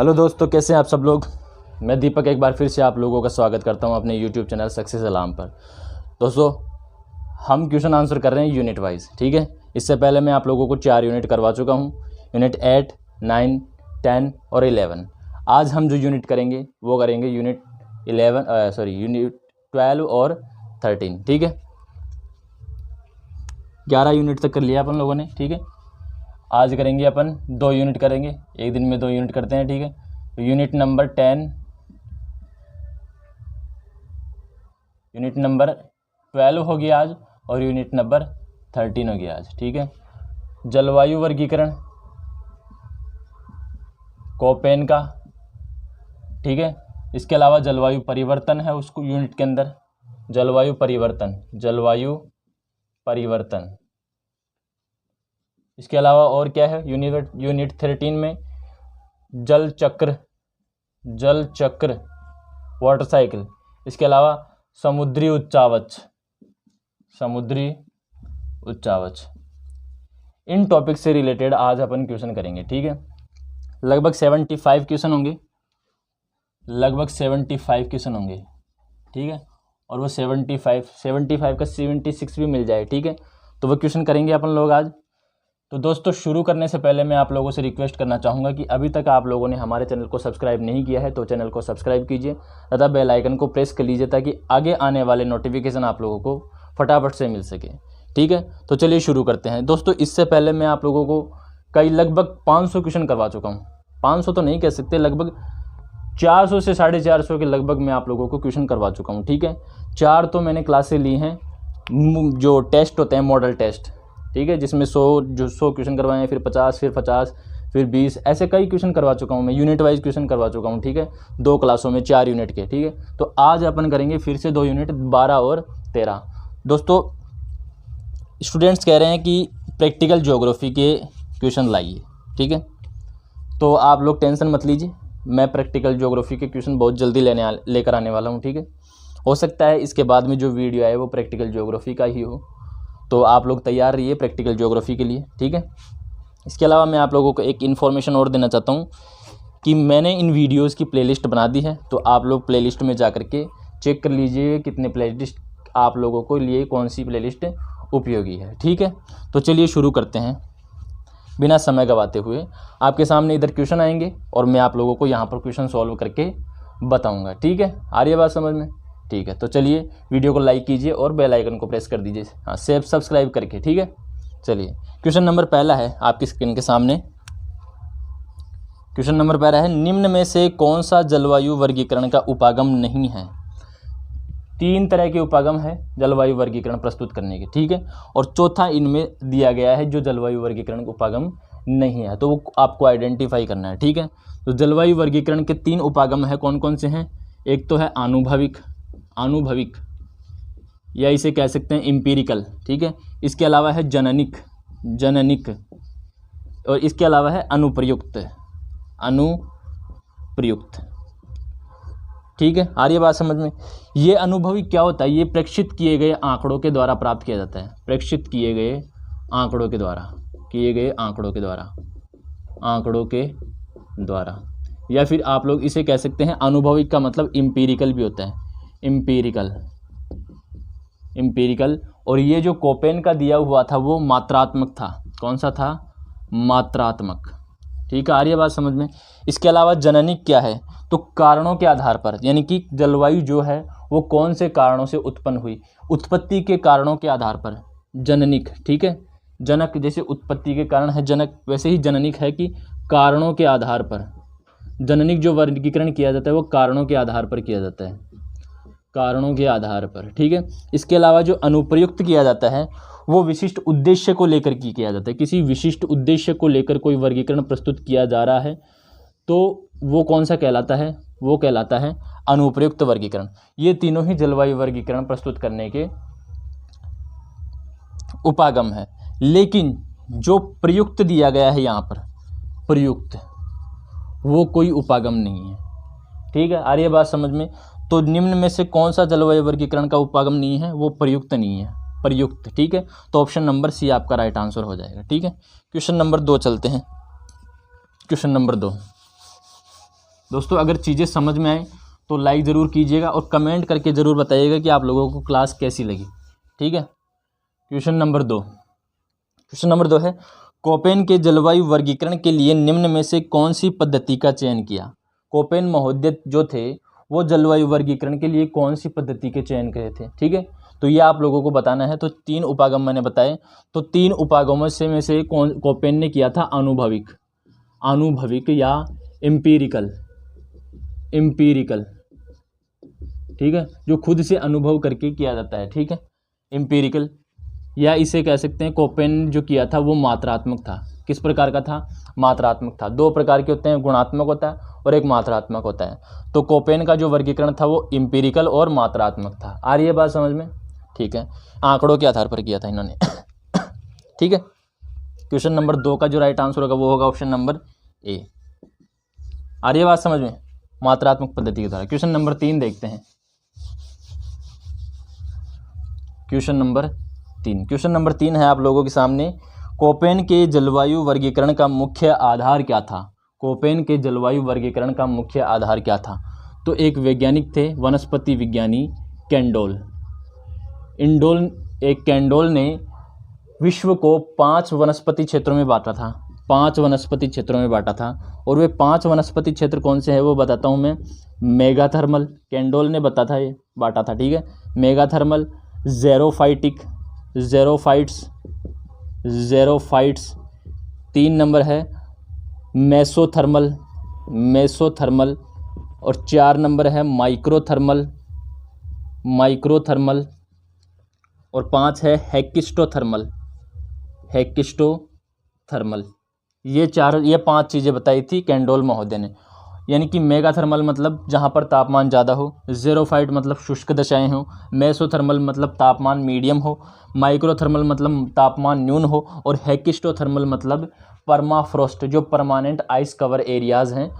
Hello दोस्तों, कैसे हैं आप सब लोग। मैं दीपक एक बार फिर से आप लोगों का स्वागत करता हूं अपने यूट्यूब चैनल सक्सेस अलार्म पर। दोस्तों, हम क्वेश्चन आंसर कर रहे हैं यूनिट वाइज, ठीक है। इससे पहले मैं आप लोगों को 4 यूनिट करवा चुका हूं, यूनिट 8, 9, 10 और 11। आज हम जो यूनिट करेंगे वो करेंगे यूनिट 12 और 13, ठीक है। 11 यूनिट तक कर लिया अपन लोगों ने, ठीक है। आज करेंगे अपन 2 यूनिट करेंगे, एक दिन में 2 यूनिट करते हैं, ठीक है। तो यूनिट नंबर 12 हो गया आज, और यूनिट नंबर 13 हो गया आज, ठीक है। जलवायु वर्गीकरण कोपेन का, ठीक है। इसके अलावा जलवायु परिवर्तन है उसको यूनिट के अंदर, जलवायु परिवर्तन। इसके अलावा और क्या है यूनिट 13 में जल चक्र वाटर साइकिल। इसके अलावा समुद्री उच्चावच। इन टॉपिक से रिलेटेड आज अपन क्वेश्चन करेंगे, ठीक है। लगभग 75 क्वेश्चन होंगे, ठीक है। और वो 75 का 76 भी मिल जाए, ठीक है। तो वो क्वेश्चन करेंगे अपन लोग आज। तो दोस्तों, शुरू करने से पहले मैं आप लोगों से रिक्वेस्ट करना चाहूँगा कि अभी तक आप लोगों ने हमारे चैनल को सब्सक्राइब नहीं किया है तो चैनल को सब्सक्राइब कीजिए तथा बेल आइकन को प्रेस कर लीजिए ताकि आगे आने वाले नोटिफिकेशन आप लोगों को फटाफट से मिल सके, ठीक है। तो चलिए शुरू करते हैं। दोस्तों, इससे पहले मैं आप लोगों को लगभग 500 क्वेश्चन करवा चुका हूँ। 500 तो नहीं कह सकते, लगभग 400 से 450 के लगभग मैं आप लोगों को क्वेश्चन करवा चुका हूँ, ठीक है। 4 तो मैंने क्लासें ली हैं, जो टेस्ट होते हैं मॉडल टेस्ट, ठीक है, जिसमें 100 क्वेश्चन करवाए हैं, फिर 50, फिर 20, ऐसे कई क्वेश्चन करवा चुका हूँ मैं। यूनिट वाइज क्वेश्चन करवा चुका हूँ, ठीक है, 2 क्लासों में 4 यूनिट के, ठीक है। तो आज अपन करेंगे फिर से 2 यूनिट 12 और 13। दोस्तों, स्टूडेंट्स कह रहे हैं कि प्रैक्टिकल ज्योग्राफी के क्वेश्चन लाइए, ठीक है। तो आप लोग टेंशन मत लीजिए, मैं प्रैक्टिकल ज्योग्राफी के क्वेश्चन बहुत जल्दी लेकर आने वाला हूँ, ठीक है। हो सकता है इसके बाद में जो वीडियो आए वो प्रैक्टिकल ज्योग्राफी का ही हो, तो आप लोग तैयार रहिए प्रैक्टिकल ज्योग्राफी के लिए, ठीक है। इसके अलावा मैं आप लोगों को एक इन्फॉर्मेशन और देना चाहता हूँ कि मैंने इन वीडियोस की प्लेलिस्ट बना दी है, तो आप लोग प्लेलिस्ट में जा कर के चेक कर लीजिए कितने प्लेलिस्ट आप लोगों को लिए कौन सी प्लेलिस्ट उपयोगी है, ठीक है। तो चलिए शुरू करते हैं बिना समय गवाते हुए। आपके सामने इधर क्वेश्चन आएंगे और मैं आप लोगों को यहाँ पर क्वेश्चन सॉल्व करके बताऊँगा, ठीक है। आ रही है बात समझ में, ठीक है। तो चलिए वीडियो को लाइक कीजिए और बेल आइकन को प्रेस कर दीजिए, हाँ, सब्सक्राइब करके, ठीक है। चलिए, क्वेश्चन नंबर पहला है आपकी स्क्रीन के सामने। क्वेश्चन नंबर पहला है, निम्न में से कौन सा जलवायु वर्गीकरण का उपागम नहीं है। 3 तरह के उपागम है जलवायु वर्गीकरण प्रस्तुत करने के, ठीक है। और चौथा इनमें दिया गया है जो जलवायु वर्गीकरण का उपागम नहीं है, तो वो आपको आइडेंटिफाई करना है, ठीक है। तो जलवायु वर्गीकरण के 3 उपागम है, कौन कौन से हैं। एक तो है आनुभविक या इसे कह सकते हैं एम्पिरिकल, ठीक है। इसके अलावा है जननिक, और इसके अलावा है अनुप्रयुक्त, ठीक है। आ रही है बात समझ में। ये अनुभविक क्या होता है, ये प्रेक्षित किए गए आंकड़ों के द्वारा प्राप्त किया जाता है, प्रेक्षित किए गए आंकड़ों के द्वारा, या फिर आप लोग इसे कह सकते हैं अनुभविक का मतलब एम्पिरिकल भी होता है, एम्पिरिकल। और ये जो कोपेन का दिया हुआ था वो मात्रात्मक था, कौन सा था, मात्रात्मक, ठीक है। आ रही है बात समझ में। इसके अलावा जननिक क्या है, तो कारणों के आधार पर, यानी कि जलवायु जो है वो कौन से कारणों से उत्पन्न हुई, उत्पत्ति के कारणों के आधार पर जननिक, ठीक है। जनक जैसे उत्पत्ति के कारण है जनक, वैसे ही जननिक है कि कारणों के आधार पर। जननिक जो वर्गीकरण किया जाता है वो कारणों के आधार पर किया जाता है, ठीक है। इसके अलावा जो अनुप्रयुक्त किया जाता है वो विशिष्ट उद्देश्य को लेकर किया जाता है। किसी विशिष्ट उद्देश्य को लेकर कोई वर्गीकरण प्रस्तुत किया जा रहा है तो वो कौन सा कहलाता है, वो कहलाता है अनुप्रयुक्त वर्गीकरण। ये तीनों ही जलवायु वर्गीकरण प्रस्तुत करने के उपागम है। लेकिन जो प्रयुक्त दिया गया है यहाँ पर, प्रयुक्त, वो कोई उपागम नहीं है, ठीक है। आ रही है बात समझ में। तो निम्न में से कौन सा जलवायु वर्गीकरण का उपागम नहीं है, वो प्रयुक्त नहीं है, प्रयुक्त, ठीक है। तो ऑप्शन नंबर सी आपका राइट आंसर हो जाएगा, ठीक है। क्वेश्चन नंबर 2 चलते हैं। क्वेश्चन नंबर 2, दोस्तों अगर चीज़ें समझ में आए तो लाइक ज़रूर कीजिएगा और कमेंट करके ज़रूर बताइएगा कि आप लोगों को क्लास कैसी लगी। ठीक है। क्वेश्चन नंबर 2 है, कोपेन के जलवायु वर्गीकरण के लिए निम्न में से कौन सी पद्धति का चयन किया। कोपेन महोदय जो थे वो जलवायु वर्गीकरण के लिए कौन सी पद्धति के चयन करे थे। ठीक है, तो ये आप लोगों को बताना है। तो 3 उपागम मैंने बताए, तो 3 उपागमों में से कौन कोपेन ने किया था, आनुभविक या एम्पिरिकल। ठीक है, जो खुद से अनुभव करके किया जाता है। ठीक है, एम्पिरिकल, या इसे कह सकते हैं कोपेन जो किया था वो मात्रात्मक था। किस प्रकार का था, मात्रात्मक था। 2 प्रकार के होते हैं, गुणात्मक होता है और एक मात्रात्मक होता है। तो कोपेन का जो वर्गीकरण था वो एम्पिरिकल और मात्रात्मक था। आ रही है बात समझ में। ठीक है, आंकड़ों के आधार पर किया था इन्होंने। ठीक है, क्वेश्चन नंबर 2 का जो राइट आंसर होगा वो होगा ऑप्शन नंबर ए। आ रही है बात समझ में, मात्रात्मक पद्धति के द्वारा। क्वेश्चन नंबर 3 देखते हैं। क्वेश्चन नंबर 3 है आप लोगों के सामने, कोपेन के जलवायु वर्गीकरण का मुख्य आधार क्या था। कोपेन के जलवायु वर्गीकरण का मुख्य आधार क्या था। तो एक वैज्ञानिक थे, वनस्पति विज्ञानी कैंडोल ने विश्व को 5 वनस्पति क्षेत्रों में बांटा था। 5 वनस्पति क्षेत्रों में बांटा था, और वे 5 वनस्पति क्षेत्र कौन से हैं वो बताता हूँ मैं। मेगाथर्मल, कैंडोल ने बांटा था। ठीक है, मेगाथर्मल, ज़ेरोफाइट्स। 3 नंबर है मेसोथर्मल, और 4 नंबर है माइक्रोथर्मल, और 5 है हेकिस्टोथर्मल। ये 5 चीज़ें बताई थी कैंडोल महोदय ने। यानी कि मेगाथर्मल मतलब जहाँ पर तापमान ज़्यादा हो, ज़ेरोफाइट मतलब शुष्क दशाएं हो, मेसोथर्मल मतलब तापमान मीडियम हो, माइक्रोथर्मल मतलब तापमान न्यून हो, और हेकिस्टोथर्मल मतलब परमाफ्रोस्ट, जो परमानेंट आइस कवर एरियाज़ हैं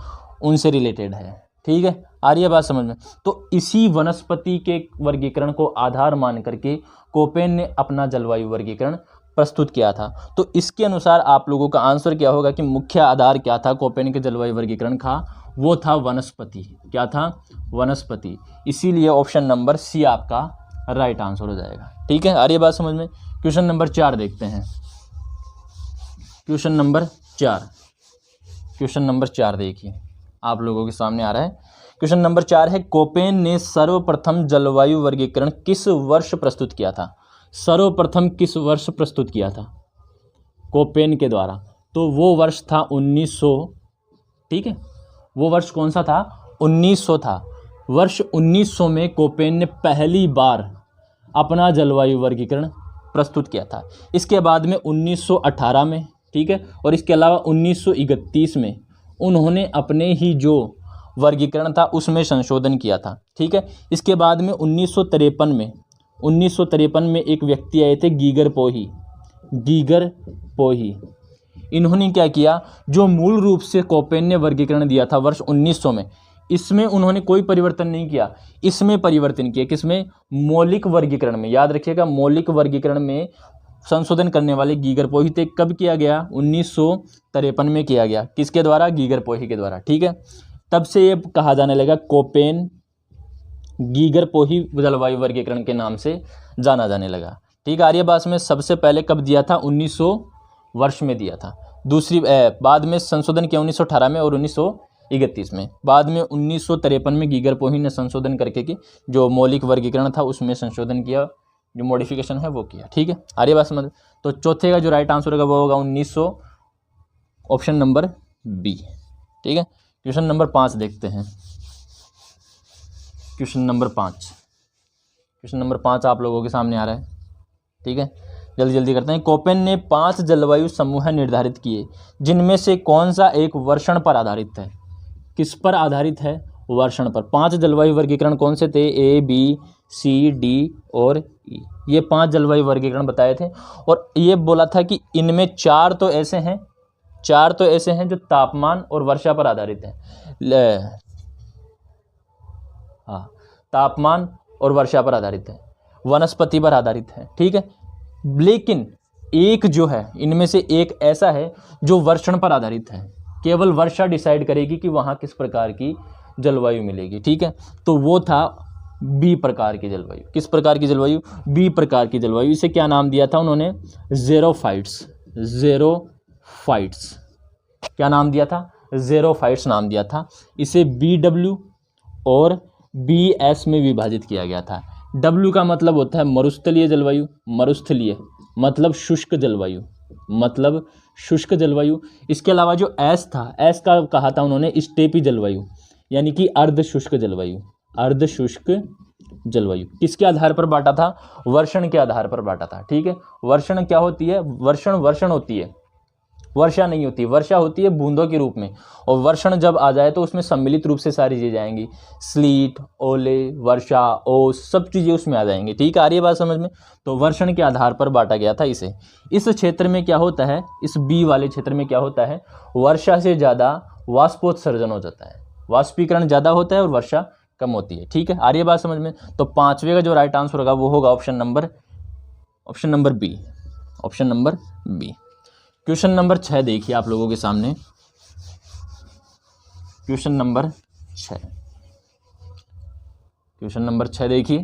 उनसे रिलेटेड है। ठीक है, आ रही है बात समझ में। तो इसी वनस्पति के वर्गीकरण को आधार मान करके कोपेन ने अपना जलवायु वर्गीकरण प्रस्तुत किया था। तो इसके अनुसार आप लोगों का आंसर क्या होगा कि मुख्य आधार क्या था कोपेन के जलवायु वर्गीकरण का, वो था वनस्पति। क्या था, वनस्पति। इसीलिए ऑप्शन नंबर सी आपका राइट आंसर हो जाएगा। ठीक है, आ रही है बात समझ में। क्वेश्चन नंबर 4 देखते हैं। क्वेश्चन नंबर 4 देखिए आप लोगों के सामने आ रहा है। क्वेश्चन नंबर 4 है, कोपेन ने सर्वप्रथम जलवायु वर्गीकरण किस वर्ष प्रस्तुत किया था। सर्वप्रथम किस वर्ष प्रस्तुत किया था कोपेन के द्वारा। तो वो वर्ष था 1900। ठीक है, वो वर्ष कौन सा था, 1900 था। वर्ष 1900 में कोपेन ने पहली बार अपना जलवायु वर्गीकरण प्रस्तुत किया था। इसके बाद में 1918 में, ठीक है, और इसके अलावा 1931 में उन्होंने अपने ही जो वर्गीकरण था उसमें संशोधन किया था। ठीक है, इसके बाद में 1953 में एक व्यक्ति आए थे, गीगर पोही। इन्होंने क्या किया, जो मूल रूप से कोपेन ने वर्गीकरण दिया था वर्ष 1900 में, इसमें उन्होंने कोई परिवर्तन नहीं किया। इसमें परिवर्तन किया, किसमें, मौलिक वर्गीकरण में। याद रखिएगा, मौलिक वर्गीकरण में संशोधन करने वाले गीगर पोही थे। कब किया गया, 1953 में किया गया। किसके द्वारा, गीगर पोही के द्वारा। ठीक है, तब से ये कहा जाने लगा कोपेन गीगर पोही जलवायु वर्गीकरण के नाम से जाना जाने लगा। ठीक है, आर्य बास में सबसे पहले कब दिया था, 1900 वर्ष में दिया था। बाद में संशोधन किया 1918 में और 1931 में। बाद में 1953 में गीगर पोही ने संशोधन करके कि जो मौलिक वर्गीकरण था उसमें संशोधन किया, जो मॉडिफिकेशन है वो किया। ठीक है, आर्य बात समझ। तो चौथे का जो राइट आंसर होगा वो होगा 1900, ऑप्शन नंबर बी। ठीक है, क्वेश्चन नंबर 5 देखते हैं। क्वेश्चन नंबर 5 आप लोगों के सामने आ रहा है। ठीक है, जल्दी करते हैं। कोपेन ने 5 जलवायु समूह निर्धारित किए, जिनमें से कौन सा एक वर्षण पर आधारित है। किस पर आधारित है, वर्षण पर। 5 जलवायु वर्गीकरण कौन से थे, A, B, C, D और E। ये 5 जलवायु वर्गीकरण बताए थे, और ये बोला था कि इनमें 4 तो ऐसे हैं जो तापमान और वर्षा पर आधारित हैं। तापमान और वर्षा पर आधारित है, वनस्पति पर आधारित है। ठीक है, लेकिन एक जो है, इनमें से एक ऐसा है जो वर्षण पर आधारित है। केवल वर्षा डिसाइड करेगी कि वहाँ किस प्रकार की जलवायु मिलेगी, ठीक है। तो वो था बी प्रकार की जलवायु। किस प्रकार की जलवायु? बी प्रकार की जलवायु। इसे क्या नाम दिया था उन्होंने? ज़ेरोफाइट्स। ज़ेरोफाइट्स क्या नाम दिया था? ज़ेरोफाइट्स नाम दिया था। इसे BW और BS में विभाजित किया गया था। W का मतलब होता है मरुस्थलीय जलवायु, मरुस्थलीय मतलब शुष्क जलवायु, मतलब शुष्क जलवायु। इसके अलावा जो S था, S का कहा था उन्होंने स्टेपी जलवायु, यानी कि अर्ध शुष्क जलवायु, अर्ध शुष्क जलवायु। किसके आधार पर बांटा था? वर्षण के आधार पर बांटा था, ठीक है। वर्षण क्या होती है? वर्षण होती है, वर्षा नहीं होती। वर्षा होती है बूंदों के रूप में, और वर्षण जब आ जाए तो उसमें सम्मिलित रूप से सारी चीज़ें आएंगी, स्लीट, ओले, वर्षा, ओस, सब चीज़ें उसमें आ जाएंगी, ठीक है। आ रही है बात समझ में? तो वर्षण के आधार पर बांटा गया था इसे। इस क्षेत्र में क्या होता है, इस बी वाले क्षेत्र में क्या होता है, वर्षा से ज़्यादा वाष्पोत्सर्जन हो जाता है, वाष्पीकरण ज़्यादा होता है और वर्षा कम होती है, ठीक है। आ रही है बात समझ में? तो पाँचवें का जो राइट आंसर होगा वो होगा option number B, option number B. Question number 6 देखिए आप लोगों के सामने, क्वेश्चन नंबर 6, क्वेश्चन नंबर 6 देखिए।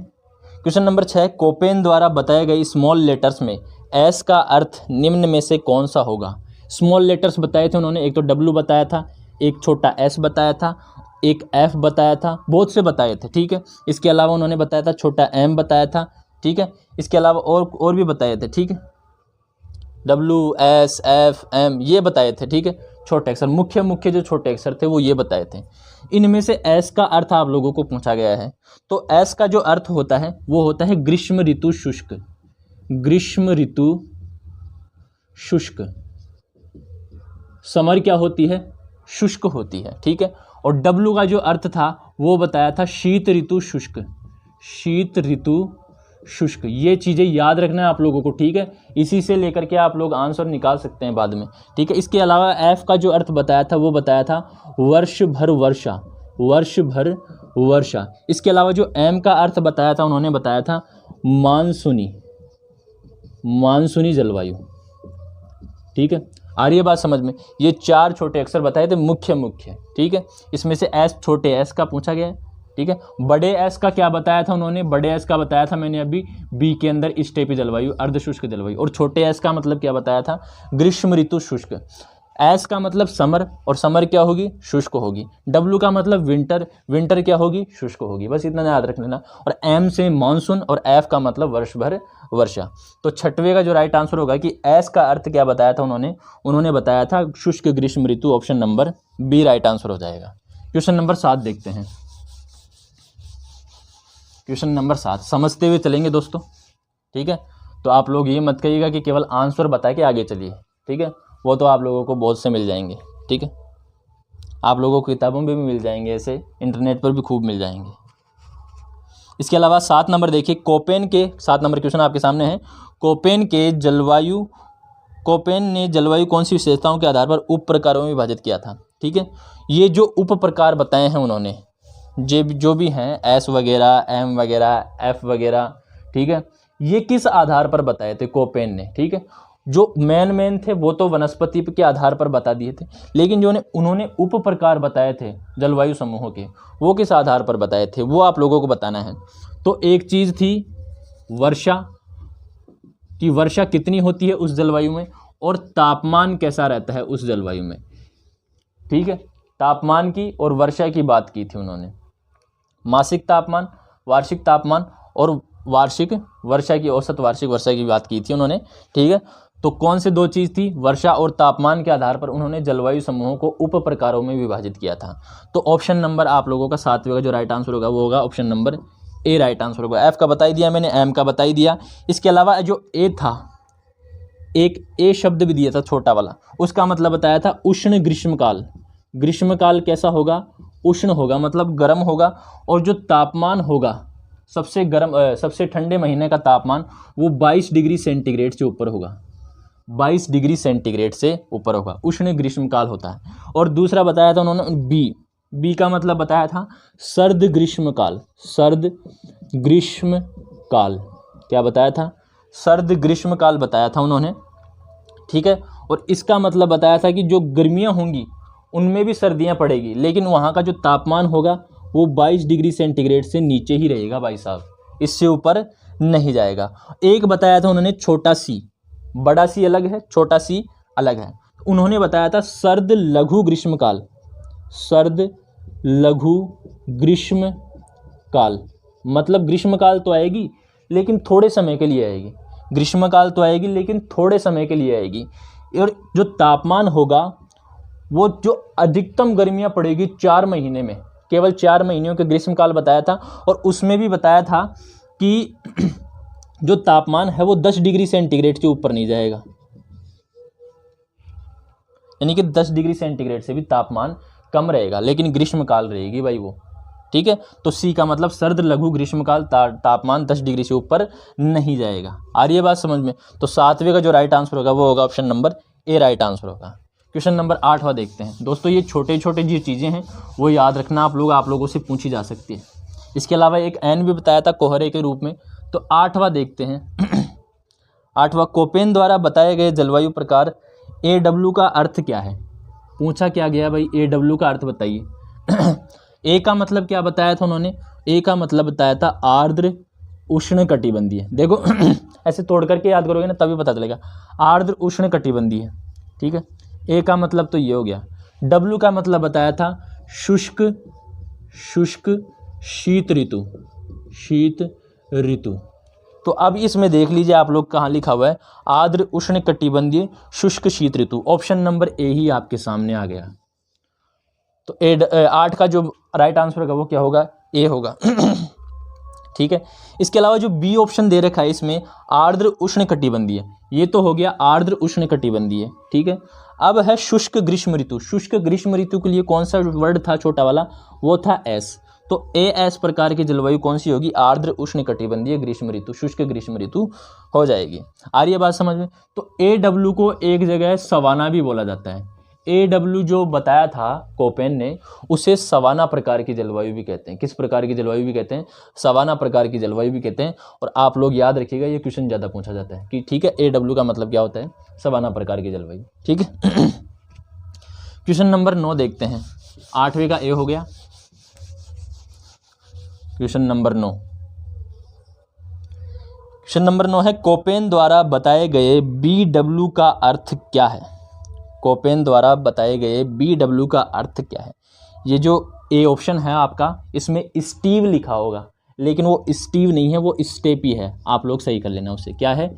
क्वेश्चन नंबर 6, कोपेन द्वारा बताए गए स्मॉल लेटर्स में एस का अर्थ निम्न में से कौन सा होगा? स्मॉल लेटर्स बताए थे उन्होंने, एक तो डब्ल्यू बताया था, एक छोटा एस बताया था, एक एफ बताया था, बहुत से बताए थे, ठीक है। इसके अलावा उन्होंने बताया था छोटा एम बताया था, ठीक है। इसके अलावा और भी बताए थे, ठीक है, डब्ल्यू, एस, एफ, एम ये बताए थे, ठीक है। छोटे अक्षर, मुख्य जो छोटे अक्षर थे वो ये बताए थे। इनमें से एस का अर्थ आप लोगों को पूछा गया है। तो एस का जो अर्थ होता है वो होता है ग्रीष्म ऋतु शुष्क, ग्रीष्म ऋतु शुष्क। समर क्या होती है? शुष्क होती है, ठीक है। और डब्ल्यू का जो अर्थ था वो बताया था शीत ऋतु शुष्क, शीत ऋतु शुष्क। ये चीज़ें याद रखना है आप लोगों को, ठीक है। इसी से लेकर के आप लोग आंसर निकाल सकते हैं बाद में, ठीक है। इसके अलावा एफ का जो अर्थ बताया था वो बताया था वर्ष भर वर्षा, वर्ष भर वर्षा। इसके अलावा जो एम का अर्थ बताया था उन्होंने बताया था मानसूनी, मानसूनी जलवायु, ठीक है। आ रही है बात समझ में? ये 4 छोटे अक्षर बताए थे मुख्य, ठीक है। इसमें से एस, छोटे एस का पूछा गया है, ठीक है। बड़े एस का क्या बताया था उन्होंने? बड़े एस का बताया था मैंने अभी बी के अंदर स्टेपी जलवायु, अर्धशुष्क जलवायु। और छोटे एस का मतलब क्या बताया था? ग्रीष्म ऋतु शुष्क। एस का मतलब समर, और समर क्या होगी? शुष्क होगी। डब्ल्यू का मतलब विंटर, विंटर क्या होगी? शुष्क होगी। बस इतना याद रख लेना। और एम से मानसून, और एफ का मतलब वर्ष भर वर्षा। तो 6वें का जो राइट आंसर होगा कि एस का अर्थ क्या बताया था उन्होंने बताया था शुष्क ग्रीष्म ऋतु, option number B right answer हो जाएगा। क्वेश्चन नंबर 7 देखते हैं। क्वेश्चन नंबर 7 समझते हुए चलेंगे दोस्तों, ठीक है। तो आप लोग ये मत कहिएगा कि केवल आंसर बता के आगे चलिए, ठीक है। वो तो आप लोगों को बहुत से मिल जाएंगे, ठीक है। आप लोगों को किताबों में भी मिल जाएंगे, ऐसे इंटरनेट पर भी खूब मिल जाएंगे। इसके अलावा 7 नंबर देखिए, कोपेन के 7 नंबर क्वेश्चन आपके सामने है। कोपेन ने जलवायु कौन सी विशेषताओं के आधार पर उप प्रकारों में विभाजित किया था, ठीक है। ये जो उप प्रकार बताए हैं उन्होंने, जो भी हैं एस वगैरह, एम वगैरह, एफ वगैरह, ठीक है, ये किस आधार पर बताए थे कोपेन ने, ठीक है। जो मेन थे वो तो वनस्पति के आधार पर बता दिए थे, लेकिन जो उन्होंने उप प्रकार बताए थे जलवायु समूहों के, वो किस आधार पर बताए थे वो आप लोगों को बताना है। तो एक चीज़ थी वर्षा, कि वर्षा कितनी होती है उस जलवायु में, और तापमान कैसा रहता है उस जलवायु में, ठीक है। तापमान की और वर्षा की बात की थी उन्होंने, मासिक तापमान, वार्षिक तापमान और वार्षिक वर्षा की, औसत वार्षिक वर्षा की बात की थी उन्होंने, ठीक है। तो कौन से 2 चीज़ थी? वर्षा और तापमान के आधार पर उन्होंने जलवायु समूहों को उप प्रकारों में विभाजित किया था। तो ऑप्शन नंबर आप लोगों का 7वें का जो राइट आंसर होगा वो होगा option number A right answer होगा। एफ का बता ही दिया मैंने, एम का बता ही दिया। इसके अलावा जो ए था, एक ए शब्द भी दिया था छोटा वाला, उसका मतलब बताया था उष्ण ग्रीष्मकाल। ग्रीष्मकाल कैसा होगा? उष्ण होगा, मतलब गर्म होगा। और जो तापमान होगा, सबसे ठंडे महीने का तापमान वो 22 डिग्री सेंटीग्रेड से ऊपर होगा, 22 डिग्री सेंटीग्रेड से ऊपर होगा, उष्ण ग्रीष्मकाल होता है। और दूसरा बताया था उन्होंने बी का मतलब बताया था सर्द ग्रीष्मकाल, सर्द ग्रीष्मकाल। क्या बताया था? सर्द ग्रीष्मकाल बताया था उन्होंने, ठीक है। और इसका मतलब बताया था कि जो गर्मियाँ होंगी उनमें भी सर्दियाँ पड़ेगी, लेकिन वहाँ का जो तापमान होगा वो 22 डिग्री सेंटीग्रेड से नीचे ही रहेगा भाई साहब, इससे ऊपर नहीं जाएगा। एक बताया था उन्होंने छोटा सी, बड़ा सी अलग है, छोटा सी अलग है। उन्होंने बताया था सर्द लघु ग्रीष्मकाल, सर्द लघु ग्रीष्म काल, मतलब ग्रीष्मकाल तो आएगी लेकिन थोड़े समय के लिए आएगी, ग्रीष्मकाल तो आएगी लेकिन थोड़े समय के लिए आएगी। और जो तापमान होगा वो जो अधिकतम गर्मियाँ पड़ेगी 4 महीने में, केवल 4 महीनों के ग्रीष्मकाल बताया था। और उसमें भी बताया था कि जो तापमान है वो 10 डिग्री सेंटीग्रेड से ऊपर नहीं जाएगा, यानी कि 10 डिग्री सेंटीग्रेड से भी तापमान कम रहेगा, लेकिन ग्रीष्मकाल रहेगी भाई वो, ठीक है। तो सी का मतलब सर्द लघु ग्रीष्मकाल, तापमान 10 डिग्री से ऊपर नहीं जाएगा। आ रही है बात समझ में? तो 7वें का जो राइट आंसर होगा वो होगा option number A right answer होगा। क्वेश्चन नंबर 8वां देखते हैं दोस्तों। ये छोटे छोटे जो चीज़ें हैं वो याद रखना आप लोगों से पूछी जा सकती है। इसके अलावा एक एन भी बताया था कोहरे के रूप में। तो 8वां देखते हैं। 8वां, कोपेन द्वारा बताए गए जलवायु प्रकार AW का अर्थ क्या है? पूछा क्या गया भाई, AW का अर्थ बताइए। ए का मतलब क्या बताया था उन्होंने? ए का मतलब बताया था आर्द्र उष्णकटिबंधीय। देखो ऐसे तोड़ करके याद करोगे ना तभी पता चलेगा, आर्द्र उष्णकटिबंधीय, ठीक है। ए का मतलब तो ये हो गया। डब्ल्यू का मतलब बताया था शुष्क शीत ऋतु, शीत ऋतु। तो अब इसमें देख लीजिए आप लोग कहाँ लिखा हुआ है, आर्द्र उष्णकटिबंधीय शुष्क शीत ऋतु। ऑप्शन नंबर ए ही आपके सामने आ गया। तो 8 का जो राइट आंसर होगा वो क्या होगा? ए होगा। ठीक है। इसके अलावा जो बी ऑप्शन दे रखा है इसमें आर्द्र उष्णकटिबंधीय, ये तो हो गया आर्द्र उष्णकटिबंधीय, ठीक है। अब है शुष्क ग्रीष्म ऋतु। शुष्क ग्रीष्म ऋतु के लिए कौन सा वर्ड था छोटा वाला? वो था एस। तो एस प्रकार की जलवायु कौन सी होगी? आर्द्र उष्णकटिबंधीय ग्रीष्म ऋतु, शुष्क ग्रीष्म ऋतु हो जाएगी। आ रही है बात समझ में? तो AW को एक जगह सवाना भी बोला जाता है। AW जो बताया था कोपेन ने, उसे सवाना प्रकार की जलवायु भी कहते हैं। किस प्रकार की जलवायु भी कहते हैं? सवाना प्रकार की जलवायु भी कहते हैं। और आप लोग याद रखिएगा, ये क्वेश्चन ज़्यादा पूछा जाता है कि ठीक है AW का मतलब क्या होता है? सवाना प्रकार की जलवायु, ठीक है। क्वेश्चन नंबर 9 देखते हैं। 8वें का ए हो गया। क्वेश्चन नंबर 9, क्वेश्चन नंबर 9 है कोपेन द्वारा बताए गए BW का अर्थ क्या है? कोपेन द्वारा बताए गए BW का अर्थ क्या है? ये जो ए ऑप्शन है आपका, इसमें स्टीव लिखा होगा, लेकिन वो स्टीव नहीं है, वो स्टेपी है। आप लोग सही कर लेना उसे, क्या है?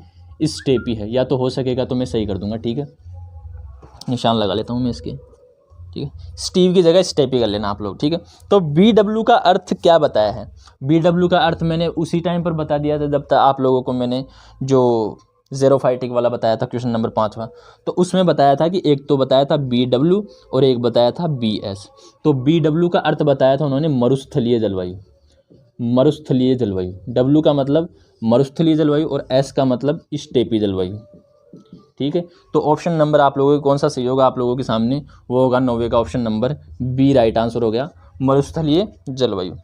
स्टेपी है। या तो हो सकेगा तो मैं सही कर दूंगा, ठीक है। निशान लगा लेता हूँ मैं इसके, ठीक है। स्टीव की जगह स्टेपी कर लेना आप लोग, ठीक है। तो BW का अर्थ क्या बताया है? BW का अर्थ मैंने उसी टाइम पर बता दिया था जब तक आप लोगों को मैंने जो ज़ेरोफाइटिक वाला बताया था, क्वेश्चन नंबर 5वां। तो उसमें बताया था कि एक तो बताया था BW और एक बताया था BS। तो BW का अर्थ बताया था उन्होंने मरुस्थलीय जलवायु, मरुस्थलीय जलवायु। W का मतलब मरुस्थलीय जलवायु और S का मतलब स्टेपी जलवायु, ठीक है। तो ऑप्शन नंबर आप लोगों को कौन सा सही होगा आप लोगों के सामने? वो होगा 9वें का option number B right answer हो गया, मरुस्थलीय जलवायु।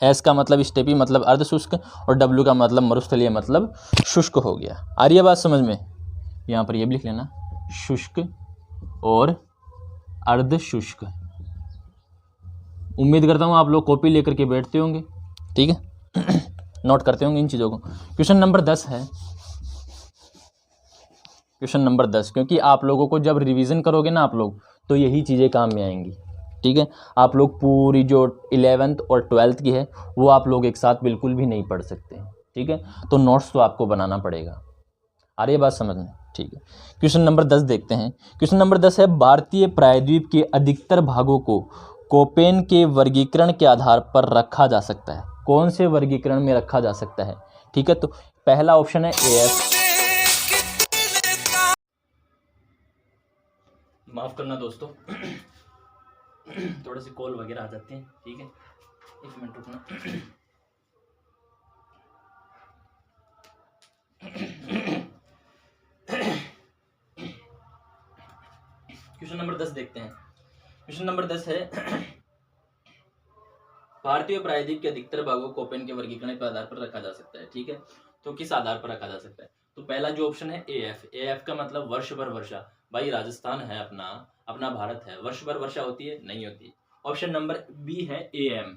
एस का मतलब स्टेपी मतलब अर्ध शुष्क और डब्ल्यू का मतलब मरुस्थलीय मतलब शुष्क हो गया। आ रही है बात समझ में? यहाँ पर ये भी लिख लेना, शुष्क और अर्ध शुष्क। उम्मीद करता हूँ आप लोग कॉपी लेकर के बैठते होंगे, ठीक है। नोट करते होंगे इन चीज़ों को। क्वेश्चन नंबर 10 है, क्वेश्चन नंबर 10, क्योंकि आप लोगों को जब रिवीजन करोगे ना आप लोग तो यही चीज़ें काम में आएंगी, ठीक है। आप लोग पूरी जो 11th और 12th की है वो आप लोग एक साथ बिल्कुल भी नहीं पढ़ सकते, ठीक है। तो नोट्स तो आपको बनाना पड़ेगा। आ रही है बात समझ में? ठीक है। क्वेश्चन नंबर 10 देखते हैं। क्वेश्चन नंबर 10 है भारतीय प्रायद्वीप के अधिकतर भागों को कोपेन के वर्गीकरण के आधार पर रखा जा सकता है। कौन से वर्गीकरण में रखा जा सकता है? ठीक है, तो पहला ऑप्शन है AF। माफ करना दोस्तों, थोड़े से कॉल वगैरह आ जाते हैं, ठीक है। एक मिनट रुकना। क्वेश्चन नंबर 10 देखते हैं। क्वेश्चन नंबर 10 है भारतीय प्रायद्वीप के अधिकतर भागों को कोपेन के वर्गीकरण के आधार पर रखा जा सकता है, ठीक है। तो किस आधार पर रखा जा सकता है? तो पहला जो ऑप्शन है AF। AF का मतलब वर्ष भर वर्षा, भाई राजस्थान है अपना, अपना भारत है, वर्ष भर वर्षा होती है? नहीं होती। ऑप्शन नंबर बी है AM।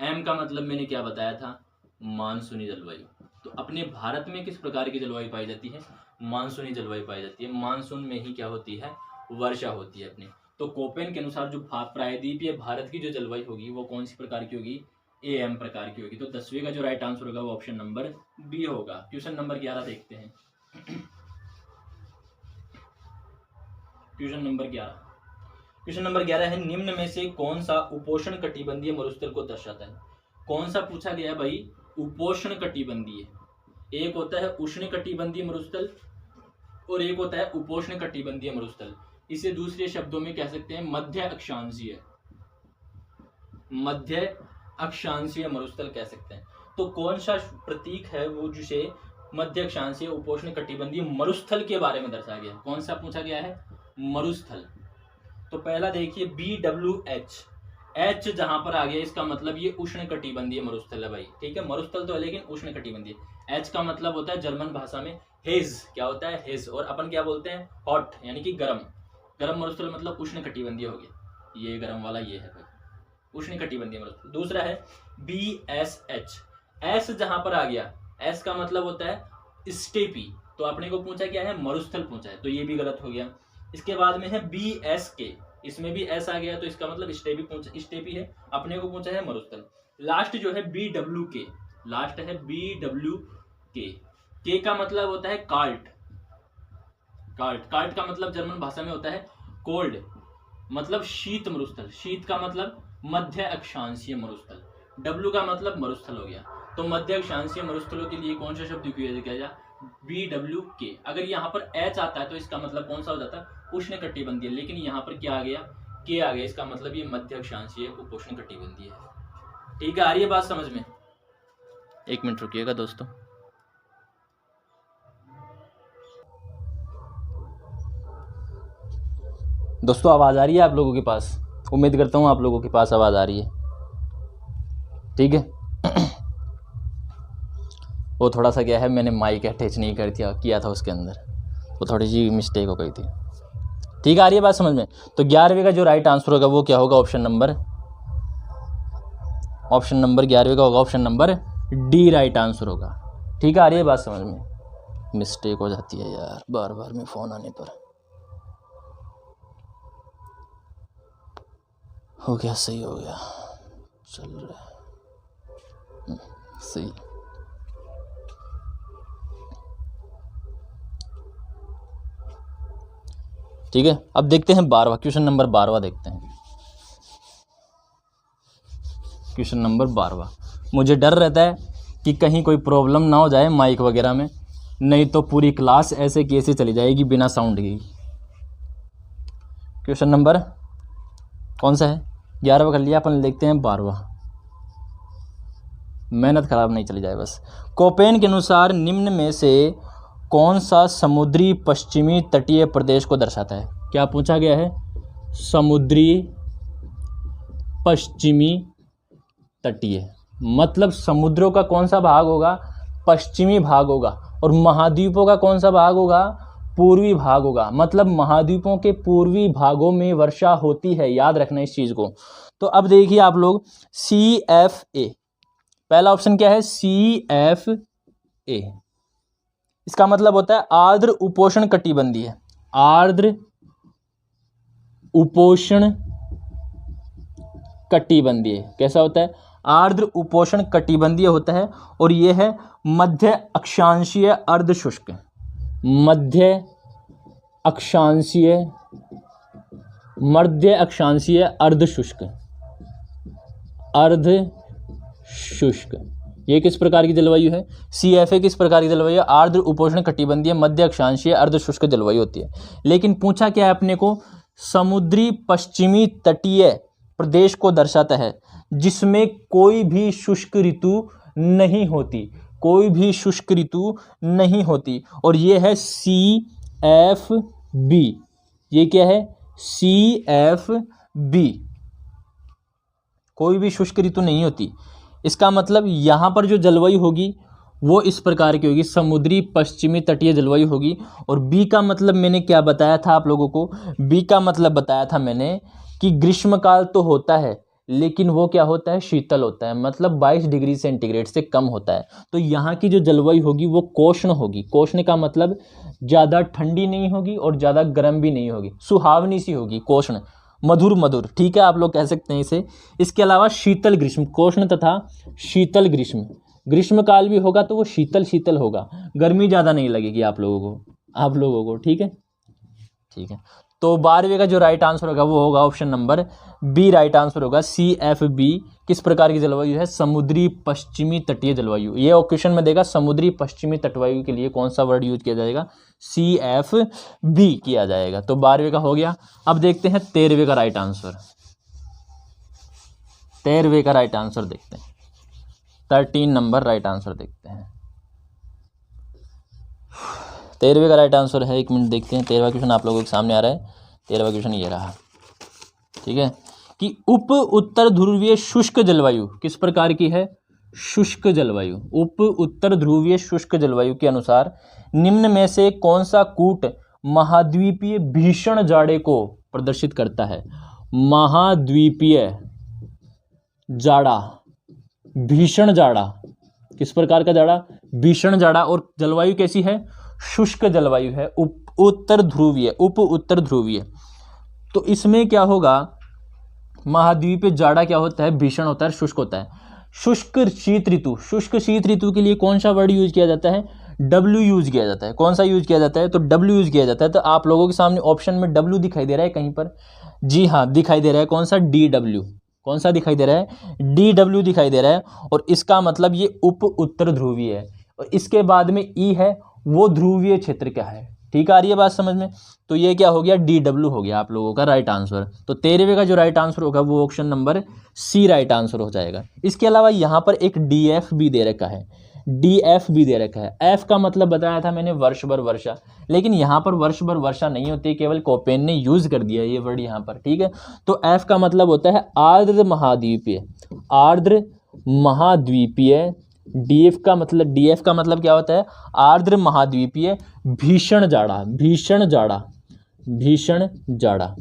एम का मतलब मैंने क्या बताया था? मानसूनी जलवायु। तो अपने भारत में किस प्रकार की जलवायु पाई जाती है? मानसूनी जलवायु पाई जाती है। मानसून में ही क्या होती है? वर्षा होती है अपने। तो कोपेन के अनुसार जो प्रायद्वीपीय भारत की जो जलवायु होगी वो कौन सी प्रकार की होगी? AM प्रकार की होगी। तो 10वीं का जो राइट आंसर होगा वो ऑप्शन नंबर बी होगा। क्वेश्चन नंबर 11 देखते हैं। क्वेश्चन नंबर 11 है, निम्न में से कौन सा उपोष्ण कटिबंधीय मरुस्थल को दर्शाता है? कौन सा पूछा गया भाई? उपोष्ण कटिबंधीय। एक होता है उष्ण कटिबंधीय मरुस्थल और एक होता है उपोष्ण कटिबंधीय मरुस्थल। इसे दूसरे शब्दों में कह सकते हैं मध्य अक्षांशीय मरुस्थल कह सकते हैं। तो कौन सा प्रतीक है वो जिसे मध्य अक्षांशीय उपोष्ण कटिबंधीय मरुस्थल के बारे में दर्शाया गया? कौन सा पूछा गया है? मरुस्थल। तो पहला देखिए BWH, H जहां पर आ गया इसका मतलब ये उष्ण कटिबंधीय मरुस्थल है भाई। ठीक है, मरुस्थल तो है लेकिन उष्ण कटिबंधीय। H का मतलब होता है जर्मन भाषा में हेज। क्या होता है? हेज। और अपन क्या बोलते हैं? हॉट, यानी कि गर्म। गर्म मरुस्थल मतलब उष्ण कटिबंधीय हो गया। ये गर्म वाला ये है भाई, उष्ण कटिबंधीय मरुस्थल। दूसरा है BSH, S जहां पर आ गया, S का मतलब होता है स्टेपी। तो अपने को पूछा क्या है? मरुस्थल पूछा है, तो ये भी गलत हो गया। इसके बाद में है BSK, इसमें भी S आ गया तो इसका मतलब स्टेपी है, अपने को पूछा है मरुस्थल। लास्ट जो है BWK, लास्ट है BWK। K का मतलब होता है काल्ट। काल्ट का मतलब जर्मन भाषा में होता है कोल्ड, मतलब शीत मरुस्थल। शीत का मतलब मध्य अक्षांशीय मरुस्थल। W का मतलब मरुस्थल हो गया। तो मध्य अक्षांशीय मरुस्थलों के लिए कौन सा शब्द उपयोग किया जाए? BWK। अगर यहाँ पर H आता है तो इसका मतलब कौन सा हो जाता है? उष्ण कटिबंधीय। लेकिन यहाँ पर क्या आ गया? K आ गया, इसका मतलब ये मध्य अक्षांशीय उपोष्ण कटिबंधीय है। ठीक है, आ रही है बात समझ में? एक मिनट रुकिएगा दोस्तों। दोस्तों आवाज आ रही है आप लोगों के पास? उम्मीद करता हूँ आप लोगों के पास आवाज आ रही है। ठीक है। वो थोड़ा सा क्या है, मैंने माइक अटैच नहीं किया था उसके अंदर, वो थोड़ी सी मिस्टेक हो गई थी। ठीक है, आ रही है बात समझ में? तो 11वीं का जो राइट आंसर होगा वो क्या होगा? ऑप्शन नंबर 11वीं का होगा option number D right answer होगा। ठीक है, आ रही है बात समझ में? मिस्टेक हो जाती है यार बार बार में फ़ोन आने पर। हो गया, सही हो गया, चल रहा है सही। ठीक है, अब देखते हैं 12वां क्वेश्चन नंबर 12वां देखते हैं। क्वेश्चन नंबर 12वां। मुझे डर रहता है कि कहीं कोई प्रॉब्लम ना हो जाए माइक वगैरह में, नहीं तो पूरी क्लास ऐसे की ऐसे चली जाएगी बिना साउंड की। क्वेश्चन नंबर कौन सा है? 11वां कर लिया अपन, देखते हैं 12वां। मेहनत खराब नहीं चली जाए बस। कोपेन के अनुसार निम्न में से कौन सा समुद्री पश्चिमी तटीय प्रदेश को दर्शाता है? क्या पूछा गया है? समुद्री पश्चिमी तटीय मतलब समुद्रों का कौन सा भाग होगा? पश्चिमी भाग होगा। और महाद्वीपों का कौन सा भाग होगा? पूर्वी भाग होगा। मतलब महाद्वीपों के पूर्वी भागों में वर्षा होती है, याद रखना इस चीज को। तो अब देखिए आप लोग, CFA, पहला ऑप्शन क्या है? CFA, इसका मतलब होता है आर्द्र उपोष्ण कटिबंधीय। आर्द्र उपोष्ण कटिबंधीय कैसा होता है? आर्द्र उपोष्ण कटिबंधीय होता है। और यह है मध्य अक्षांशीय अर्ध शुष्क। मध्य अक्षांशीय अर्ध शुष्क। अर्ध शुष्क ये किस प्रकार की जलवायु है? CFA किस प्रकार की जलवायु है? आर्द्र उपोष्ण कटिबंधीय मध्य अक्षांशीय अर्ध शुष्क जलवायु होती है। लेकिन पूछा क्या है अपने को? समुद्री पश्चिमी तटीय प्रदेश को दर्शाता है जिसमें कोई भी शुष्क ऋतु नहीं होती। कोई भी शुष्क ऋतु नहीं होती। और ये है CFB। ये क्या है? CFB, कोई भी शुष्क ऋतु नहीं होती। इसका मतलब यहाँ पर जो जलवायु होगी वो इस प्रकार की होगी, समुद्री पश्चिमी तटीय जलवायु होगी। और बी का मतलब मैंने क्या बताया था आप लोगों को, बी का मतलब बताया था मैंने कि ग्रीष्मकाल तो होता है लेकिन वो क्या होता है, शीतल होता है, मतलब 22 डिग्री सेंटीग्रेड से कम होता है। तो यहाँ की जो जलवायु होगी वो कोष्ण होगी। कोष्ण का मतलब ज़्यादा ठंडी नहीं होगी और ज़्यादा गर्म भी नहीं होगी, सुहावनी सी होगी, कोष्ण, मधुर मधुर, ठीक है, आप लोग कह सकते हैं इसे। इसके अलावा शीतल ग्रीष्म, कोष्ण तथा शीतल ग्रीष्म, ग्रीष्म काल भी होगा तो वो शीतल शीतल होगा, गर्मी ज़्यादा नहीं लगेगी आप लोगों को, ठीक है, ठीक है। तो 12वें का जो राइट आंसर होगा वो होगा option number B, right answer होगा CFB। किस प्रकार की जलवायु है, समुद्री पश्चिमी तटीय जलवायु। ये क्वेश्चन में देगा समुद्री पश्चिमी तटवायु के लिए कौन सा वर्ड यूज किया जाएगा, CFB किया जाएगा। तो 12वें का हो गया। अब देखते हैं 13वें का राइट आंसर। 13वें का राइट आंसर देखते हैं, 13 नंबर राइट आंसर देखते हैं। 13वें का राइट आंसर है, 1 मिनट देखते हैं। 13वां क्वेश्चन आप लोगों के सामने आ रहा है। 13वां क्वेश्चन ये रहा, ठीक है, कि उप उत्तर ध्रुवीय शुष्क जलवायु किस प्रकार की है, शुष्क जलवायु। उप उत्तर ध्रुवीय शुष्क जलवायु के अनुसार निम्न में से कौन सा कूट महाद्वीपीय भीषण जाड़े को प्रदर्शित करता है। महाद्वीपीय जाड़ा, भीषण जाड़ा, किस प्रकार का जाड़ा, भीषण जाड़ा। और जलवायु कैसी है, शुष्क जलवायु है, उत्तर ध्रुवीय, उप उत्तर ध्रुवीय। तो इसमें क्या होगा, महाद्वीपीय जाड़ा क्या होता है, भीषण होता है, शुष्क होता है। शुष्क शीत ऋतु, शुष्क शीत ऋतु के लिए कौन सा वर्ड यूज किया जाता है, W यूज किया जाता है। कौन सा यूज किया जाता है, तो W यूज किया जाता है। तो आप लोगों के सामने ऑप्शन में W दिखाई दे रहा है कहीं पर, जी हाँ दिखाई दे रहा है, कौन सा, DW, कौन सा दिखाई दे रहा है, DW दिखाई दे रहा है। और इसका मतलब ये उप उत्तर ध्रुवीय है। और इसके बाद में E है, वो ध्रुवीय क्षेत्र क्या है, ठीक आ रही है बात समझ में। तो ये क्या हो गया, DW हो गया आप लोगों का राइट आंसर। तो 13वें का जो राइट आंसर होगा वो option number C right answer हो जाएगा। इसके अलावा यहाँ पर एक DF भी दे रखा है, DF भी दे रखा है। F का मतलब बताया था मैंने वर्ष भर वर्षा, लेकिन यहाँ पर वर्ष भर वर्षा नहीं होती, केवल कोपेन ने यूज कर दिया ये वर्ड यहाँ पर, ठीक है। तो F का मतलब होता है आर्द्र महाद्वीपीय, आर्द्र महाद्वीपीय। DF का मतलब क्या होता है, आर्द्र महाद्वीपीय भीषण जाड़ा, भीषण जाड़ा, भीषण जाड़ा,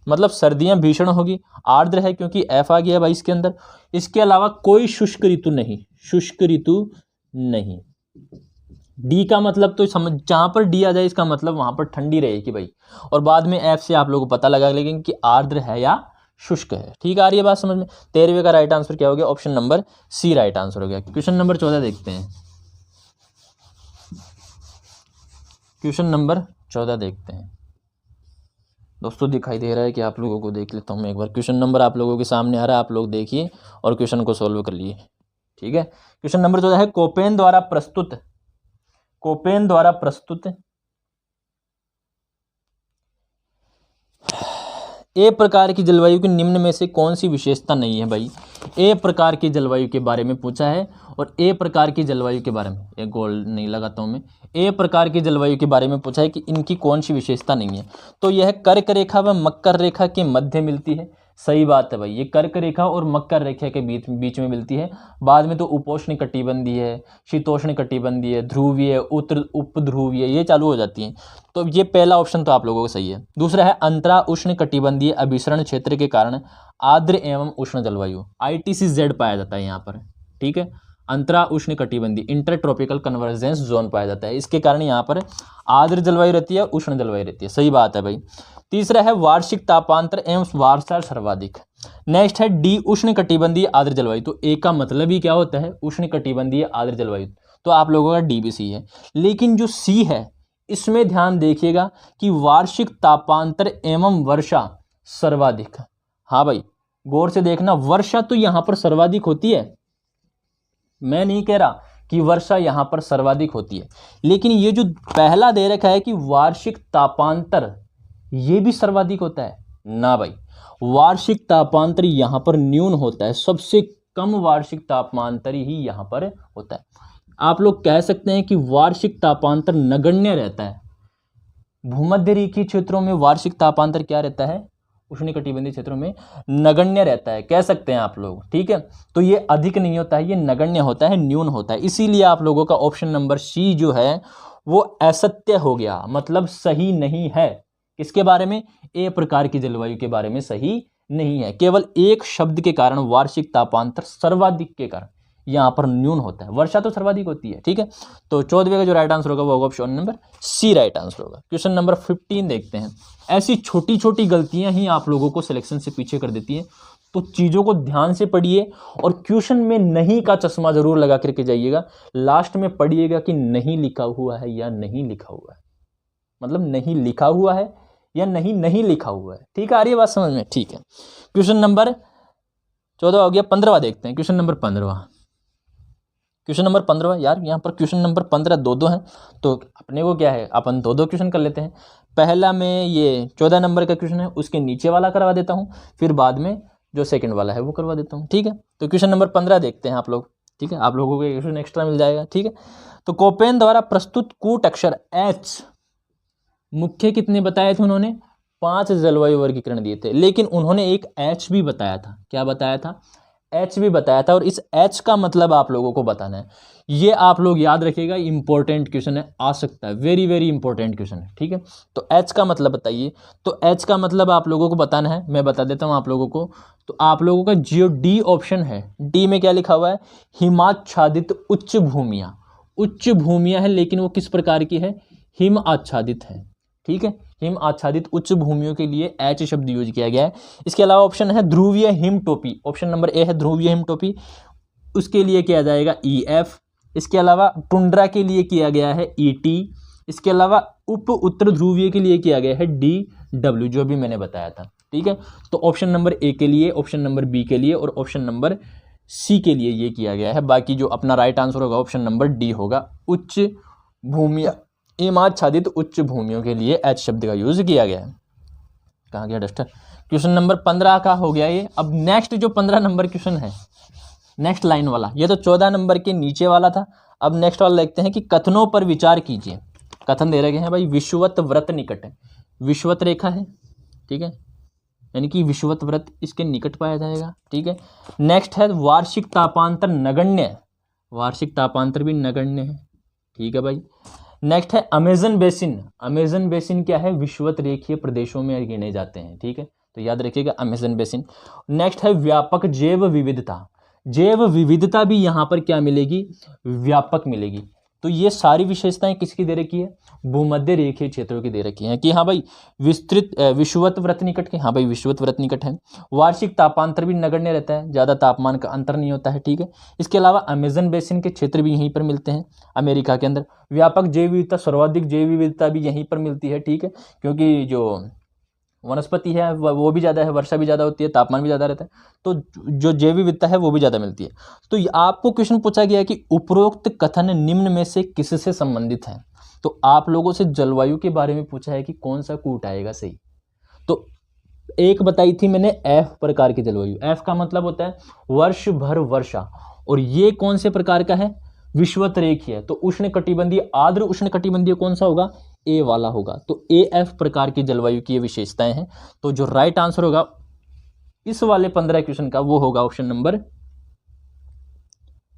मतलब सर्दियां भीषण होगी, आर्द्र है क्योंकि F आ गया भाई इसके अंदर। इसके अलावा कोई शुष्क ऋतु नहीं, शुष्क ऋतु नहीं। D का मतलब तो समझ, जहां पर D आ जाए इसका मतलब वहां पर ठंडी रहेगी भाई। और बाद में F से आप लोगों को पता लगा लेकिन कि आर्द्र है या शुष्क है, ठीक आ रही है बात समझ में। 13वें का राइट आंसर क्या हो गया, option number C right answer हो गया। क्वेश्चन नंबर 14 देखते हैं, क्वेश्चन नंबर 14 देखते हैं। दोस्तों दिखाई दे रहा है कि आप लोगों को, देख लेता हूँ मैं एक बार। क्वेश्चन नंबर आप लोगों के सामने आ रहा है, आप लोग देखिए और क्वेश्चन को सोल्व कर लिए, ठीक है। क्वेश्चन नंबर 14 है, कोपेन द्वारा प्रस्तुत, कोपेन द्वारा प्रस्तुत ए प्रकार की जलवायु की निम्न में से कौन सी विशेषता नहीं है भाई। ए प्रकार की जलवायु के बारे में पूछा है और ए प्रकार की जलवायु के बारे में, एक गोल नहीं लगाता हूँ मैं, ए प्रकार की जलवायु के बारे में पूछा है कि इनकी कौन सी विशेषता नहीं है। तो यह कर्क रेखा व मकर रेखा के मध्य मिलती है, सही बात है भाई, ये कर्क रेखा और मकर रेखा के बीच में मिलती है। बाद में तो उपोष्ण कटिबंधीय है, शीतोष्ण कटिबंधीय, ध्रुवीय, उत्तर उपध्रुवीय, ये चालू हो जाती हैं। तो ये पहला ऑप्शन तो आप लोगों को सही है। दूसरा है अंतरा उष्ण कटिबंधीय अभिसरण क्षेत्र के कारण आर्द्र एवं उष्ण जलवायु, ITCZ पाया जाता है यहाँ पर, ठीक है। अंतरा उष्ण कटिबंधीय, इंटर ट्रॉपिकल कन्वर्जेंस जोन पाया जाता है, इसके कारण यहाँ पर आर्द्र जलवायु रहती है, उष्ण जलवायु रहती है, सही बात है भाई। तीसरा है वार्षिक तापांतर एवं वर्षा सर्वाधिक। नेक्स्ट है D उष्ण कटिबंधीय आर्द्र जलवायु। तो ए का मतलब ही क्या होता है, उष्ण कटिबंधीय आर्द्र जलवायु। तो आप लोगों का D भी सही है। लेकिन जो C है इसमें ध्यान देखिएगा कि वार्षिक तापांतर एवं वर्षा सर्वाधिक। हाँ भाई गौर से देखना, वर्षा तो यहाँ पर सर्वाधिक होती है, मैं नहीं कह रहा कि वर्षा यहाँ पर सर्वाधिक होती है, लेकिन ये जो पहला दे रखा है कि वार्षिक तापांतर, ये भी सर्वाधिक होता है ना भाई। वार्षिक तापांतर यहाँ पर न्यून होता है, सबसे कम वार्षिक तापांतर ही यहाँ पर होता है। आप लोग कह सकते हैं कि वार्षिक तापांतर नगण्य रहता है। भूमध्य रेखीय क्षेत्रों में वार्षिक तापांतर क्या रहता है, उष्णकटिबंधीय क्षेत्रों में नगण्य रहता है, कह सकते हैं आप लोग, ठीक है। तो ये अधिक नहीं होता है, ये नगण्य होता है, न्यून होता है। इसीलिए आप लोगों का ऑप्शन नंबर सी जो है वो असत्य हो गया, मतलब सही नहीं है। किसके बारे में? ए प्रकार की जलवायु के बारे में सही नहीं है। केवल एक शब्द के कारण वार्षिक तापांतर सर्वाधिक के कारण यहां पर न्यून होता है, वर्षा तो सर्वाधिक होती है, ठीक है। तो 14वें का जो राइट आंसर होगा वो होगा option number C right answer होगा। क्वेश्चन नंबर 15 देखते हैं। ऐसी छोटी छोटी गलतियां ही आप लोगों को सिलेक्शन से पीछे कर देती हैं, तो चीजों को ध्यान से पढ़िए और क्वेश्चन में नहीं का चश्मा जरूर लगा करके जाइएगा। लास्ट में पढ़िएगा कि नहीं लिखा हुआ है या नहीं लिखा हुआ है, मतलब नहीं लिखा हुआ है या नहीं लिखा हुआ है, ठीक है। आ रही है बात समझ में? ठीक है। क्वेश्चन नंबर 14 हो गया। 15वां देखते हैं। क्वेश्चन नंबर 15 यार, यहाँ पर क्वेश्चन नंबर 15 दो हैं, तो अपने को क्या है, अपन दो क्वेश्चन कर लेते हैं। पहला में ये 14 नंबर का क्वेश्चन है, उसके नीचे वाला करवा देता हूँ, फिर बाद में जो सेकंड वाला है वो करवा देता हूँ, ठीक है। तो क्वेश्चन नंबर 15 देखते हैं आप लोग, ठीक है। आप लोगों को क्वेश्चन एक्स्ट्रा मिल जाएगा, ठीक है। तो कोपेन द्वारा प्रस्तुत कूट अक्षर एच मुख्य कितने बताए थे उन्होंने? 5 जलवायु वर्गीकरण दिए थे, लेकिन उन्होंने एक एच भी बताया था। क्या बताया था? एच भी बताया था। और इस एच का मतलब आप लोगों को बताना है। ये आप लोग याद रखिएगा, इंपॉर्टेंट क्वेश्चन है, आ सकता है, वेरी वेरी इंपॉर्टेंट क्वेश्चन है, ठीक है। तो एच का मतलब बताइए। तो एच का मतलब आप लोगों को बताना है, मैं बता देता हूं आप लोगों को। तो आप लोगों का जो डी ऑप्शन है, डी में क्या लिखा हुआ है? हिमाच्छादित उच्च भूमियां। उच्च भूमियां है, लेकिन वो किस प्रकार की है? हिम आच्छादित है, ठीक है। हिम आच्छादित उच्च भूमियों के लिए एच शब्द यूज किया गया है। इसके अलावा ऑप्शन है ध्रुवीय हिम टोपी, ऑप्शन नंबर ए है ध्रुवीय हिम टोपी, उसके लिए किया जाएगा ई एफ। इसके अलावा टुंड्रा के लिए किया गया है ई टी। इसके अलावा उप उत्तर ध्रुवीय के लिए किया गया है डी डब्ल्यू, जो भी मैंने बताया था, ठीक है। तो ऑप्शन नंबर ए के लिए, ऑप्शन नंबर बी के लिए और ऑप्शन नंबर सी के लिए ये किया गया है। बाकी जो अपना राइट आंसर होगा ऑप्शन नंबर डी होगा, उच्च भूमिया, हिमाच्छादित उच्च भूमियों के लिए एच शब्द का यूज किया गया है। कहाँ गया डस्टर? क्वेश्चन नंबर 15 का हो गया ये। अब नेक्स्ट जो 15 नंबर क्वेश्चन है, नेक्स्ट लाइन वाला, ये तो 14 नंबर के नीचे वाला था। अब नेक्स्ट वाला देखते हैं कि कथनों पर विचार कीजिए। कथन दे रखे हैं भाई, विषुवत व्रत निकट है, विषुवत रेखा है, ठीक है, यानी कि विषुवत व्रत इसके निकट पाया जाएगा, ठीक है। नेक्स्ट है वार्षिक तापांतर नगण्य, वार्षिक तापांतर भी नगण्य है, ठीक है भाई। नेक्स्ट है अमेजन बेसिन, अमेजन बेसिन क्या है? विषुवत रेखीय प्रदेशों में गिने जाते हैं, ठीक है, तो याद रखिएगा अमेजन बेसिन। नेक्स्ट है व्यापक जैव विविधता, जैव विविधता भी यहाँ पर क्या मिलेगी? व्यापक मिलेगी। तो ये सारी विशेषताएं किसकी दे रखी है? भूमध्य रेखीय क्षेत्रों की दे रखी हैं कि हाँ भाई विस्तृत विषुवत व्रत निकट के, हाँ भाई विषुवत व्रत निकट है। वार्षिक तापांतर भी नगण्य रहता है, ज़्यादा तापमान का अंतर नहीं होता है, ठीक है। इसके अलावा अमेजन बेसिन के क्षेत्र भी यहीं पर मिलते हैं अमेरिका के अंदर। व्यापक जैव विविधता, सर्वाधिक जैव विविधता भी यहीं पर मिलती है, ठीक है, क्योंकि जो वनस्पति है वो भी ज़्यादा है, वर्षा भी ज़्यादा होती है, तापमान भी ज़्यादा रहता है, तो जो जैव विविधता है वो भी ज़्यादा मिलती है। तो आपको क्वेश्चन पूछा गया है कि उपरोक्त कथन निम्न में से किससे संबंधित है? तो आप लोगों से जलवायु के बारे में पूछा है कि कौन सा कूट आएगा सही। तो एक बताई थी मैंने एफ प्रकार की जलवायु, एफ का मतलब होता है वर्ष भर वर्षा, और ये कौन से प्रकार का है? विषुवत रेखीय। तो उष्ण कटिबंधीय, आर्द्र उष्ण कटिबंधीय कौन सा होगा? ए वाला होगा। तो ए एफ प्रकार की जलवायु की ये विशेषताएं हैं। तो जो राइट आंसर होगा इस वाले 15 क्वेश्चन का वो होगा option number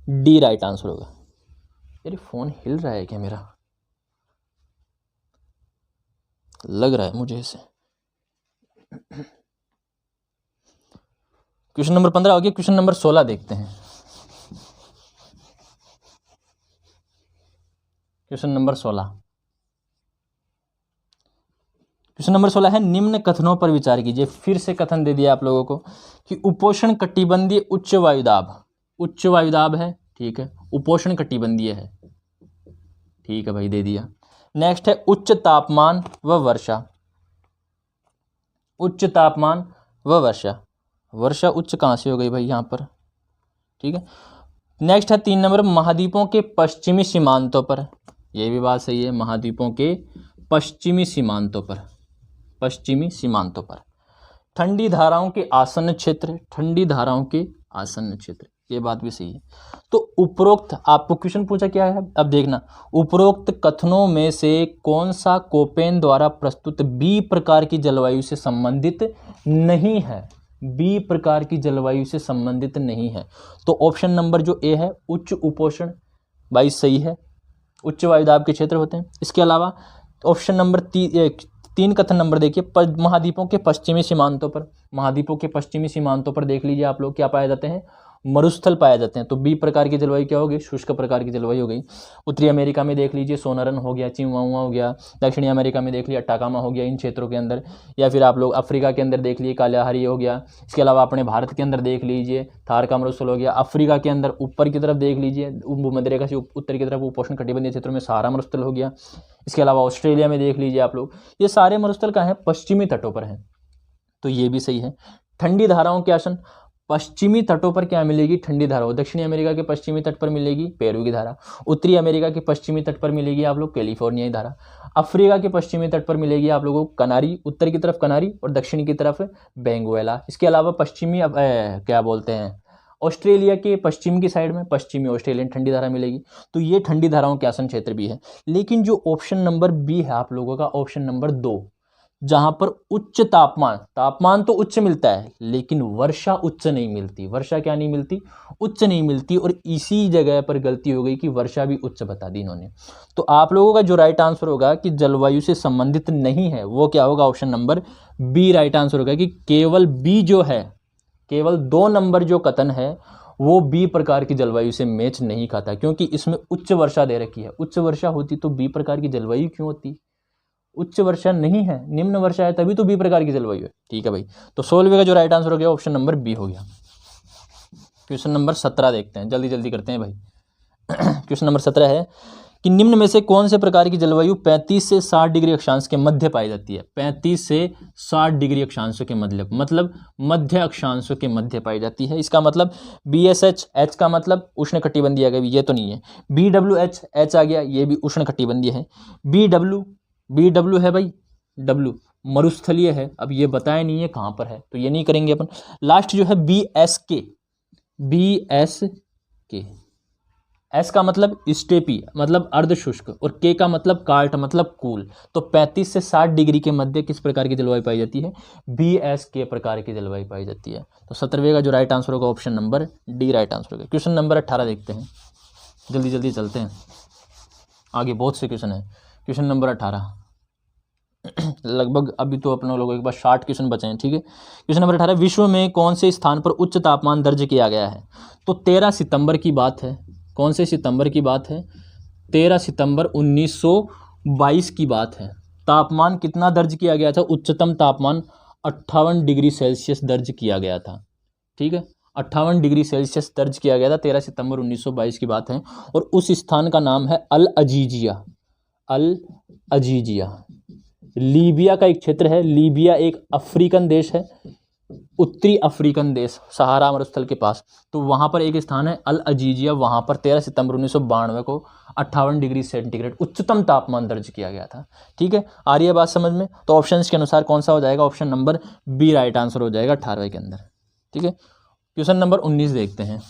D right answer होगा। यार फोन हिल रहा है क्या मेरा? लग रहा है मुझे इसे। क्वेश्चन नंबर 15 हो गया। क्वेश्चन नंबर 16 देखते हैं। क्वेश्चन नंबर 16, क्वेश्चन नंबर 16 है निम्न कथनों पर विचार कीजिए। फिर से कथन दे दिया आप लोगों को कि उपोष्ण कटिबंधीय उच्च वायुदाब, उच्च वायुदाब है, ठीक है, उपोष्ण कटिबंधीय है, ठीक है भाई, दे दिया। नेक्स्ट है उच्च तापमान व वर्षा, उच्च तापमान व वर्षा, वर्षा उच्च कहाँ से हो गई भाई यहाँ पर, ठीक है। नेक्स्ट है 3 नंबर महाद्वीपों के पश्चिमी सीमांतों पर, ये भी बात सही है, महाद्वीपों के पश्चिमी सीमांतों पर, पश्चिमी सीमांतों पर। ठंडी धाराओं के आसन्न क्षेत्र, ठंडी धाराओं के आसन्न क्षेत्र, ये बात भी सही है। तो उपरोक्त आपको क्वेश्चन पूछा क्या है, अब देखना, उपरोक्त कथनों में से कौन सा कोपेन द्वारा प्रस्तुत बी प्रकार की जलवायु से संबंधित नहीं है, बी प्रकार की जलवायु से संबंधित नहीं है। तो ऑप्शन नंबर जो ए है, उच्च उपोषण, भाई सही है, उच्च वायुदाब के क्षेत्र होते हैं। इसके अलावा ऑप्शन नंबर 3 कथन नंबर देखिए, महाद्वीपों के पश्चिमी सीमांतों पर, महाद्वीपों के पश्चिमी सीमांतों पर देख लीजिए आप लोग क्या पाए जाते हैं, मरुस्थल पाए जाते हैं। तो बी प्रकार की जलवायु क्या होगी, शुष्क प्रकार की जलवायु हो गई। उत्तरी अमेरिका में देख लीजिए सोनरन हो गया, चिहुआहुआ हो गया, दक्षिणी अमेरिका में देख लिया अटाकामा हो गया, इन क्षेत्रों के अंदर, या फिर आप लोग अफ्रीका के अंदर देख लीजिए कालिहारी हो गया। इसके अलावा अपने भारत के अंदर देख लीजिए थार का मरुस्थल हो गया। अफ्रीका के अंदर ऊपर की तरफ देख लीजिए, भूमध्य रेखा से उत्तर की तरफ उपोष्ण कटिबंधीय क्षेत्रों में सहारा मरुस्थल हो गया। इसके अलावा ऑस्ट्रेलिया में देख लीजिए आप लोग, ये सारे मरुस्थल कहाँ हैं, पश्चिमी तटों पर हैं। तो ये भी सही है। ठंडी धाराओं के आसन, पश्चिमी तटों पर क्या मिलेगी, ठंडी धाराओं, दक्षिणी अमेरिका के पश्चिमी तट पर मिलेगी पेरू की धारा, उत्तरी अमेरिका के पश्चिमी तट पर मिलेगी आप लोग कैलिफोर्नियाई धारा, अफ्रीका के पश्चिमी तट पर मिलेगी आप लोगों को कनारी, उत्तर की तरफ कनारी और दक्षिण की तरफ बेंगुएला। इसके अलावा पश्चिमी क्या बोलते हैं, ऑस्ट्रेलिया के पश्चिम की साइड में पश्चिमी ऑस्ट्रेलियन ठंडी धारा मिलेगी। तो ये ठंडी धाराओं के आसन क्षेत्र भी है। लेकिन जो ऑप्शन नंबर बी है आप लोगों का, ऑप्शन नंबर 2, जहां पर उच्च तापमान, तापमान तो उच्च मिलता है लेकिन वर्षा उच्च नहीं मिलती, वर्षा क्या नहीं मिलती, उच्च नहीं मिलती, और इसी जगह पर गलती हो गई कि वर्षा भी उच्च बता दी इन्होंने। तो आप लोगों का जो राइट आंसर होगा कि जलवायु से संबंधित नहीं है, वो क्या होगा, option number B right answer होगा, कि केवल बी जो है, केवल 2 नंबर जो कथन है वो बी प्रकार की जलवायु से मैच नहीं खाता, क्योंकि इसमें उच्च वर्षा दे रखी है। उच्च वर्षा होती तो बी प्रकार की जलवायु क्यों होती, उच्च वर्षा नहीं है, निम्न वर्षा है, तभी तो बी प्रकार की जलवायु है। ठीक है भाई, तो 16वें का जो राइट आंसर हो गया ऑप्शन नंबर बी हो गया। क्वेश्चन नंबर 17 देखते हैं, जल्दी जल्दी करते हैं भाई। क्वेश्चन नंबर 17 है कि निम्न में से कौन से प्रकार की जलवायु 35 से 60 डिग्री अक्षांश के मध्य पाई जाती है, 35 से 60 डिग्री अक्षांशों के मतलब मध्य अक्षांशों के मध्य पाई जाती है। इसका मतलब BSH, H का मतलब उष्ण कटिबंधीय आ गया, ये तो नहीं है। BWH, H आ गया, ये भी उष्ण कटिबंधीय है। BW है भाई, W मरुस्थलीय है, अब ये बताया नहीं है कहाँ पर है, तो ये नहीं करेंगे अपन। लास्ट जो है BSK, S का मतलब स्टेपी मतलब अर्धशुष्क, और K का मतलब कार्ट मतलब कूल। तो 35 से 60 डिग्री के मध्य किस प्रकार की जलवायु पाई जाती है, BSK प्रकार की जलवायु पाई जाती है। तो 17वें का जो राइट आंसर होगा option number D right answer होगा। क्वेश्चन नंबर 18 देखते हैं, जल्दी जल्दी चलते हैं आगे, बहुत से क्वेश्चन है। क्वेश्चन नंबर 18 लगभग अभी तो अपने लोगों के पास 60 क्वेश्चन बचे हैं। ठीक है, क्वेश्चन नंबर 18, विश्व में कौन से स्थान पर उच्च तापमान दर्ज किया गया है। तो 13 सितंबर की बात है, कौन से सितंबर की बात है, 13 सितंबर 1922 की बात है। तापमान कितना दर्ज किया गया था, उच्चतम तापमान 58 डिग्री सेल्सियस दर्ज किया गया था। ठीक है, 58 डिग्री सेल्सियस दर्ज किया गया था, 13 सितंबर 1922 की बात है। और उस स्थान का नाम है अल अजीजिया, अल अजीजिया। लीबिया का एक क्षेत्र है, लीबिया एक अफ्रीकन देश है, उत्तरी अफ्रीकन देश, सहारा मरुस्थल के पास। तो वहाँ पर एक स्थान है अल अजीजिया, वहाँ पर 13 सितंबर 1992 को 58 डिग्री सेंटीग्रेड उच्चतम तापमान दर्ज किया गया था। ठीक है, आ रही है बात समझ में। तो ऑप्शंस के अनुसार कौन सा हो जाएगा, option number B right answer हो जाएगा 18वें के अंदर। ठीक है, क्वेश्चन नंबर 19 देखते हैं,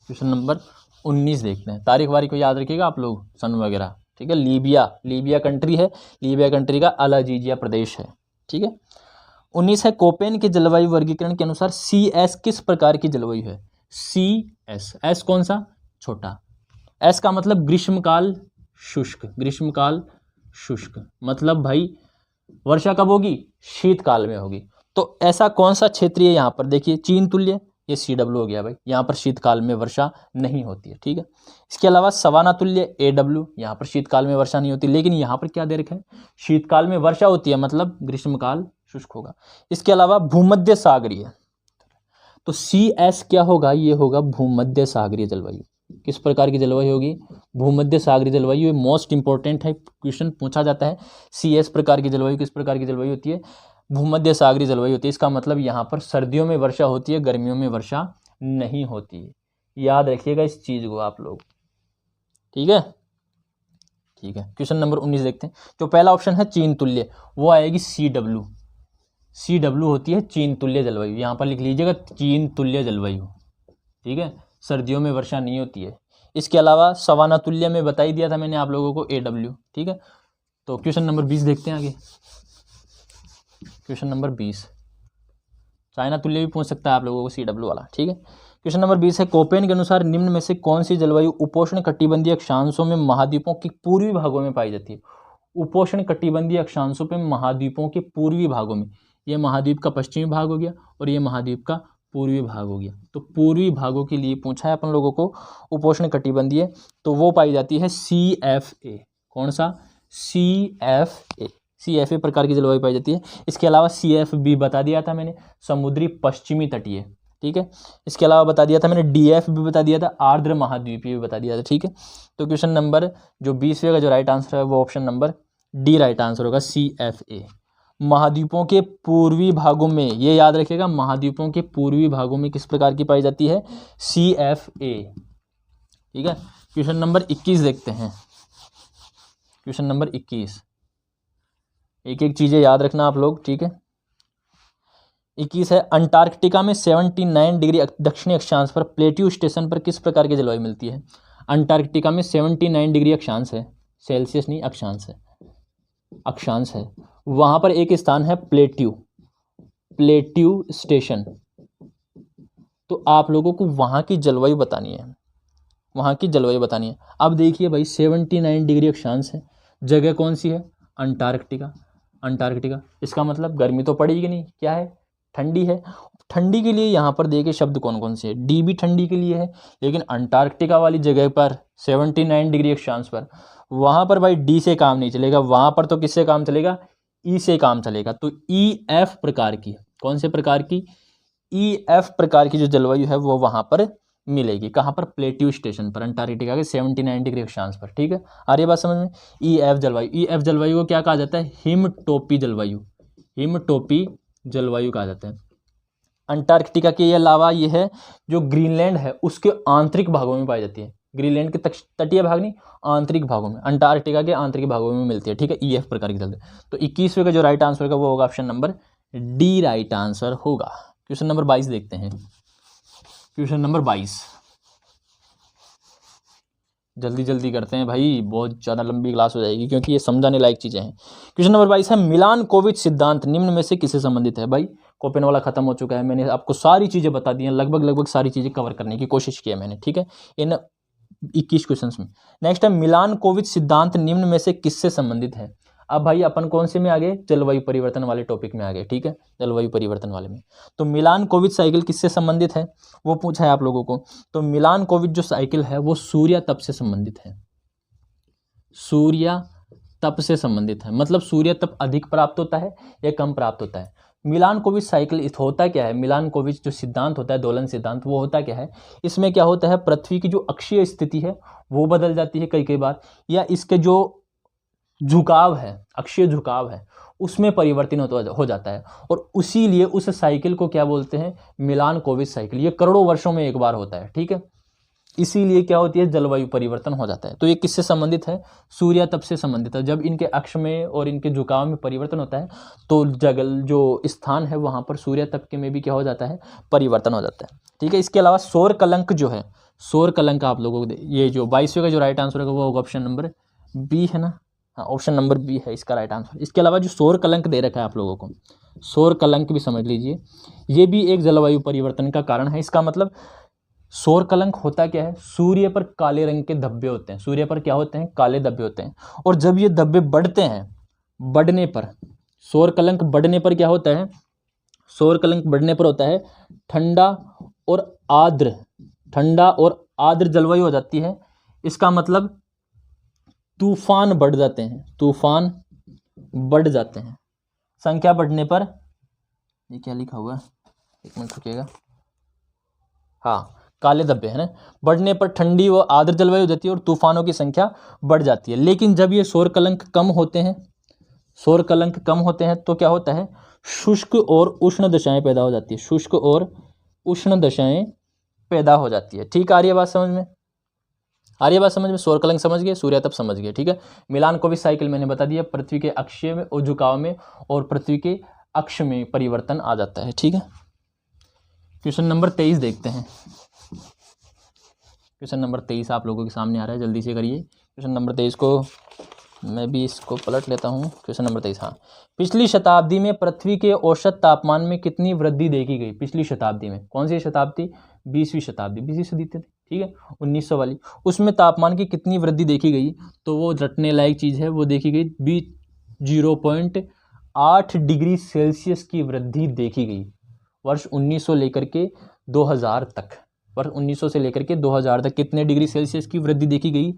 क्वेश्चन नंबर 19 देखते हैं। तारीख वारी को याद रखिएगा आप लोग, सन वगैरह। ठीक है, लीबिया कंट्री है, लीबिया कंट्री का अल अजीजिया प्रदेश है। ठीक है, 19 है, कोपेन के जलवायु वर्गीकरण के अनुसार CS किस प्रकार की जलवायु है। CS, S कौन सा, छोटा, S का मतलब ग्रीष्मकाल शुष्क, ग्रीष्मकाल शुष्क मतलब भाई वर्षा कब होगी, शीतकाल में होगी। तो ऐसा कौन सा क्षेत्रीय यहाँ पर देखिए, चीन तुल्य, ये CW हो गया भाई, यहाँ पर शीतकाल में वर्षा नहीं होती है। ठीक है, इसके अलावा सवाना तुल्य AW, यहाँ पर शीतकाल में वर्षा नहीं होती, लेकिन यहाँ पर क्या दे रखा है, शीतकाल में वर्षा होती है, मतलब ग्रीष्मकाल शुष्क होगा। इसके अलावा भूमध्य सागरीय, तो CS क्या होगा, ये होगा भूमध्य सागरीय जलवायु। किस प्रकार की जलवायु होगी, भूमध्य सागरीय जलवायु। ये मोस्ट इंपॉर्टेंट है, क्वेश्चन पूछा जाता है। CS प्रकार की जलवायु किस प्रकार की जलवायु होती है, भूमध्य सागरीय जलवायु होती है। इसका मतलब यहाँ पर सर्दियों में वर्षा होती है, गर्मियों में वर्षा नहीं होती है। याद रखिएगा इस चीज को आप लोग। ठीक है, ठीक है, क्वेश्चन नंबर 19 देखते हैं। जो पहला ऑप्शन है चीन तुल्य, वो आएगी CW होती है चीन तुल्य जलवायु। यहाँ पर लिख लीजिएगा चीन तुल्य जलवायु, ठीक है, सर्दियों में वर्षा नहीं होती है। इसके अलावा सवाना तुल्य में बता ही दिया था मैंने आप लोगों को AW, ठीक है। तो क्वेश्चन नंबर 20 देखते हैं आगे। क्वेश्चन नंबर 20 चाइना तुल्य भी पूछ सकता है आप लोगों को, CW वाला, ठीक है। क्वेश्चन नंबर 20 है, कोपेन के अनुसार निम्न में से कौन सी जलवायु उपोष्ण कटिबंधीय अक्षांशों में महाद्वीपों के पूर्वी भागों में पाई जाती है। उपोष्ण कटिबंधीय अक्षांशों पे महाद्वीपों के पूर्वी भागों में, ये महाद्वीप का पश्चिमी भाग हो गया और ये महाद्वीप का पूर्वी भाग हो गया। तो पूर्वी भागों के लिए पूछा है अपन लोगों को उपोष्ण कटिबंधीय, तो वो पाई जाती है CFA। कौन सा? CFA प्रकार की जलवायु पाई जाती है। इसके अलावा CFB बता दिया था मैंने, समुद्री पश्चिमी तटीय, ठीक है। इसके अलावा बता दिया था मैंने DF भी बता दिया था, आर्द्र महाद्वीपीय भी बता दिया था, ठीक है। तो क्वेश्चन नंबर जो 20वें का जो राइट आंसर है वो option number D right answer होगा, CFA। महाद्वीपों के पूर्वी भागों में, ये याद रखिएगा, महाद्वीपों के पूर्वी भागों में किस प्रकार की पाई जाती है? CFA, ठीक है। क्वेश्चन नंबर 21 देखते हैं। क्वेश्चन नंबर 21, एक एक चीज़ें याद रखना आप लोग, ठीक है। 21 है, अंटार्कटिका में 79 डिग्री दक्षिणी अक्षांश पर प्लेट्यू स्टेशन पर किस प्रकार की जलवायु मिलती है? अंटार्कटिका में 79 डिग्री अक्षांश है, सेल्सियस नहीं, अक्षांश है, अक्षांश है। वहाँ पर एक स्थान है प्लेट्यू स्टेशन। तो आप लोगों को वहाँ की जलवायु बतानी है, वहाँ की जलवायु बतानी है। अब देखिए भाई, 79 डिग्री अक्षांश है, जगह कौन सी है? अंटार्कटिका। अंटार्कटिका, इसका मतलब गर्मी तो पड़ेगी नहीं, क्या है? ठंडी है। ठंडी के लिए यहाँ पर देखिए शब्द कौन कौन से है? D भी ठंडी के लिए है, लेकिन अंटार्कटिका वाली जगह पर 79 डिग्री अक्षांश पर, वहाँ पर भाई D से काम नहीं चलेगा, वहाँ पर तो किससे काम चलेगा? E से काम चलेगा। तो EF प्रकार की, कौन से प्रकार की? EF प्रकार की जो जलवायु है वो वहाँ पर मिलेगी। कहाँ पर? प्लेट्यू स्टेशन पर, अंटार्कटिका के 79 डिग्री अक्षांश पर, ठीक है। आ रही है बात समझ में? EF जलवायु, EF जलवायु को क्या कहा जाता है? हिमटोपी जलवायु, हिमटोपी जलवायु कहा जाता है। अंटार्कटिका के अलावा ये है जो ग्रीनलैंड है उसके आंतरिक भागों में पाई जाती है। ग्रीनलैंड के तटीय भाग नहीं, आंतरिक भागों में, अंटार्कटिका के आंतरिक भागों में मिलती है, ठीक है। EF प्रकार की जलवायु। तो 21वें का जो राइट आंसर होगा वो होगा option number D right answer होगा। क्वेश्चन नंबर 22 देखते हैं। क्वेश्चन नंबर 22, जल्दी जल्दी करते हैं भाई, बहुत ज़्यादा लंबी क्लास हो जाएगी क्योंकि ये समझाने लायक चीज़ें हैं। क्वेश्चन नंबर 22 है, मिलानकोविच सिद्धांत निम्न में से किससे संबंधित है? भाई कोपेन वाला खत्म हो चुका है, मैंने आपको सारी चीज़ें बता दी हैं, लगभग सारी चीज़ें कवर करने की कोशिश की है मैंने, ठीक है, इन 21 क्वेश्चन में। नेक्स्ट है, मिलानकोविच सिद्धांत निम्न में से किससे संबंधित है? अब भाई अपन कौन से में आ गए? जलवायु परिवर्तन वाले टॉपिक में आ गए, ठीक है, जलवायु परिवर्तन वाले में। तो मिलानकोविच साइकिल किससे संबंधित है वो पूछा है आप लोगों को। तो मिलानकोविच जो साइकिल है वो सूर्य तप से संबंधित है, सूर्य तप से संबंधित है। मतलब सूर्य तप अधिक प्राप्त होता है या कम प्राप्त होता है? मिलानकोविच साइकिल होता क्या है? मिलानकोविच जो सिद्धांत होता है, दोलन सिद्धांत, वो होता क्या है? इसमें क्या होता है, पृथ्वी की जो अक्षीय स्थिति है वो बदल जाती है कई बार, या इसके जो झुकाव है, अक्षीय झुकाव है, उसमें परिवर्तन हो जाता है, और उसी लिए उस साइकिल को क्या बोलते हैं? मिलानकोविच साइकिल। ये करोड़ों वर्षों में एक बार होता है, ठीक है। इसीलिए क्या होती है? जलवायु परिवर्तन हो जाता है। तो ये किससे संबंधित है? सूर्य तप से संबंधित है। जब इनके अक्ष में और इनके झुकाव में परिवर्तन होता है तो जो स्थान है वहाँ पर सूर्य तप के में भी क्या हो जाता है? परिवर्तन हो जाता है, ठीक है। इसके अलावा सौर कलंक जो है, सौर कलंक आप लोगों को, ये जो 22वें का जो राइट आंसर होगा वो होगा ऑप्शन नंबर B, है ना? हाँ, ऑप्शन नंबर B है इसका राइट आंसर। इसके अलावा जो सौर कलंक दे रखा है आप लोगों को, सौर कलंक भी समझ लीजिए, ये भी एक जलवायु परिवर्तन का कारण है। इसका मतलब सौर कलंक होता क्या है? सूर्य पर काले रंग के धब्बे होते हैं, सूर्य पर क्या होते हैं? काले धब्बे होते हैं, और जब ये धब्बे बढ़ते हैं, बढ़ने पर, सौर कलंक बढ़ने पर क्या होता है? सौर कलंक बढ़ने पर होता है ठंडा और आर्द्र जलवायु हो जाती है। इसका मतलब तूफान बढ़ जाते हैं, तूफान बढ़ जाते हैं। संख्या बढ़ने पर, ये क्या लिखा हुआ है, एक मिनट रुकिएगा, हाँ, काले धब्बे है ना, बढ़ने पर ठंडी व आर्द्र जलवायु हो जाती है और तूफानों की संख्या बढ़ जाती है। लेकिन जब ये सौर कलंक कम होते हैं, सौर कलंक कम होते हैं तो क्या होता है? शुष्क और उष्ण दशाएं पैदा हो जाती है, शुष्क और उष्ण दशाएं पैदा हो जाती है, ठीक। आ रही है बात समझ में? आ रही है बात समझ में? सौर कलंक समझ गए, सूर्य तप समझ गए, ठीक है। मिलानकोविच साइकिल मैंने बता दिया, पृथ्वी के अक्षीय में और झुकाव में और पृथ्वी के अक्ष में परिवर्तन आ जाता है, ठीक है। क्वेश्चन नंबर 23 देखते हैं। क्वेश्चन नंबर 23 आप लोगों के सामने आ रहा है, जल्दी से करिए। क्वेश्चन नंबर 23 को मैं भी इसको पलट लेता हूँ। क्वेश्चन नंबर 23, हाँ, पिछली शताब्दी में पृथ्वी के औसत तापमान में कितनी वृद्धि देखी गई? पिछली शताब्दी में, कौन सी शताब्दी? 20वीं शताब्दी, 20वीं सदी थी, ठीक है, 1900 वाली। उसमें तापमान की कितनी वृद्धि देखी गई? तो वो रटने लायक चीज़ है, वो देखी गई 0.8 डिग्री सेल्सियस की वृद्धि देखी गई वर्ष 1900 लेकर के 2000 तक। वर्ष 1900 से लेकर के 2000 तक कितने डिग्री सेल्सियस की वृद्धि देखी गई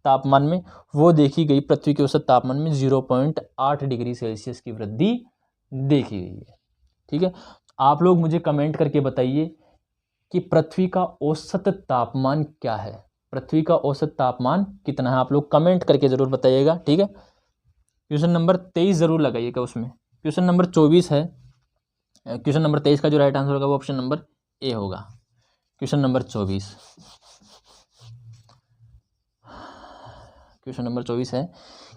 तापमान में? वो देखी गई पृथ्वी के औसत तापमान में 0.8 डिग्री सेल्सियस की वृद्धि देखी गई है, ठीक है। आप लोग मुझे कमेंट करके बताइए कि पृथ्वी का औसत तापमान क्या है, पृथ्वी का औसत तापमान कितना है? आप लोग कमेंट करके ज़रूर बताइएगा, ठीक है। क्वेश्चन नंबर 23 ज़रूर लगाइएगा उसमें। क्वेश्चन नंबर 24 है, क्वेश्चन नंबर 23 का जो राइट आंसर होगा वो ऑप्शन नंबर ए होगा। क्वेश्चन नंबर 24, क्वेश्चन नंबर 24 है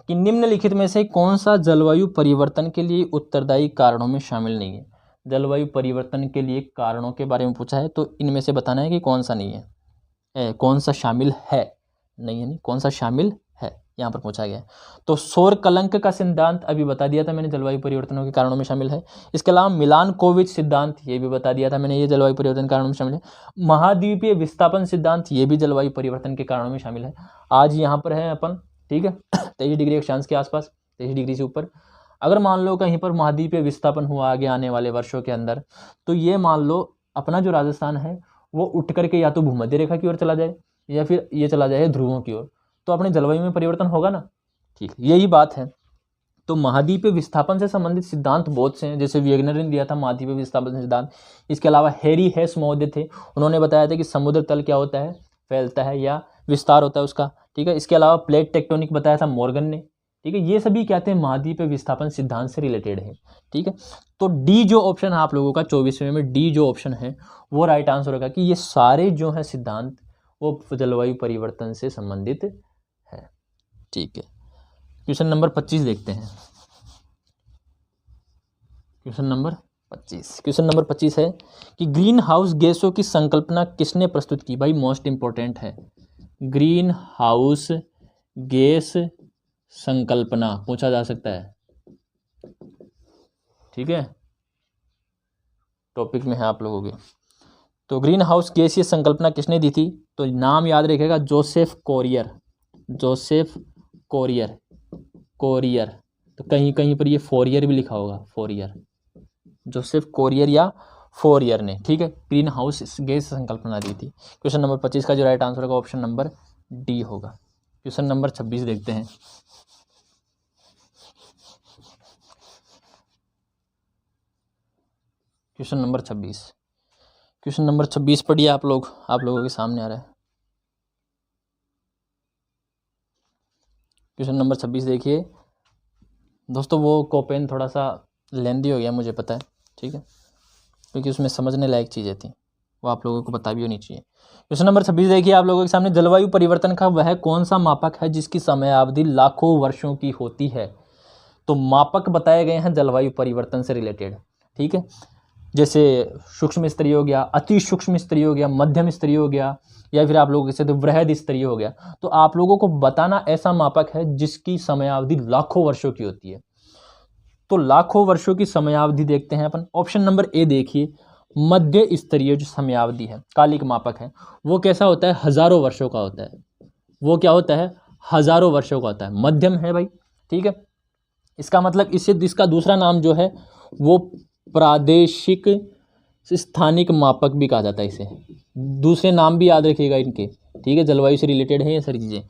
कि निम्नलिखित में से कौन सा जलवायु परिवर्तन के लिए उत्तरदायी कारणों में शामिल नहीं है? जलवायु परिवर्तन के लिए कारणों के बारे में पूछा है, तो इनमें से बताना है कि कौन सा नहीं है, कौन सा शामिल है, नहीं है, नहीं, कौन सा शामिल है, यहाँ पर पूछा गया है। तो सौर कलंक का सिद्धांत अभी बता दिया था मैंने, जलवायु परिवर्तनों के कारणों में शामिल है। इसके अलावा मिलानकोविच सिद्धांत, ये भी बता दिया था मैंने, ये जलवायु परिवर्तन के कारणों में शामिल है। महाद्वीपीय विस्थापन सिद्धांत, ये भी जलवायु परिवर्तन के कारणों में शामिल है। आज यहाँ पर है अपन, ठीक है, 23 डिग्री अक्षांश के आसपास, 23 डिग्री से ऊपर। अगर मान लो कहीं पर महाद्वीपीय विस्थापन हुआ आगे आने वाले वर्षों के अंदर, तो ये मान लो अपना जो राजस्थान है वो उठ करके या तो भूमध्य रेखा की ओर चला जाए या फिर ये चला जाए ध्रुवों की ओर, तो अपने जलवायु में परिवर्तन होगा ना, ठीक, यही बात है। तो महाद्वीपीय विस्थापन से संबंधित सिद्धांत बहुत से हैं, जैसे वेगनर ने दिया था महाद्वीपीय विस्थापन सिद्धांत। इसके अलावा हैरी हेस महोदय थे, उन्होंने बताया था कि समुद्र तल क्या होता है, फैलता है या विस्तार होता है उसका, ठीक है। इसके अलावा प्लेट टेक्टोनिक बताया था मॉर्गन ने, ठीक है। ये सभी कहते हैं महाद्वीपीय विस्थापन सिद्धांत से रिलेटेड है, ठीक है। तो डी जो ऑप्शन है आप लोगों का 24वें में, डी जो ऑप्शन है वो राइट आंसर होगा कि ये सारे जो है सिद्धांत वो जलवायु परिवर्तन से संबंधित है, ठीक है। क्वेश्चन नंबर 25 देखते हैं। क्वेश्चन नंबर 25 है कि ग्रीन हाउस गैसों की संकल्पना किसने प्रस्तुत की? भाई मोस्ट इंपॉर्टेंट है, ग्रीन हाउस गैस संकल्पना पूछा जा सकता है, ठीक है, टॉपिक में है आप लोगों के। तो ग्रीन हाउस गैस ये संकल्पना किसने दी थी? तो नाम याद रखिएगा, Joseph courier, Joseph courier, courier, तो कहीं कहीं पर ये फोरियर भी लिखा होगा, फोरियर, जोसेफ कोरियर या फोरियर ने, ठीक है, ग्रीन हाउस गैस संकल्पना दी थी। क्वेश्चन नंबर 25 का जो राइट आंसर होगा ऑप्शन नंबर डी होगा। क्वेश्चन नंबर 26 देखते हैं। क्वेश्चन नंबर 26 पढ़िए आप लोगों के सामने आ रहा है। क्वेश्चन नंबर 26 देखिए दोस्तों, वो कोपेन थोड़ा सा लेंदी हो गया मुझे पता है, ठीक है, क्योंकि उसमें समझने लायक चीज़ें थी, वो आप लोगों को पता भी होनी चाहिए। क्वेश्चन नंबर 26 देखिए आप लोगों के सामने, जलवायु परिवर्तन का वह कौन सा मापक है जिसकी समयावधि लाखों वर्षों की होती है? तो मापक बताए गए हैं जलवायु परिवर्तन से रिलेटेड, ठीक है, जैसे सूक्ष्म स्तरीय हो गया, अति सूक्ष्म स्तरीय हो गया, मध्यम स्तरीय हो गया, या फिर आप लोग इसे तो वृहद स्तरीय हो गया। तो आप लोगों को बताना ऐसा मापक है जिसकी समयावधि लाखों वर्षों की होती है। तो लाखों वर्षों की समयावधि देखते हैं अपन। ऑप्शन नंबर ए देखिए, मध्य स्तरीय जो समयावधि है, कालिक मापक है, वो कैसा होता है? हजारों वर्षों का होता है। वो क्या होता है? हजारों वर्षों का होता है। मध्यम है भाई, ठीक है। इसका मतलब इसका दूसरा नाम जो है वो प्रादेशिक स्थानिक मापक भी कहा जाता है इसे। दूसरे नाम भी याद रखिएगा इनके, ठीक है, जलवायु से रिलेटेड है ये सारी चीज़ें।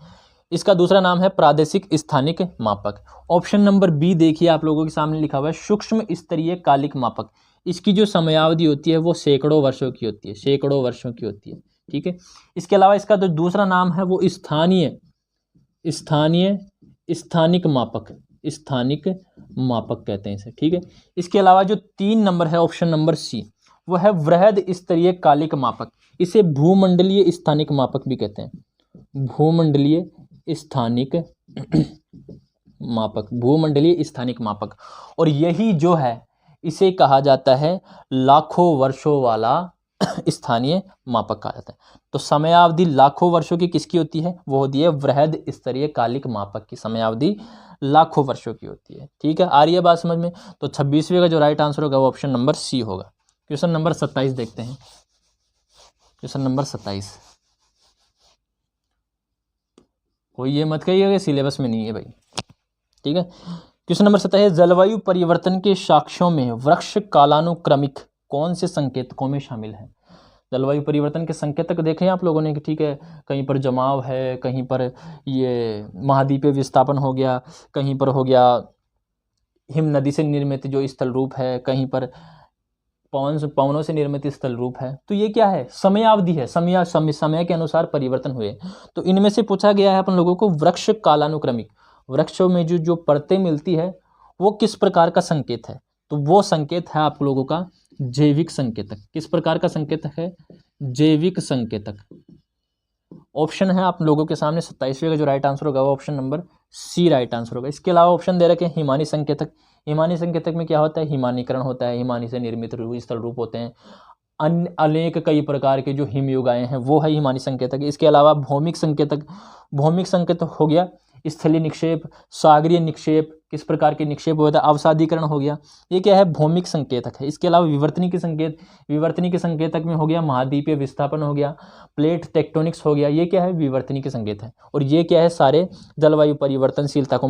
इसका दूसरा नाम है प्रादेशिक स्थानिक मापक। ऑप्शन नंबर बी देखिए आप लोगों के सामने लिखा हुआ है, सूक्ष्म स्तरीय कालिक मापक। इसकी जो समयावधि होती है वो सैकड़ों वर्षों की होती है, सैकड़ों वर्षों की होती है, ठीक है। इसके अलावा इसका जो दूसरा नाम है वो स्थानिक मापक कहते हैं इसे, ठीक है। इसके अलावा जो 3 नंबर है ऑप्शन नंबर सी, वो है वृहद स्तरीय कालिक मापक। इसे भूमंडलीय स्थानिक मापक भी कहते हैं, भूमंडलीय स्थानिक मापक, भूमंडलीय स्थानिक मापक। और यही जो है इसे कहा जाता है लाखों वर्षों वाला स्थानीय मापक कहा जाता है। तो समयावधि लाखों वर्षों की किसकी होती है? वो होती है वृहद स्तरीय कालिक मापक की समयावधि लाखों वर्षों की होती है। ठीक है, आ रही है बात समझ में? तो 26वें का जो राइट आंसर होगा वो ऑप्शन नंबर सी होगा। क्वेश्चन नंबर 27 देखते हैं। क्वेश्चन नंबर 27, कोई ये मत कहिएगा कि सिलेबस में नहीं है भाई। ठीक है, क्वेश्चन नंबर 27, जलवायु परिवर्तन के साक्ष्यों में वृक्ष कालानुक्रमिक कौन से संकेतकों में शामिल है? जलवायु परिवर्तन के संकेतक देखे आप लोगों ने कि ठीक है, कहीं पर जमाव है, कहीं पर ये महाद्वीपीय विस्थापन हो गया, कहीं पर हो गया हिम नदी से निर्मित जो स्थल रूप है, कहीं पर पवनों से निर्मित स्थल रूप है। तो ये क्या है? समयावधि है, समय के अनुसार परिवर्तन हुए। तो इनमें से पूछा गया है अपन लोगों को वृक्ष कालानुक्रमिक, वृक्षों में जो परतें मिलती है वो किस प्रकार का संकेत है? तो वो संकेत है आप लोगों का जैविक संकेतक। किस प्रकार का संकेतक है? जैविक संकेतक। ऑप्शन है आप लोगों के सामने 27वें का जो राइट आंसर होगा वो option number C right answer होगा। इसके अलावा ऑप्शन दे रखे हैं हिमानी संकेतक। हिमानी संकेतक में क्या होता है? हिमानीकरण होता है, हिमानी से निर्मित स्थल रूप होते हैं, अन्य अनेक कई प्रकार के जो हिमयुगाएं हैं वो है हिमानी संकेतक। इसके अलावा भौमिक संकेतक, भौमिक संकेतक हो गया स्थलीय निक्षेप, सागरीय निक्षेप, किस प्रकार के निक्षेप होता है, अवसादीकरण हो गया, ये क्या है? भौमिक संकेतक है। इसके अलावा विवर्तनी के संकेत, विवर्तनी के संकेतक में हो गया महाद्वीपीय विस्थापन हो गया, प्लेट टेक्टोनिक्स हो गया, ये क्या है? विवर्तनी के संकेत है। और ये क्या है? सारे जलवायु परिवर्तनशीलता को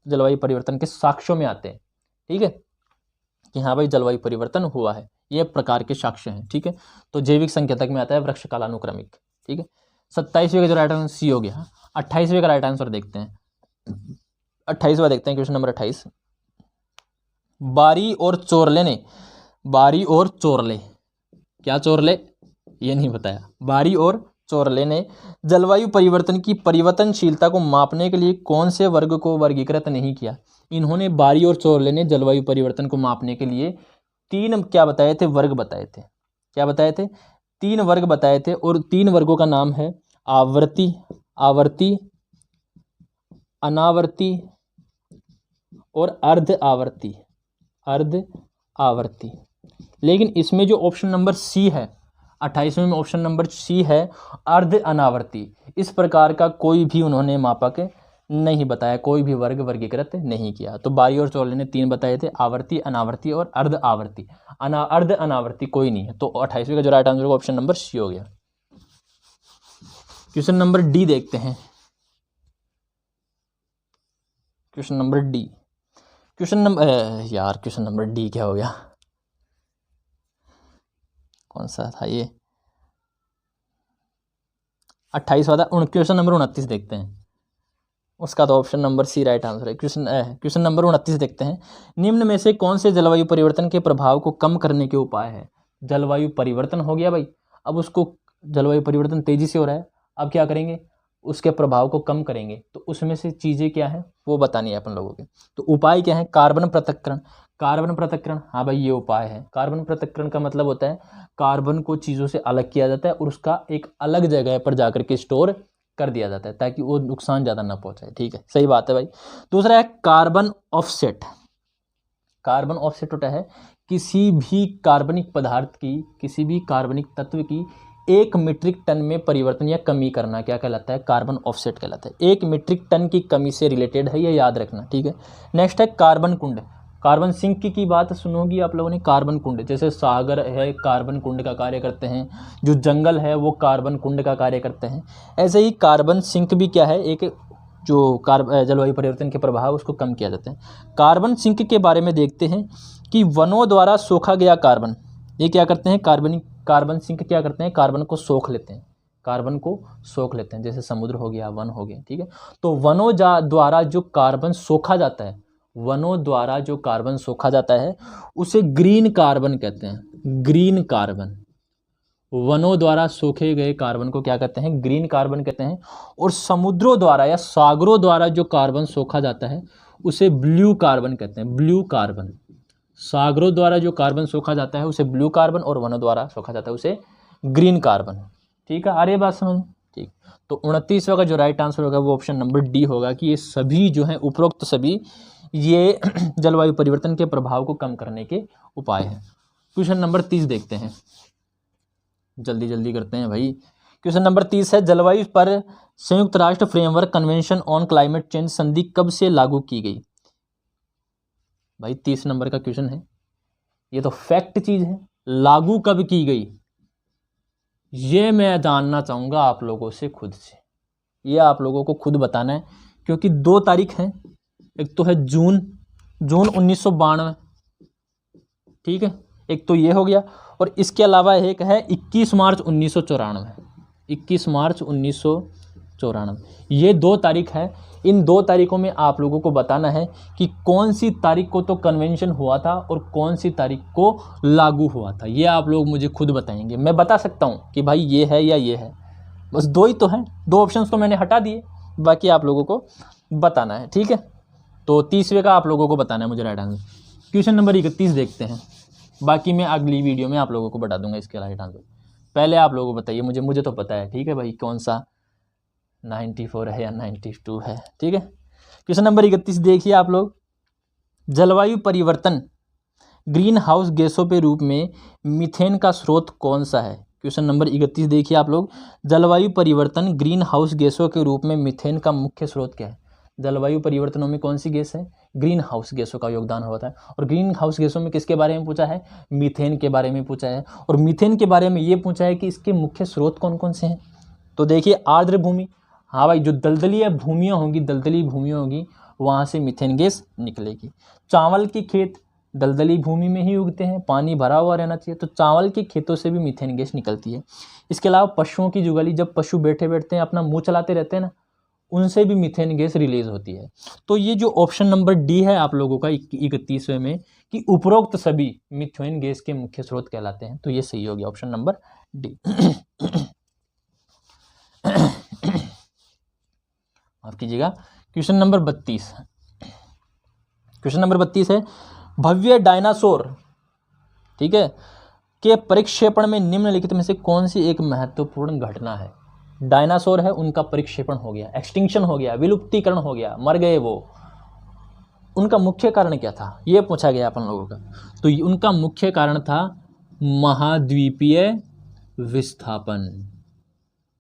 जलवायु परिवर्तन के साक्ष्यों में आते हैं। ठीक है, कि हाँ भाई जलवायु परिवर्तन हुआ है, ये प्रकार के साक्ष्य हैं। ठीक है, तो जैविक संकेतक में आता है वृक्ष कालानुक्रमिक। ठीक है, 27वें का जो राइट आंसर सी हो गया। 28वें का राइट आंसर देखते हैं। 28वां देखते हैं, क्वेश्चन नंबर 28, बारी और चोरले ने, बारी और चोरले, क्या चोरले ये नहीं बताया, बारी और चोरले ने जलवायु परिवर्तन की परिवर्तनशीलता को मापने के लिए कौन से वर्ग को वर्गीकृत नहीं किया? इन्होंने, बारी और चोरले ने जलवायु परिवर्तन को मापने के लिए तीन क्या बताए थे? वर्ग बताए थे। क्या बताए थे? 3 वर्ग बताए थे, और 3 वर्गों का नाम है आवर्ती, आवर्ती, अनावर्ती और अर्ध आवर्ती, अर्ध आवर्ती। लेकिन इसमें जो ऑप्शन नंबर सी है 28वें में, ऑप्शन नंबर सी है अर्ध अनावर्ती, इस प्रकार का कोई भी उन्होंने मापक नहीं बताया, कोई भी वर्ग वर्गीकृत नहीं किया। तो बारी और चोरले ने 3 बताए थे, आवर्ती, अनावर्ती और अर्ध आवर्ती। अर्ध अनावर्ती कोई नहीं है। तो 28वें का जो राइट आंसर होगा ऑप्शन नंबर सी हो गया। क्वेश्चन नंबर डी देखते हैं। Question number D, question number D क्या हो गया, कौन सा था ये? 28वां था। क्वेश्चन नंबर 29 देखते हैं, उसका तो option number C right answer है। क्वेश्चन नंबर 29 देखते हैं, निम्न में से कौन से जलवायु परिवर्तन के प्रभाव को कम करने के उपाय है? जलवायु परिवर्तन हो गया भाई, अब उसको, जलवायु परिवर्तन तेजी से हो रहा है, अब क्या करेंगे? उसके प्रभाव को कम करेंगे। तो उसमें से चीज़ें क्या है वो बतानी है अपन लोगों के। तो उपाय क्या है? कार्बन पृथक्करण, कार्बन पृथक्करण, हाँ भाई ये उपाय है। कार्बन पृथक्करण का मतलब होता है कार्बन को चीज़ों से अलग किया जाता है और उसका एक अलग जगह पर जाकर के स्टोर कर दिया जाता है ताकि वो नुकसान ज़्यादा ना पहुंचाए। ठीक है, सही बात है भाई। दूसरा है कार्बन ऑफसेट। कार्बन ऑफसेट होता है किसी भी कार्बनिक पदार्थ की, किसी भी कार्बनिक तत्व की 1 मीट्रिक टन में परिवर्तन या कमी करना, क्या कहलाता है? कार्बन ऑफसेट कहलाता है। 1 मीट्रिक टन की कमी से रिलेटेड है, ये याद रखना। ठीक है, नेक्स्ट है कार्बन कुंड। कार्बन सिंक की बात सुनोगी आप लोगों ने। कार्बन कुंड, जैसे सागर है कार्बन कुंड का कार्य करते हैं, जो जंगल है वो कार्बन कुंड का कार्य करते हैं। ऐसे ही कार्बन सिंक भी क्या है? एक जो जलवायु परिवर्तन के प्रभाव उसको कम किया जाता है। कार्बन सिंक के बारे में देखते हैं कि वनों द्वारा सोखा गया कार्बन, ये क्या करते हैं? कार्बन सिंक क्या करते हैं? कार्बन को सोख लेते हैं, कार्बन को सोख लेते हैं, जैसे समुद्र हो गया, वन हो गया। ठीक है, तो वनों द्वारा जो कार्बन सोखा जाता है, वनों द्वारा जो कार्बन सोखा जाता है उसे ग्रीन कार्बन कहते हैं। ग्रीन कार्बन, वनों द्वारा सोखे गए कार्बन को क्या कहते हैं? ग्रीन कार्बन कहते हैं। और समुद्रों द्वारा या सागरों द्वारा जो कार्बन सोखा जाता है उसे ब्लू कार्बन कहते हैं। ब्लू कार्बन, सागरों द्वारा जो कार्बन सोखा जाता है उसे ब्लू कार्बन, और वनों द्वारा सोखा जाता है उसे ग्रीन कार्बन। ठीक है, आ रही है बात समझ? ठीक, तो 29वां का जो राइट आंसर होगा वो ऑप्शन नंबर डी होगा कि ये सभी जो हैं उपरोक्त सभी ये जलवायु परिवर्तन के प्रभाव को कम करने के उपाय हैं। क्वेश्चन नंबर 30 देखते हैं। जल्दी जल्दी करते हैं भाई। क्वेश्चन नंबर 30 है, जलवायु पर संयुक्त राष्ट्र framework convention on climate change संधि कब से लागू की गई? भाई 30 नंबर का क्वेश्चन है, ये तो फैक्ट चीज है। लागू कब की गई ये मैं जानना चाहूंगा आप लोगों से खुद से, ये आप लोगों को खुद बताना है, क्योंकि 2 तारीख है। एक तो है जून 1992, ठीक है, एक तो ये हो गया, और इसके अलावा एक है 21 मार्च 1994, 21 मार्च 1994, ये 2 तारीख है। इन 2 तारीखों में आप लोगों को बताना है कि कौन सी तारीख को तो कन्वेंशन हुआ था और कौन सी तारीख को लागू हुआ था। ये आप लोग मुझे खुद बताएंगे। मैं बता सकता हूँ कि भाई ये है या ये है, बस 2 ही तो हैं, 2 ऑप्शंस तो मैंने हटा दिए, बाकी आप लोगों को बताना है, ठीक है। तो 30वें का आप लोगों को बताना है मुझे राइट आंसर। क्वेश्चन नंबर 31 देखते हैं, बाकी मैं अगली वीडियो में आप लोगों को बता दूंगा इसके राइट आंसर। पहले आप लोगों को बताइए, मुझे तो पता है, ठीक है भाई, कौन सा 94 है या 92 है, ठीक है। क्वेश्चन नंबर 31 देखिए आप लोग, जलवायु परिवर्तन ग्रीन हाउस गैसों के रूप में मीथेन का स्रोत कौन सा है? क्वेश्चन नंबर 31 देखिए आप लोग, जलवायु परिवर्तन ग्रीन हाउस गैसों के रूप में मीथेन का मुख्य स्रोत क्या है? जलवायु परिवर्तनों में कौन सी गैस है? ग्रीन हाउस गैसों का योगदान होता है। और ग्रीन हाउस गैसों में किसके बारे में पूछा है? मीथेन के बारे में पूछा है। और मीथेन के बारे में ये पूछा है कि इसके मुख्य स्रोत कौन कौन से हैं। तो देखिए, आर्द्र भूमि, हाँ भाई, जो दलदली भूमियाँ होंगी वहाँ से मीथेन गैस निकलेगी। चावल के खेत दलदली भूमि में ही उगते हैं, पानी भरा हुआ रहना चाहिए, तो चावल के खेतों से भी मीथेन गैस निकलती है। इसके अलावा पशुओं की जुगाली, जब पशु बैठे बैठते हैं अपना मुंह चलाते रहते हैं ना, उनसे भी मीथेन गैस रिलीज होती है। तो ये जो ऑप्शन नंबर डी है आप लोगों का 31वें में, कि उपरोक्त सभी मीथेन गैस के मुख्य स्रोत कहलाते हैं, तो ये सही हो गया ऑप्शन नंबर डी। माफ कीजिएगा। क्वेश्चन नंबर 32, क्वेश्चन नंबर 32 है, भव्य डायनासोर, ठीक है, के परिक्षेपण में निम्नलिखित में से कौन सी एक महत्वपूर्ण घटना है? डायनासोर है, उनका परिक्षेपण हो गया, एक्सटिंक्शन हो गया, विलुप्तीकरण हो गया, मर गए वो। उनका मुख्य कारण क्या था, ये पूछा गया अपन लोगों का। तो उनका मुख्य कारण था महाद्वीपीय विस्थापन।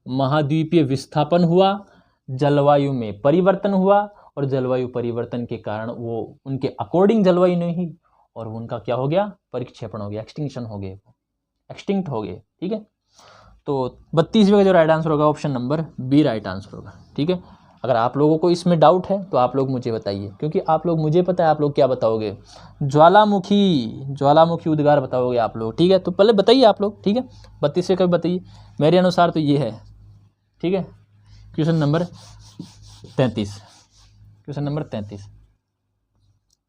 महाद्वीपीय विस्थापन हुआ, जलवायु में परिवर्तन हुआ, और जलवायु परिवर्तन के कारण वो उनके अकॉर्डिंग जलवायु नहीं, और उनका क्या हो गया? परिक्षेपण हो गया, एक्सटिंक्शन हो गए, एक्सटिंक्ट हो गए, ठीक है। तो 32वें का जो राइट आंसर होगा option number B right answer होगा, ठीक है। अगर आप लोगों को इसमें डाउट है तो आप लोग मुझे बताइए, क्योंकि आप लोग, मुझे पता है आप लोग क्या बताओगे, ज्वालामुखी उद्गार बताओगे आप लोग, ठीक है। तो पहले बताइए आप लोग, ठीक है, 32वें का भी बताइए। मेरे अनुसार तो ये है, ठीक है। क्वेश्चन नंबर 33, क्वेश्चन नंबर 33,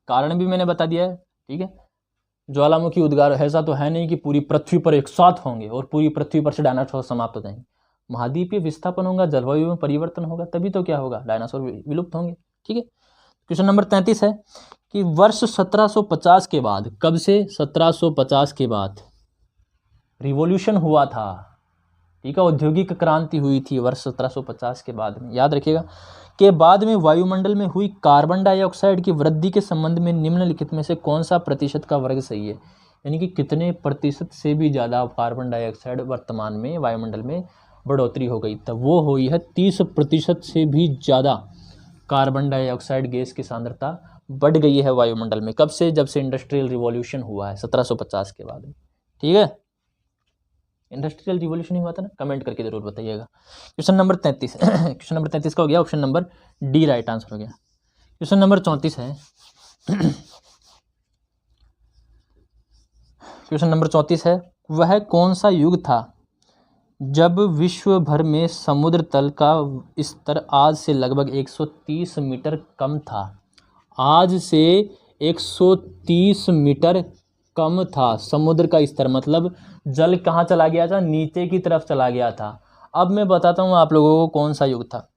कारण भी मैंने बता दिया है, ठीक है। ज्वालामुखी उद्गार ऐसा तो है नहीं कि पूरी पृथ्वी पर एक साथ होंगे और पूरी पृथ्वी पर से डायनासोर समाप्त हो जाएंगे। महाद्वीपीय विस्थापन होगा, जलवायु में परिवर्तन होगा, तभी तो क्या होगा, डायनासोर विलुप्त होंगे, ठीक है। क्वेश्चन नंबर 33 है कि वर्ष 1750 के बाद, कब से? 1750 के बाद रिवॉल्यूशन हुआ था, ठीक है, औद्योगिक क्रांति हुई थी वर्ष 1750 के बाद में, याद रखिएगा। के बाद में वायुमंडल में हुई कार्बन डाइऑक्साइड की वृद्धि के संबंध में निम्नलिखित में से कौन सा प्रतिशत का वर्ग सही है? यानी कि कितने प्रतिशत से भी ज़्यादा कार्बन डाइऑक्साइड वर्तमान में वायुमंडल में बढ़ोतरी हो गई? तब वो हुई है 30% से भी ज़्यादा कार्बन डाइऑक्साइड गैस की सांद्रता बढ़ गई है वायुमंडल में। कब से? जब से इंडस्ट्रियल रिवॉल्यूशन हुआ है 1750 के बाद, ठीक है। इंडस्ट्रियल रिवॉल्यूशन ही हुआ था ना, कमेंट करके जरूर बताइएगा। क्वेश्चन नंबर 33 क्वेश्चन नंबर 33 का हो गया option number D right answer हो गया। क्वेश्चन नंबर 34 है क्वेश्चन नंबर 34 है, वह कौन सा युग था जब विश्व भर में समुद्र तल का स्तर आज से लगभग 130 मीटर कम था? आज से 130 मीटर कम था समुद्र का स्तर, मतलब जल कहाँ चला गया था? नीचे की तरफ चला गया था। अब मैं बताता हूँ आप लोगों को कौन सा युग था।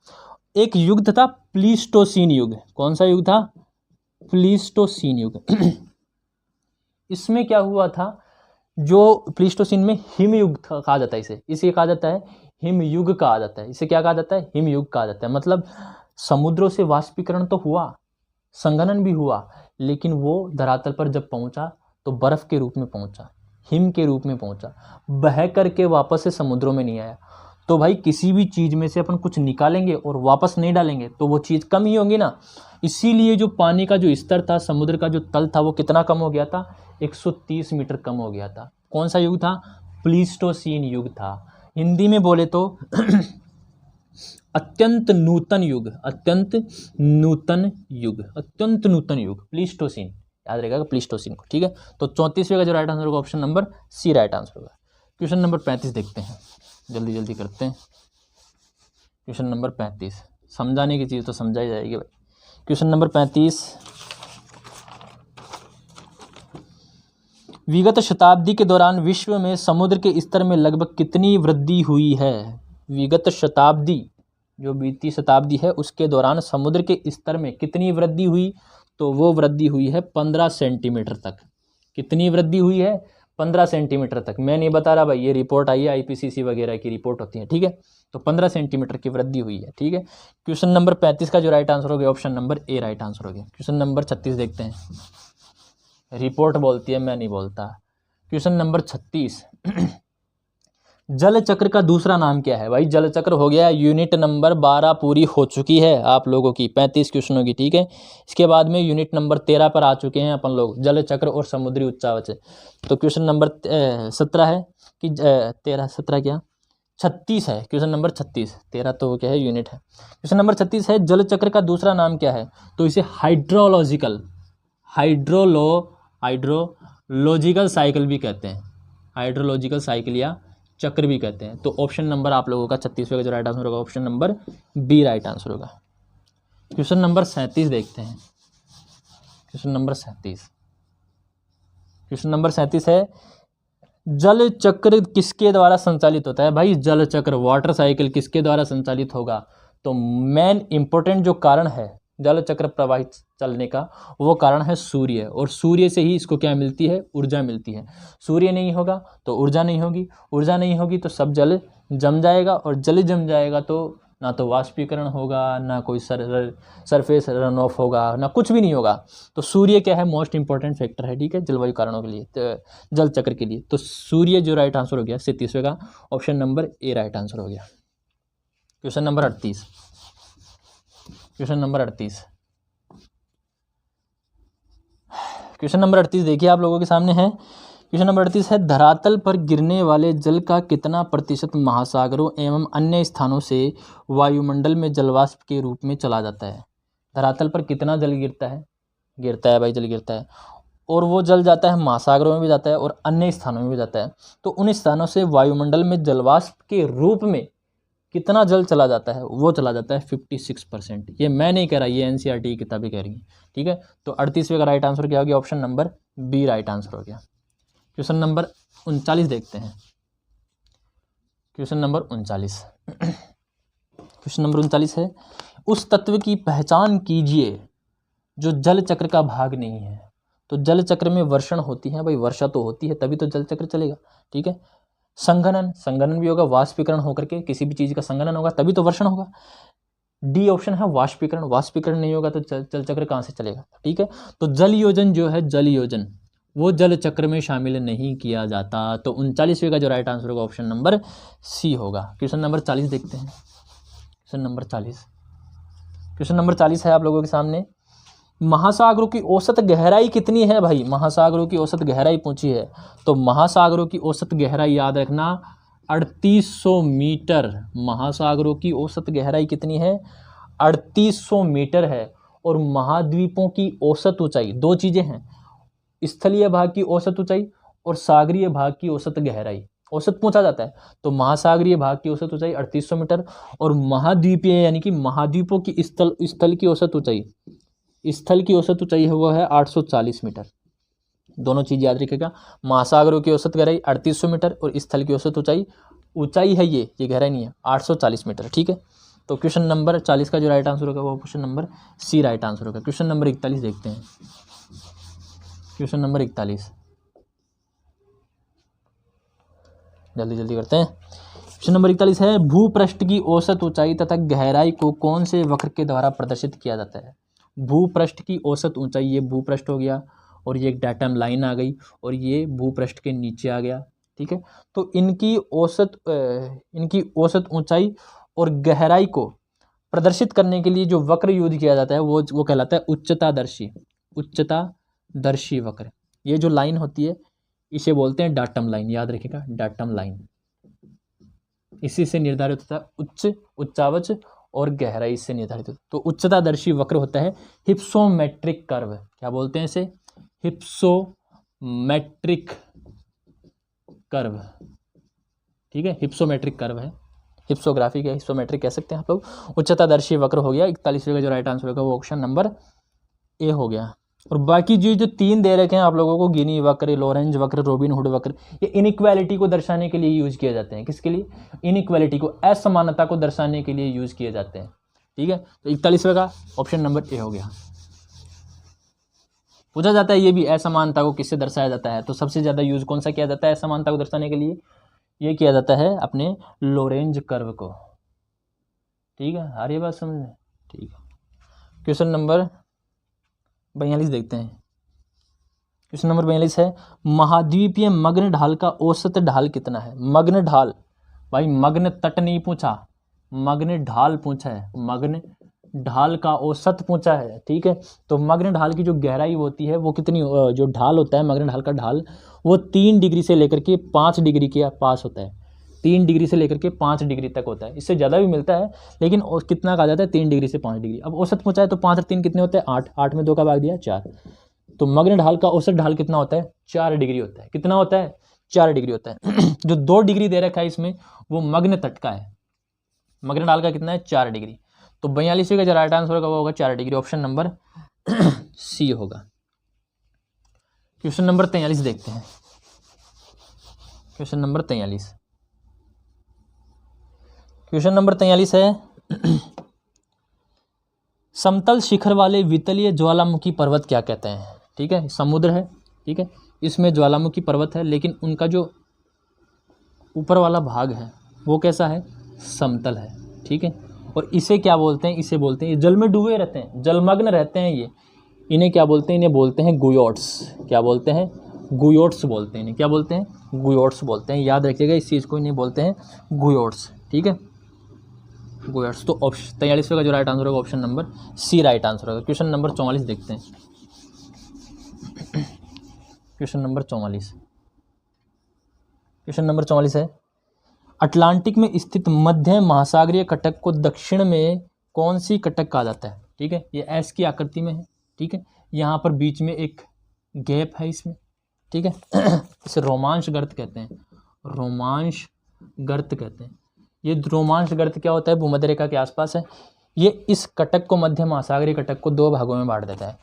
एक युग था प्लीस्टोसीन युग। कौन सा युग था? प्लीस्टोसीन युग। इसमें क्या हुआ था, जो प्लीस्टोसीन में हिम युग कहा जाता है, इसे कहा जाता है हिम युग कहा जाता है। इसे क्या कहा जाता है? हिम युग कहा जाता है। मतलब समुद्रों से वाष्पीकरण तो हुआ, संघनन भी हुआ, लेकिन वो धरातल पर जब पहुंचा तो बर्फ के रूप में पहुंचा। हिम के रूप में पहुंचा, बह करके वापस से समुद्रों में नहीं आया। तो भाई किसी भी चीज़ में से अपन कुछ निकालेंगे और वापस नहीं डालेंगे तो वो चीज़ कम ही होगी ना। इसीलिए जो पानी का जो स्तर था, समुद्र का जो तल था, वो कितना कम हो गया था, 130 मीटर कम हो गया था। कौन सा युग था, प्लीस्टोसीन युग था। हिंदी में बोले तो अत्यंत नूतन युग, अत्यंत नूतन युग, अत्यंत नूतन युग, प्लीस्टोसीन, याद रहेगा प्लीस्टोसीन को, ठीक है। तो 34वें का जो राइट आंसर होगा option number C right answer होगा। क्वेश्चन नंबर 35 देखते हैं, जल्दी जल्दी करते हैं। क्वेश्चन नंबर 35, समझाने की चीज़ तो समझाई जाएगी भाई। क्वेश्चन नंबर 35, विगत शताब्दी के दौरान विश्व में समुद्र के स्तर में लगभग कितनी वृद्धि हुई है। विगत शताब्दी, जो बीती शताब्दी है, उसके दौरान समुद्र के स्तर में कितनी वृद्धि हुई, तो वो वृद्धि हुई है 15 सेंटीमीटर तक। कितनी वृद्धि हुई है, 15 सेंटीमीटर तक। मैं नहीं बता रहा भाई, ये रिपोर्ट आई है, आईपीसीसी वगैरह की रिपोर्ट होती है, ठीक है। तो 15 सेंटीमीटर की वृद्धि हुई है, ठीक है। क्वेश्चन नंबर 35 का जो राइट आंसर हो गया option number A right answer हो गया। क्वेश्चन नंबर 36 देखते हैं, रिपोर्ट बोलती है, मैं नहीं बोलता। क्वेश्चन नंबर 36, जल चक्र का दूसरा नाम क्या है। भाई जल चक्र हो गया, यूनिट नंबर 12 पूरी हो चुकी है आप लोगों की 35 क्वेश्चनों की, ठीक है। इसके बाद में यूनिट नंबर 13 पर आ चुके हैं अपन लोग, जल चक्र और समुद्री उच्चावच। तो क्वेश्चन नंबर 17 है कि 13 17 क्या 36 है। क्वेश्चन नंबर 36, 13 तो क्या है यूनिट है। क्वेश्चन नंबर 36 है, जल चक्र का दूसरा नाम क्या है। तो इसे हाइड्रोलॉजिकल साइकिल भी कहते हैं, हाइड्रोलॉजिकल साइकिल या चक्र भी कहते हैं। तो ऑप्शन नंबर आप लोगों का 36वें का जो राइट आंसर होगा option number B right answer होगा। क्वेश्चन नंबर 37 देखते हैं। क्वेश्चन नंबर 37, क्वेश्चन नंबर 37 है, जल चक्र किसके द्वारा संचालित होता है। भाई जल चक्र, वाटर साइकिल किसके द्वारा संचालित होगा। तो मेन इंपॉर्टेंट जो कारण है जल चक्र प्रवाहित चलने का, वो कारण है सूर्य, और सूर्य से ही इसको क्या मिलती है, ऊर्जा मिलती है। सूर्य नहीं होगा तो ऊर्जा नहीं होगी, ऊर्जा नहीं होगी तो सब जल जम जाएगा, और जल जम जाएगा तो ना तो वाष्पीकरण होगा, ना कोई सरफेस रन ऑफ होगा, ना कुछ भी नहीं होगा। तो सूर्य क्या है, मोस्ट इंपॉर्टेंट फैक्टर है, ठीक है, जलवायु कारणों के लिए, तो जल चक्र के लिए। तो सूर्य जो राइट आंसर हो गया 37वें का option number A right answer हो गया। Question number 38, question number 38, question number 38 देखिए आप लोगों के सामने है। क्वेश्चन नंबर 38 है, धरातल पर गिरने वाले जल का कितना प्रतिशत महासागरों एवं अन्य स्थानों से वायुमंडल में जलवाष्प के रूप में चला जाता है। धरातल पर कितना जल गिरता है भाई, जल गिरता है, और वो जल जाता है महासागरों में भी जाता है और अन्य स्थानों में भी जाता है। तो उन स्थानों से वायुमंडल में जलवाष्प के रूप में कितना जल चला जाता है, वो चला जाता है 56%। ये मैं नहीं कह रहा, ये एनसीईआरटी की किताबें कह रही हैं, ठीक है। तो 38वें का राइट आंसर क्या हो गया, option number B right answer हो गया। क्वेश्चन नंबर 39 देखते हैं। क्वेश्चन नंबर 39, क्वेश्चन नंबर 39 है, उस तत्व की पहचान कीजिए जो जल चक्र का भाग नहीं है। तो जल चक्र में वर्षण होती है, भाई वर्षा तो होती है तभी तो जल चक्र चलेगा, ठीक है। संघनन भी होगा, वाष्पीकरण होकर के किसी भी चीज़ का संघनन होगा तभी तो वर्षण होगा। डी ऑप्शन है वाष्पीकरण नहीं होगा तो जल चक्र कहाँ से चलेगा, ठीक है। तो जल योजन जो है, जल योजन वो जल चक्र में शामिल नहीं किया जाता। तो 39वें का जो राइट आंसर होगा ऑप्शन नंबर सी होगा। क्वेश्चन नंबर 40 देखते हैं। क्वेश्चन नंबर 40, क्वेश्चन नंबर 40 है आप लोगों के सामने, महासागरों की औसत गहराई कितनी है। भाई महासागरों की औसत गहराई पूछी है, तो महासागरों की औसत गहराई याद रखना 3800 मीटर। महासागरों की औसत गहराई कितनी है, 3800 मीटर है। और महाद्वीपों की औसत ऊंचाई, दो चीज़ें हैं, स्थलीय भाग की औसत ऊंचाई और सागरीय भाग की औसत गहराई, औसत पूछा जाता है। तो महासागरीय भाग की औसत ऊंचाई 3800 मीटर, और महाद्वीपीय यानी कि महाद्वीपों की स्थल की औसत ऊंचाई, स्थल की औसत ऊंचाई है वो है 840 मीटर। दोनों चीज़ याद रखिएगा, महासागरों की औसत गहराई 3800 मीटर और स्थल की औसत ऊंचाई है ये गहराई नहीं है, 840 मीटर, ठीक है। तो क्वेश्चन नंबर 40 का जो राइट आंसर होगा वो question number C right answer होगा। क्वेश्चन नंबर 41 देखते हैं। क्वेश्चन नंबर 41, जल्दी जल्दी करते हैं। क्वेश्चन नंबर 41 है, भूपृष्ठ की औसत ऊंचाई तथा गहराई को कौन से वक्र के द्वारा प्रदर्शित किया जाता है। भूपृष्ठ की औसत ऊंचाई, ये भूपृष्ठ हो गया, और ये एक डाटम लाइन आ गई और ये भूपृष्ठ के नीचे आ गया, ठीक है। तो इनकी औसत ऊंचाई और गहराई को प्रदर्शित करने के लिए जो वक्र यूज किया जाता है वो कहलाता है उच्चतादर्शी वक्र। ये जो लाइन होती है इसे बोलते हैं डाटम लाइन, याद रखिएगा, डाटम लाइन। इसी से निर्धारित होता है उच्चावच और गहराई से निर्धारित होता है। तो उच्चतादर्शी वक्र होता है हिप्सोमेट्रिक कर्व। क्या बोलते हैं इसे? हिप्सोमेट्रिक कर्व, ठीक है। हिप्सोमेट्रिक कर्व है, हिप्सोग्राफी का हिप्सोमेट्रिक कह सकते हैं आप लोग। उच्चतादर्शी वक्र हो गया। 41वें का जो राइट आंसर होगा वो ऑप्शन नंबर ए हो गया। और बाकी जो 3 दे रखे हैं आप लोगों को, गिनी वक्र, लॉरेंज वक्र, रॉबिन हुड वक्र, ये इनइक्वालिटी को दर्शाने के लिए यूज किए जाते हैं। किसके लिए? इनइक्वालिटी को, असमानता को दर्शाने के लिए यूज किए जाते हैं, ठीक है। तो 41वें का ऑप्शन नंबर ए हो गया। पूछा जाता है ये भी, असमानता को किससे दर्शाया जाता है? तो सबसे ज्यादा यूज कौन सा किया जाता है असमानता को दर्शाने के लिए? ये किया जाता है अपने लॉरेंज कर्व को, ठीक है। आ रही है बात समझ में? ठीक है। क्वेश्चन नंबर 42 देखते हैं। क्वेश्चन नंबर 42 है, महाद्वीपीय मग्न ढाल का औसत ढाल कितना है? मग्न ढाल, भाई मग्न तट नहीं पूछा, मग्न ढाल पूछा है। मग्न ढाल का औसत पूछा है, ठीक है। तो मग्न ढाल की जो गहराई होती है वो कितनी, जो ढाल होता है मग्न ढाल का ढाल, वो 3 डिग्री से लेकर के 5 डिग्री के पास होता है। 3 डिग्री से लेकर के 5 डिग्री तक होता है। इससे ज़्यादा भी मिलता है, लेकिन कितना कहा जाता है? 3 डिग्री से 5 डिग्री। अब औसत पूछा है तो 5 और 3 कितने होते हैं? 8। 8 में 2 का भाग दिया 4। तो मग्न ढाल का औसत ढाल कितना होता है? 4 डिग्री होता है। कितना होता है? 4 डिग्री होता है। जो 2 डिग्री दे रखा है इसमें वो मग्न तट का है। मग्न ढाल का कितना है? 4 डिग्री। तो 42 का जो राइट आंसर होगा वो होगा 4 डिग्री, ऑप्शन नंबर सी होगा। क्वेश्चन नंबर 43 देखते हैं। क्वेश्चन नंबर 43, क्वेश्चन नंबर 43 है, समतल शिखर वाले वितलीय ज्वालामुखी पर्वत क्या कहते हैं? ठीक है, समुद्र है, ठीक है, इसमें ज्वालामुखी पर्वत है, लेकिन उनका जो ऊपर वाला भाग है वो कैसा है? समतल है, ठीक है। और इसे क्या बोलते हैं? इसे बोलते हैं, ये जल में डूबे रहते हैं, जलमग्न रहते हैं ये, इन्हें क्या बोलते हैं? इन्हें बोलते हैं गुयोट्स। क्या बोलते हैं? गुयोट्स बोलते हैं इन्हें। क्या बोलते हैं? गुयोट्स बोलते हैं। याद रखिएगा इस चीज़ को, इन्हें बोलते हैं गुयोट्स, ठीक है, गुयोट्स। तो ऑप्शन 43 का जो राइट आंसर होगा option number C right answer होगा। क्वेश्चन नंबर 44 देखते हैं। क्वेश्चन नंबर 44, क्वेश्चन नंबर 44 है, अटलांटिक में स्थित मध्य महासागरीय कटक को दक्षिण में कौन सी कटक कहा जाता है? ठीक है, ये एस की आकृति में है, ठीक है, यहाँ पर बीच में एक गैप है इसमें, ठीक है, इसे रोमांश गर्त कहते हैं, रोमांश गर्त कहते हैं। ये रोमांश गर्त क्या होता है? भूमध्य रेखा के आसपास है। ये इस कटक को, मध्य महासागरीय कटक को 2 भागों में बांट देता है,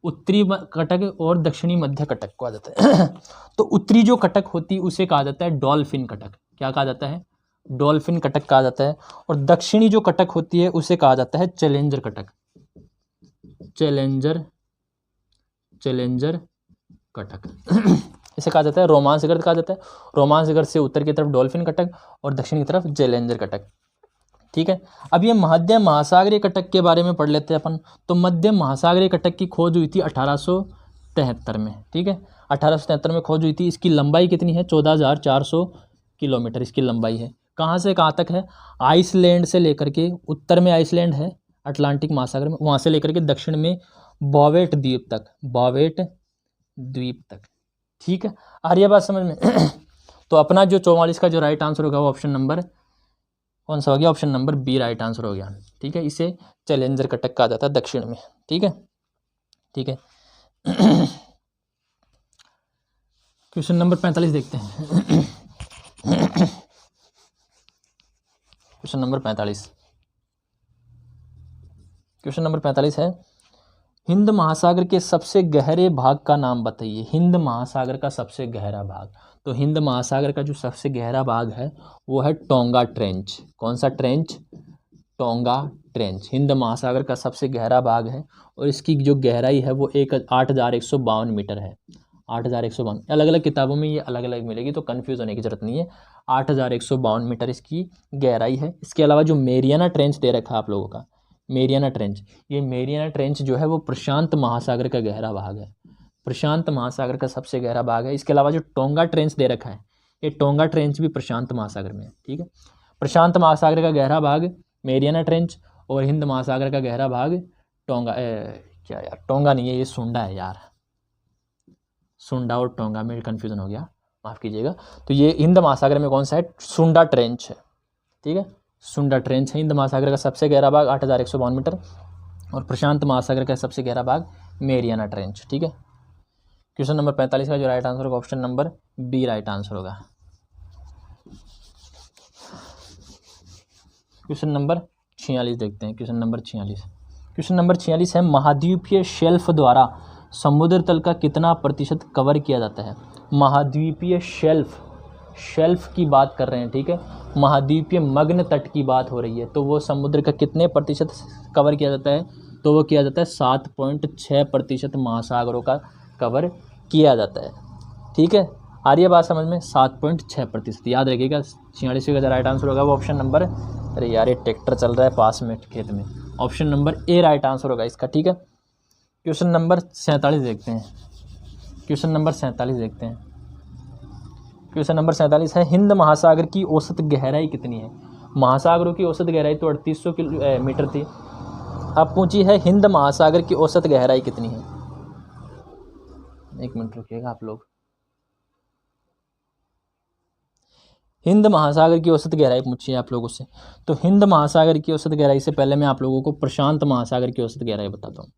उत्तरी कटक और दक्षिणी मध्य कटक को आ जाता है। तो उत्तरी जो कटक होती है उसे कहा जाता है डॉल्फिन कटक। क्या कहा जाता है? डॉल्फिन कटक कहा जाता है। और दक्षिणी जो कटक होती है उसे कहा जाता है चैलेंजर कटक, चैलेंजर कटक। इसे कहा जाता है रोमांस गर्त कहा जाता है। रोमांस गर्त से उत्तर की तरफ डॉल्फिन कटक और दक्षिण की तरफ चैलेंजर कटक, ठीक है। अब ये मध्य महासागरीय कटक के बारे में पढ़ लेते हैं अपन। तो मध्य महासागरीय कटक की खोज हुई थी 1873 में, ठीक है, 1873 में खोज हुई थी। इसकी लंबाई कितनी है? 14,400 किलोमीटर इसकी लंबाई है। कहाँ से कहाँ तक है? आइसलैंड से लेकर के, उत्तर में आइसलैंड है अटलांटिक महासागर में, वहाँ से लेकर के दक्षिण में बॉवेट द्वीप तक, बॉवेट द्वीप तक, ठीक है। आ रही है बात समझ में? तो अपना जो 44 का जो राइट आंसर होगा वो ऑप्शन नंबर कौन सा हो गया? Option number B right answer हो गया, ठीक है। इसे चैलेंजर कटक कहा जाता है दक्षिण में, ठीक है, ठीक है। क्वेश्चन नंबर 45 देखते हैं। क्वेश्चन नंबर 45, क्वेश्चन नंबर 45 है, हिंद महासागर के सबसे गहरे भाग का नाम बताइए। हिंद महासागर का सबसे गहरा भाग, तो हिंद महासागर का जो सबसे गहरा भाग है वो है टोंगा ट्रेंच। कौन सा ट्रेंच? टोंगा ट्रेंच हिंद महासागर का सबसे गहरा भाग है। और इसकी जो गहराई है वो 8,152 मीटर है। 8,152, अलग अलग किताबों में ये अलग अलग मिलेगी, तो कन्फ्यूज़ होने की जरूरत नहीं है। 8,152 मीटर इसकी गहराई है। इसके अलावा जो मेरियाना ट्रेंच दे रखा है आप लोगों का, मेरियाना ट्रेंच, ये मेरियाना ट्रेंच जो है वो प्रशांत महासागर का गहरा भाग है। प्रशांत महासागर का सबसे गहरा भाग है। इसके अलावा जो टोंगा ट्रेंच दे रखा है, ये टोंगा ट्रेंच भी प्रशांत महासागर में है। ठीक है, प्रशांत महासागर का गहरा भाग मेरियाना ट्रेंच और हिंद महासागर का गहरा भाग टोंगा क्या यार, टोंगा नहीं है ये, सुंडा है यार, सुंडा और टोंगा में कन्फ्यूजन हो गया, माफ़ कीजिएगा। तो ये हिंद महासागर में कौन सा है, सुंडा ट्रेंच है। ठीक है, सुंडा ट्रेंच है हिंद महासागर का सबसे गहरा भाग 8152 मीटर, और प्रशांत महासागर का सबसे गहरा भाग मेरियाना ट्रेंच। ठीक है, क्वेश्चन नंबर 45 का जो राइट आंसर होगा option number B right answer होगा। क्वेश्चन नंबर 46 देखते हैं। क्वेश्चन नंबर 46 है, महाद्वीपीय शेल्फ द्वारा समुद्र तल का कितना प्रतिशत कवर किया जाता है। महाद्वीपीय शेल्फ की बात कर रहे हैं। ठीक है, महाद्वीपीय मग्न तट की बात हो रही है, तो वो समुद्र का कितने प्रतिशत कवर किया जाता है, तो वो किया जाता है 7.6% महासागरों का कवर किया जाता है। ठीक है, आ रही है बात समझ में, 7.6%, याद रखिएगा। 46 का राइट आंसर होगा वो ऑप्शन नंबर, अरे यार ये ट्रैक्टर चल रहा है पास में खेत में, option number A right answer होगा इसका। ठीक है, क्वेश्चन नंबर 47 देखते हैं। क्वेश्चन नंबर 47 है, हिंद महासागर की औसत गहराई कितनी है। महासागरों की औसत गहराई तो 3800 मीटर थी, अब पूछी है हिंद महासागर की औसत गहराई कितनी है। एक मिनट रुकिएगा आप लोग। हिंद महासागर की औसत गहराई पूछी है आप लोगों से, तो हिंद महासागर की औसत गहराई से पहले मैं आप लोगों को प्रशांत महासागर की औसत गहराई बताता हूँ।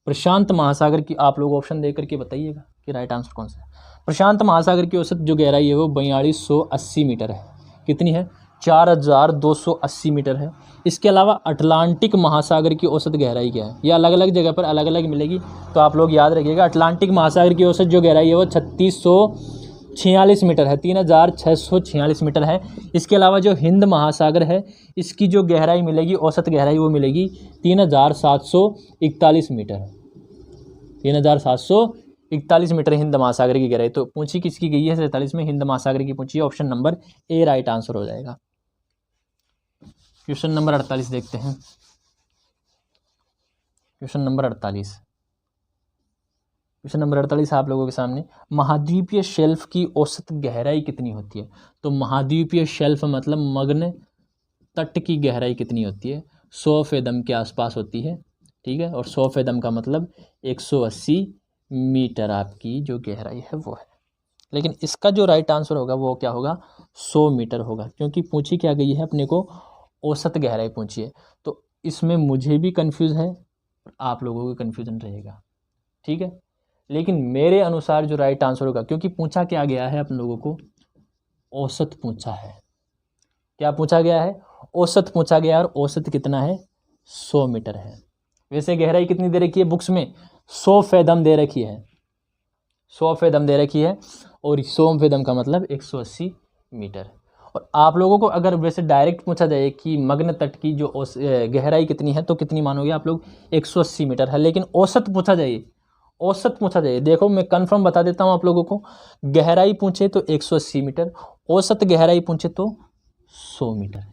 प्रशांत महासागर की आप लोग ऑप्शन दे करके बताइएगा कि राइट आंसर कौन सा है। प्रशांत महासागर की औसत जो गहराई है वो 4280 मीटर है। कितनी है, 4280 मीटर है। इसके अलावा अटलांटिक महासागर की औसत गहराई क्या है, ये अलग अलग जगह पर अलग अलग मिलेगी, तो आप लोग याद रखिएगा। अटलांटिक महासागर की औसत जो गहराई है वो 3646 मीटर है, 3646 मीटर है। इसके अलावा जो हिंद महासागर है इसकी जो गहराई मिलेगी, औसत गहराई वो मिलेगी 3741 मीटर, 3741 मीटर हिंद महासागर की गहराई। तो पूछी किसकी गई है 47 में, हिंद महासागर की पूछी है, option number A right answer हो जाएगा। क्वेश्चन नंबर 48 देखते हैं। क्वेश्चन नंबर 48 आप लोगों के सामने, महाद्वीपीय शेल्फ की औसत गहराई कितनी होती है। तो महाद्वीपीय शेल्फ मतलब मग्न तट की गहराई कितनी होती है, 100 फेदम के आसपास होती है। ठीक है, और 100 फेदम का मतलब 180 मीटर आपकी जो गहराई है वो है। लेकिन इसका जो राइट आंसर होगा वो क्या होगा, 100 मीटर होगा, क्योंकि पूछी क्या गई है अपने को, औसत गहराई पूछी है। तो इसमें मुझे भी कंफ्यूज है, आप लोगों को कन्फ्यूजन रहेगा। ठीक है, लेकिन मेरे अनुसार जो राइट आंसर होगा, क्योंकि पूछा क्या गया है अपन लोगों को, औसत पूछा है। क्या पूछा गया है, औसत पूछा गया है, और औसत कितना है 100 मीटर है। वैसे गहराई कितनी दे रखी है बुक्स में, 100 फेदम दे रखी है, 100 फेदम दे रखी है, और 100 फेदम का मतलब 180 मीटर। और आप लोगों को अगर वैसे डायरेक्ट पूछा जाए कि मग्न तट की जो गहराई कितनी है, तो कितनी मानोगे आप लोग, 180 मीटर है। लेकिन औसत पूछा जाए, देखो मैं कंफर्म बता देता हूँ आप लोगों को, गहराई पूछे तो 180 मीटर, औसत गहराई पूछे तो 100 मीटर,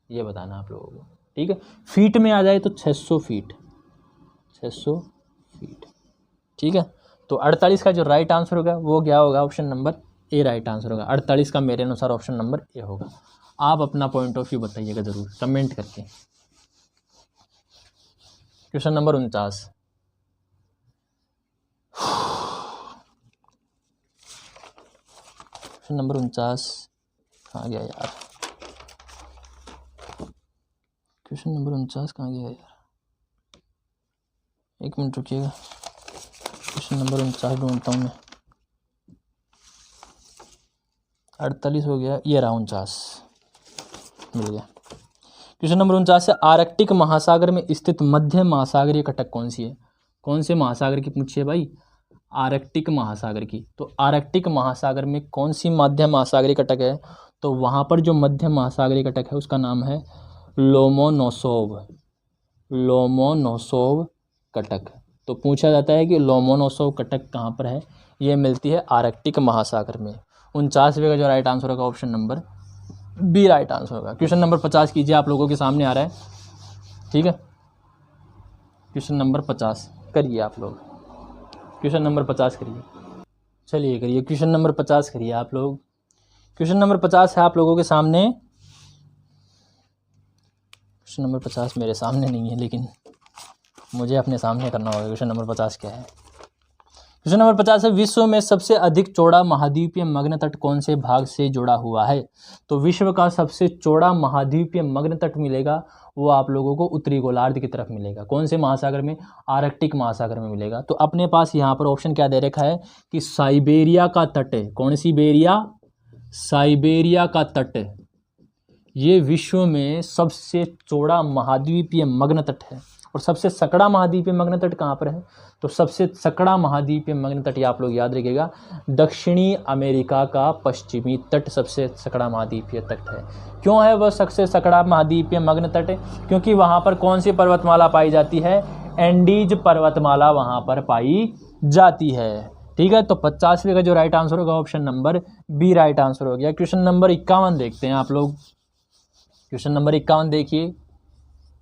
ये बताना आप लोगों को। ठीक है, फीट में आ जाए तो 600 फीट। ठीक है, तो 48 का जो राइट आंसर होगा वो क्या होगा, option number A right answer होगा। 48 का मेरे अनुसार ऑप्शन नंबर ए होगा। आप अपना पॉइंट ऑफ व्यू बताइएगा ज़रूर कमेंट करके। क्वेश्चन नंबर 49, क्वेश्चन नंबर 49 कहाँ गया यार, क्वेश्चन नंबर 49 कहाँ गया यार, एक मिनट रुकिएगा। क्वेश्चन नंबर 49 ढूंढता हूँ मैं, 48 हो गया, ये रहा 49, मिल गया। क्वेश्चन नंबर 49 है, आर्कटिक महासागर में स्थित मध्य महासागरीय कटक कौन सी है। कौन से महासागर की पूछी है भाई, आर्कटिक महासागर की। तो आर्कटिक महासागर में कौन सी मध्य महासागरीय कटक है, तो वहाँ पर जो मध्य महासागरीय कटक है उसका नाम है लोमोनोसोव कटक। तो पूछा जाता है कि लोमोनोसोव कटक कहाँ पर है, ये मिलती है आर्कटिक महासागर में। 49वें का जो राइट आंसर होगा option number B right answer होगा। क्वेश्चन नंबर 50 कीजिए, आप लोगों के सामने आ रहा है। ठीक है, क्वेश्चन नंबर 50 करिए आप लोग। क्वेश्चन नंबर 50 करिए। चलिए करिए क्वेश्चन नंबर 50 करिए आप लोग। क्वेश्चन नंबर 50 है आप लोगों के सामने। क्वेश्चन नंबर 50 मेरे सामने नहीं है, लेकिन मुझे अपने सामने करना होगा। क्वेश्चन नंबर 50 क्या है? क्वेश्चन नंबर 50 है, विश्व में सबसे अधिक चौड़ा महाद्वीपीय मग्न तट कौन से भाग से जुड़ा हुआ है? तो विश्व का सबसे चौड़ा महाद्वीपीय मग्न तट मिलेगा वो आप लोगों को उत्तरी गोलार्ध की तरफ मिलेगा। कौन से महासागर में? आर्कटिक महासागर में मिलेगा। तो अपने पास यहाँ पर ऑप्शन क्या दे रखा है कि साइबेरिया का तट है। कौन सी बेरिया? साइबेरिया का तट। ये विश्व में सबसे चौड़ा महाद्वीपीय मग्न तट है। और सबसे सकड़ा महाद्वीपीय मग्न तट कहाँ पर है? तो सबसे सकड़ा महाद्वीपीय मग्न तट, ये आप लोग याद रखिएगा, दक्षिणी अमेरिका का पश्चिमी तट सबसे सकड़ा महाद्वीपीय तट है। क्यों है वह सबसे सकड़ा महाद्वीपीय मग्न तट? क्योंकि वहाँ पर कौन सी पर्वतमाला पाई जाती है? एंडीज पर्वतमाला वहाँ पर पाई जाती है। ठीक है, तो 50वें का जो राइट आंसर होगा option number B right answer हो गया। क्वेश्चन नंबर 51 देखते हैं आप लोग। क्वेश्चन नंबर 51 देखिए।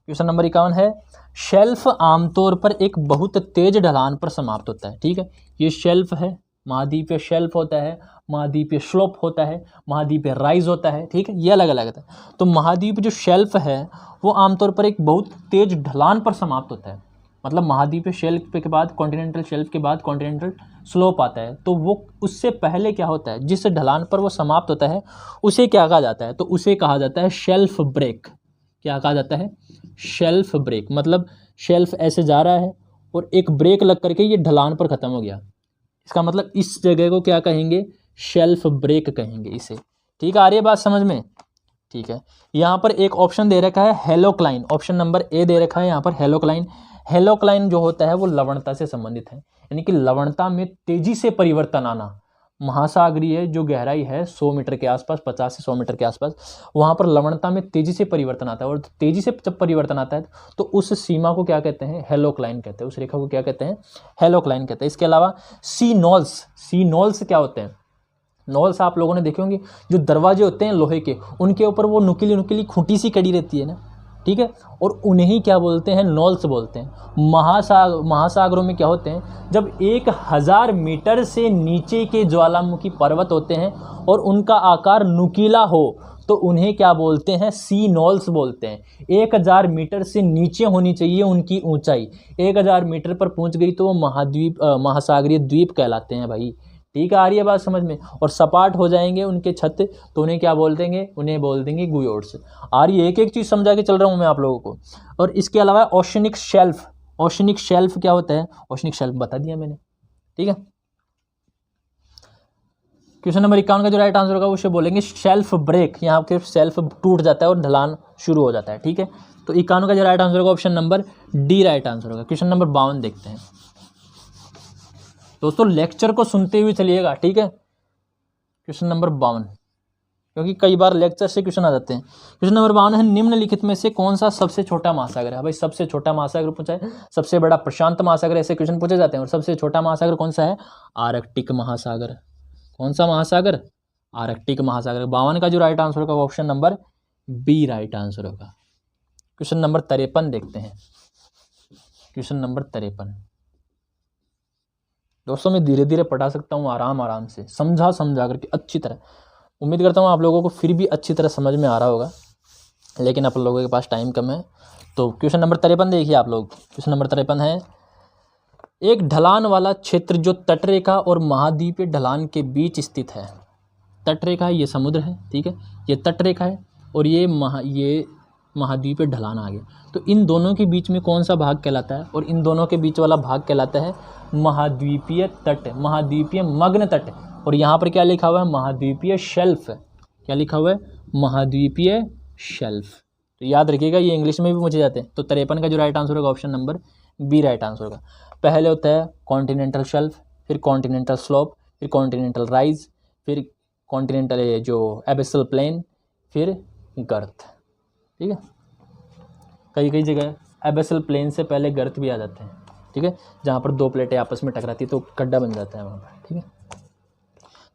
क्वेश्चन नंबर 51 है, शेल्फ आमतौर पर एक बहुत तेज ढलान पर समाप्त होता है। ठीक है, ये शेल्फ है, महाद्वीपीय शेल्फ होता है, महाद्वीपीय स्लोप होता है, महाद्वीपीय राइज होता है। ठीक है, ये अलग अलग है। तो महाद्वीप जो शेल्फ है वो आमतौर पर एक बहुत तेज ढलान पर समाप्त होता है। मतलब महाद्वीपीय शेल्फ के बाद कॉन्टिनेंटल शेल्फ के बाद कॉन्टिनेंटल स्लोप आता है। तो वो उससे पहले क्या होता है, जिस ढलान पर वो समाप्त होता है उसे क्या कहा जाता है? तो उसे कहा जाता है शेल्फ ब्रेक। क्या कहा जाता है? Shelf break. मतलब शेल्फ ऐसे जा रहा है और एक ब्रेक लग करके ये ढलान पर ख़त्म हो गया। इसका मतलब इस जगह को क्या कहेंगे? शेल्फ ब्रेक कहेंगे इसे। ठीक है, आ रही है बात समझ में? ठीक है, यहाँ पर एक ऑप्शन दे रखा है हेलोक्लाइन। ऑप्शन नंबर ए दे रखा है यहाँ पर हेलोक्लाइन। हेलोक्लाइन जो होता है वो लवणता से संबंधित है, यानी कि लवणता में तेजी से परिवर्तन आना। महासागरीय जो गहराई है 100 मीटर के आसपास, 50 से 100 मीटर के आसपास, वहाँ पर लवणता में तेजी से परिवर्तन आता है। और तेजी से जब परिवर्तन आता है तो उस सीमा को क्या कहते हैं? हेलोक्लाइन कहते हैं। उस रेखा को क्या कहते हैं? हेलोक्लाइन कहते हैं। इसके अलावा सी नॉल्स। सी नॉल्स क्या होते हैं? नॉल्स आप लोगों ने देखे होंगे, जो दरवाजे होते हैं लोहे के, उनके ऊपर वो नुकीली नुकीली खूंटी सी कड़ी रहती है ना। ठीक है, और उन्हें क्या बोलते हैं? नॉल्स बोलते हैं। महासागरों में क्या होते हैं, जब 1000 मीटर से नीचे के ज्वालामुखी पर्वत होते हैं और उनका आकार नुकीला हो तो उन्हें क्या बोलते हैं? सी नॉल्स बोलते हैं। 1000 मीटर से नीचे होनी चाहिए उनकी ऊंचाई। 1000 मीटर पर पहुंच गई तो वो महासागरीय द्वीप कहलाते हैं भाई। ठीक है, आ रही है बात समझ में? और सपाट हो जाएंगे उनके छत तो उन्हें क्या बोल देंगे? उन्हें बोल देंगे गुयोर्ड्स। आ रही है? एक एक चीज़ समझा के चल रहा हूँ मैं आप लोगों को। और इसके अलावा ओशनिक शेल्फ। ओशनिक शेल्फ क्या होता है? ओशनिक शेल्फ बता दिया मैंने। ठीक है, क्वेश्चन नंबर 51 का जो राइट आंसर होगा उसे बोलेंगे शेल्फ ब्रेक। यहाँ पे शेल्फ टूट जाता है और ढलान शुरू हो जाता है। ठीक है, तो 51 का जो राइट आंसर होगा option number D right answer होगा। क्वेश्चन नंबर 52 देखते हैं दोस्तों, लेक्चर को सुनते हुए चलिएगा। ठीक है, क्वेश्चन नंबर 52, क्योंकि कई बार लेक्चर से क्वेश्चन आ जाते हैं। क्वेश्चन नंबर 52 है, निम्नलिखित में से कौन सा सबसे छोटा महासागर है? भाई सबसे छोटा महासागर पूछा है, सबसे बड़ा प्रशांत महासागर, ऐसे क्वेश्चन पूछे जाते हैं। और सबसे छोटा महासागर कौन सा है? आर्कटिक महासागर। कौन सा महासागर? आर्कटिक महासागर। 52 का जो राइट आंसर होगा option number B right answer होगा। क्वेश्चन नंबर 53 देखते हैं। क्वेश्चन नंबर 53 दोस्तों मैं धीरे धीरे पढ़ा सकता हूँ, आराम से समझा करके अच्छी तरह। उम्मीद करता हूँ आप लोगों को फिर भी अच्छी तरह समझ में आ रहा होगा, लेकिन आप लोगों के पास टाइम कम है। तो क्वेश्चन नंबर 53 देखिए आप लोग। क्वेश्चन नंबर 53 है, एक ढलान वाला क्षेत्र जो तटरेखा और महाद्वीपीय ढलान के बीच स्थित है। तटरेखा है, ये समुद्र है। ठीक है, ये तटरेखा है और ये महाद्वीपीय ढलान आ गया। तो इन दोनों के बीच में कौन सा भाग कहलाता है? और इन दोनों के बीच वाला भाग कहलाता है महाद्वीपीय तट, महाद्वीपीय मग्न तट। और यहाँ पर क्या लिखा हुआ है? महाद्वीपीय शेल्फ। क्या लिखा हुआ है? महाद्वीपीय शेल्फ। तो याद रखिएगा, ये इंग्लिश में भी पूछे जाते हैं। तो 53 का जो राइट आंसर होगा option number B right answer होगा। पहले होता है कॉन्टिनेंटल शेल्फ, फिर कॉन्टिनेंटल स्लोप, फिर कॉन्टिनेंटल राइज, फिर कॉन्टिनेंटल जो एबिसल प्लेन, फिर गर्थ। ठीक है, कई जगह एबिसल प्लेन से पहले गर्थ भी आ जाते हैं। ठीक है, जहाँ पर दो प्लेटें आपस में टकराती है तो गड्ढा बन जाता है वहाँ पर। ठीक है,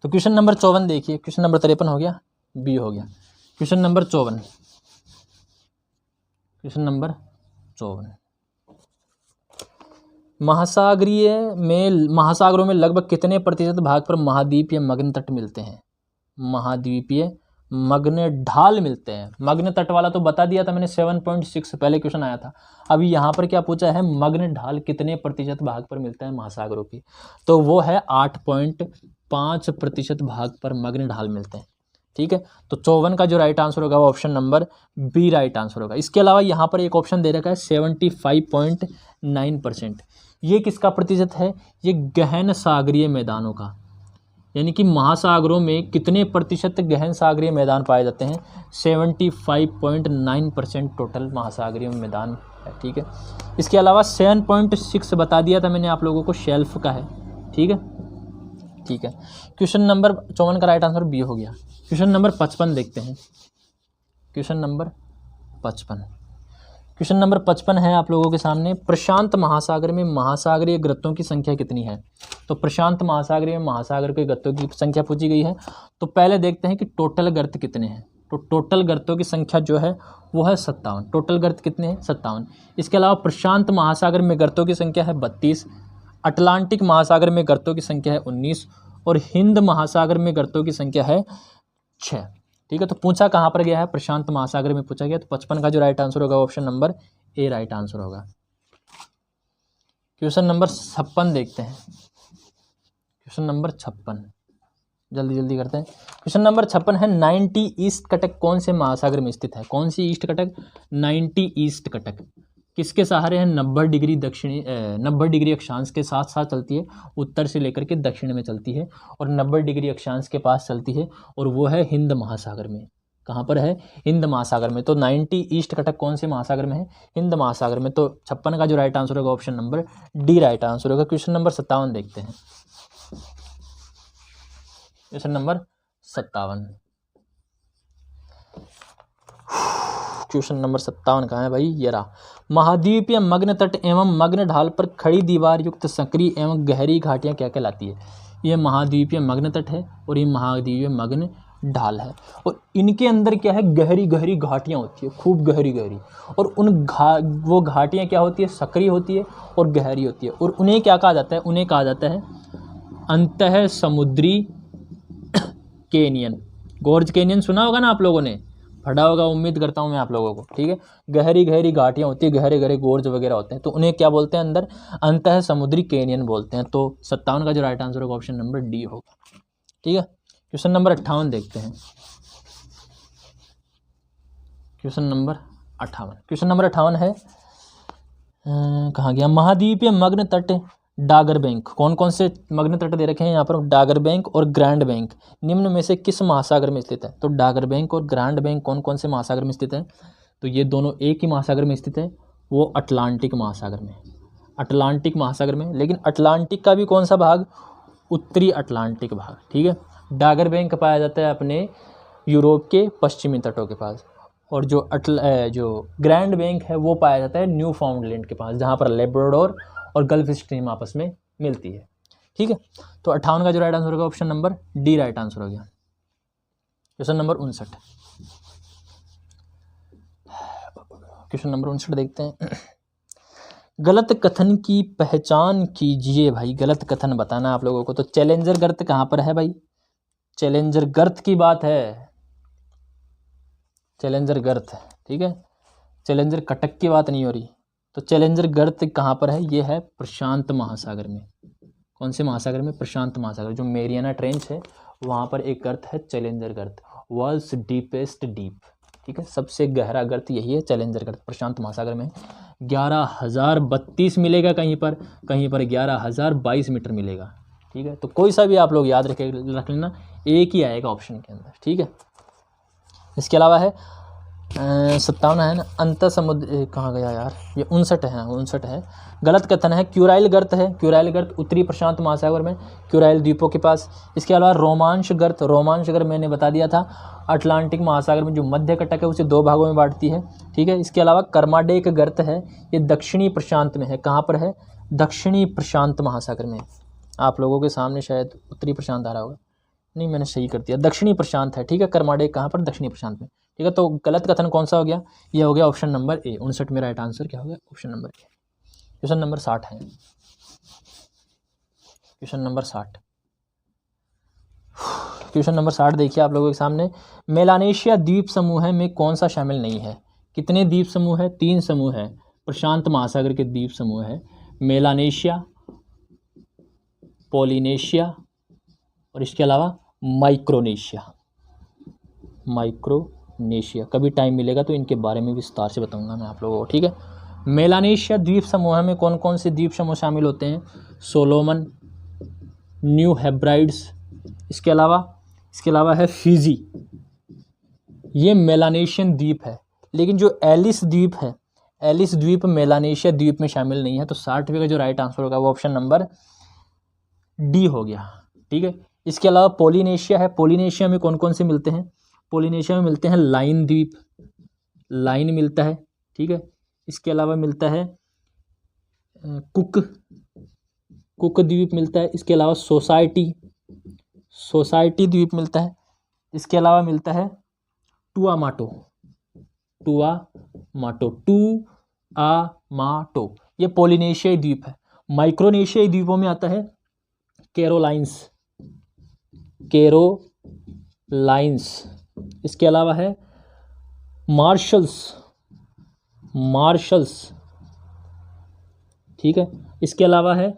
तो क्वेश्चन नंबर 54 देखिए। क्वेश्चन नंबर 53 हो गया, बी हो गया। क्वेश्चन नंबर 54, क्वेश्चन नंबर 54 महासागरों में लगभग कितने प्रतिशत भाग पर महाद्वीप या मग्न तट मिलते हैं? महाद्वीपीय मग्न ढाल मिलते हैं। मग्न तट वाला तो बता दिया था मैंने, 7.6 पहले क्वेश्चन आया था। अभी यहाँ पर क्या पूछा है, मग्न ढाल कितने प्रतिशत भाग पर मिलता है महासागरों की, तो वो है 8.5% भाग पर मग्न ढाल मिलते हैं। ठीक है, तो 54 का जो राइट आंसर होगा वो option number B right answer होगा। इसके अलावा यहाँ पर एक ऑप्शन दे रखा है 75.9%। ये किसका प्रतिशत है, ये गहन सागरीय मैदानों का, यानी कि महासागरों में कितने प्रतिशत गहन सागरीय मैदान पाए जाते हैं, 75.9% टोटल महासागरीय मैदान है। ठीक है, इसके अलावा 7.6 बता दिया था मैंने आप लोगों को, शेल्फ का है। ठीक है, ठीक है, क्वेश्चन नंबर 54 का राइट आंसर बी हो गया। क्वेश्चन नंबर 55 देखते हैं। क्वेश्चन नंबर 55 है आप लोगों के सामने, प्रशांत महासागर में महासागरीय गर्तों की संख्या कितनी है? तो प्रशांत महासागर में महासागर के गर्तों की संख्या पूछी गई है। तो पहले देखते हैं कि टोटल गर्त कितने हैं। तो टोटल गर्तों की संख्या जो है वो है 57। टोटल गर्त कितने हैं, 57। इसके अलावा प्रशांत महासागर में गर्तों की संख्या है 32, अटलांटिक महासागर में गर्तों की संख्या है 19 और हिंद महासागर में गर्तों की संख्या है 6। ठीक है, तो पूछा कहाँ पर गया है, प्रशांत महासागर में पूछा गया। तो 55 का जो राइट आंसर होगा option number A right answer होगा। क्वेश्चन नंबर 56 देखते हैं। क्वेश्चन नंबर 56 जल्दी जल्दी करते हैं। क्वेश्चन नंबर 56 है 90 ईस्ट कटक कौन से महासागर में स्थित है? कौन सी ईस्ट कटक, 90 ईस्ट कटक किसके सहारे है? 90 डिग्री अक्षांश के साथ साथ चलती है, उत्तर से लेकर के दक्षिण में चलती है और 90 डिग्री अक्षांश के पास चलती है, और वो है हिंद महासागर में। कहाँ पर है? हिंद महासागर में। तो 90 ईस्ट कटक कौन से महासागर में है? हिंद महासागर में। तो 56 का जो राइट आंसर होगा option number D right answer होगा। क्वेश्चन नंबर 57 देखते हैं। क्वेश्चन नंबर 57, क्वेश्चन नंबर 57 कहाँ है भाई, ये रहा। महाद्वीपीय मग्न तट एवं मग्न ढाल पर खड़ी दीवार युक्त संकरी एवं गहरी घाटियां क्या कहलाती है? ये महाद्वीपीय मग्न तट है और ये महाद्वीपीय मग्न ढाल है, और इनके अंदर क्या है, गहरी गहरी घाटियां होती है, खूब गहरी गहरी, और वो घाटियां क्या होती है, सकरी होती है और गहरी होती है, और उन्हें क्या कहा जाता है? उन्हें कहा जाता है अंतः समुद्री कैनियन। गॉर्ज कैनियन सुना होगा ना आप लोगों ने, पढ़ा होगा उम्मीद करता हूँ मैं आप लोगों को। ठीक है, गहरी गहरी घाटियाँ होती है, गहरे गहरे गोर्ज वगैरह होते हैं, तो उन्हें क्या बोलते हैं? अंदर अंतः समुद्री कैनियन बोलते हैं। तो 57 का जो राइट आंसर होगा ऑप्शन नंबर डी होगा। ठीक है, क्वेश्चन नंबर 58 देखते हैं। क्वेश्चन नंबर 58 है, कहाँ गया, महाद्वीपीय मग्न तट डागर बैंक। कौन कौन से मग्न तट दे रखे हैं यहाँ पर? डागर बैंक और ग्रैंड बैंक निम्न में से किस महासागर में स्थित है? तो डागर बैंक और ग्रैंड बैंक कौन कौन से महासागर में स्थित है? तो ये दोनों एक ही महासागर में स्थित है, वो अटलांटिक महासागर में। अटलांटिक महासागर में, लेकिन अटलांटिक का भी कौन सा भाग? उत्तरी अटलांटिक भाग। ठीक है, डागर बैंक पाया जाता है अपने यूरोप के पश्चिमी तटों के पास, और जो ग्रैंड बैंक है वो पाया जाता है न्यू फाउंडलैंड के पास, जहाँ पर लेब्राडोर और गल्फ स्ट्रीम आपस में मिलती है। ठीक है, तो 58 का जो राइट आंसर होगा option number D right answer हो गया। क्वेश्चन नंबर 59, क्वेश्चन नंबर 59 देखते हैं। गलत कथन की पहचान कीजिए भाई, गलत कथन बताना आप लोगों को। तो चैलेंजर गर्त कहाँ पर है भाई? चैलेंजर गर्त की बात है, चैलेंजर गर्त। ठीक है, चैलेंजर कटक की बात नहीं हो रही। तो चैलेंजर गर्त कहाँ पर है? ये है प्रशांत महासागर में। कौन से महासागर में? प्रशांत महासागर। जो मेरियाना ट्रेंच है वहाँ पर एक गर्त है चैलेंजर गर्त, वर्ल्ड्स डीपेस्ट डीप। ठीक है, सबसे गहरा गर्त यही है, चैलेंजर गर्त, प्रशांत महासागर में। 11,032 मिलेगा कहीं पर 11,022 मीटर मिलेगा। ठीक है, तो कोई सा भी आप लोग याद रख लेना, एक ही आएगा ऑप्शन के अंदर। ठीक है, इसके अलावा है 57 है ना, अंत समुद्र, कहाँ गया यार, ये 59 है। गलत कथन है, क्यूराइल गर्त है। क्यूराइल गर्त उत्तरी प्रशांत महासागर में, क्यूराइल द्वीपों के पास। इसके अलावा रोमांश गर्त मैंने बता दिया था, अटलांटिक महासागर में जो मध्य कटक है उसे 2 भागों में बांटती है। ठीक है, इसके अलावा कर्माडेक गर्त है, ये दक्षिणी प्रशांत में है। कहाँ पर है? दक्षिणी प्रशांत महासागर में। आप लोगों के सामने शायद उत्तरी प्रशांत आ रहा होगा, नहीं मैंने सही कर दिया, दक्षिणी प्रशांत है। ठीक है, कर्माडेक कहाँ पर? दक्षिणी प्रशांत में। ठीक है, तो गलत कथन कौन सा हो गया? ये हो गया ऑप्शन नंबर ए। 59 में राइट आंसर क्या हो गया? Option number A. Question number 60 है, क्वेश्चन नंबर 60। क्वेश्चन नंबर 60 देखिए आप लोगों के सामने, मेलानेशिया द्वीप समूह में कौन सा शामिल नहीं है? कितने द्वीप समूह है? 3 समूह है। प्रशांत महासागर के द्वीप समूह है मेलानेशिया, पोलिनेशिया और इसके अलावा माइक्रोनेशिया। माइक्रोनेशिया कभी टाइम मिलेगा तो इनके बारे में विस्तार से बताऊंगा मैं आप लोगों को, ठीक है। मेलानेशिया द्वीप समूह में कौन कौन से द्वीप समूह शामिल होते हैं? सोलोमन, न्यू हेब्राइड्स, इसके अलावा है फिजी। ये मेलानेशियन द्वीप है। लेकिन जो एलिस द्वीप है, एलिस द्वीप मेलानेशिया द्वीप में शामिल नहीं है। तो 60वें का जो राइट आंसर होगा वो ऑप्शन नंबर डी हो गया, ठीक है। इसके अलावा पोलिनेशिया है। पोलिनेशिया में कौन कौन से मिलते हैं? पोलिनेशिया में मिलते हैं लाइन द्वीप, लाइन मिलता है, ठीक है। इसके अलावा मिलता है कुक द्वीप मिलता है। इसके अलावा सोसाइटी द्वीप मिलता है। इसके अलावा मिलता है टुआमाटो, ये पोलिनेशियाई द्वीप है। माइक्रोनेशियाई द्वीपों में आता है कैरोलाइंस, इसके अलावा है मार्शल्स, ठीक है। इसके अलावा है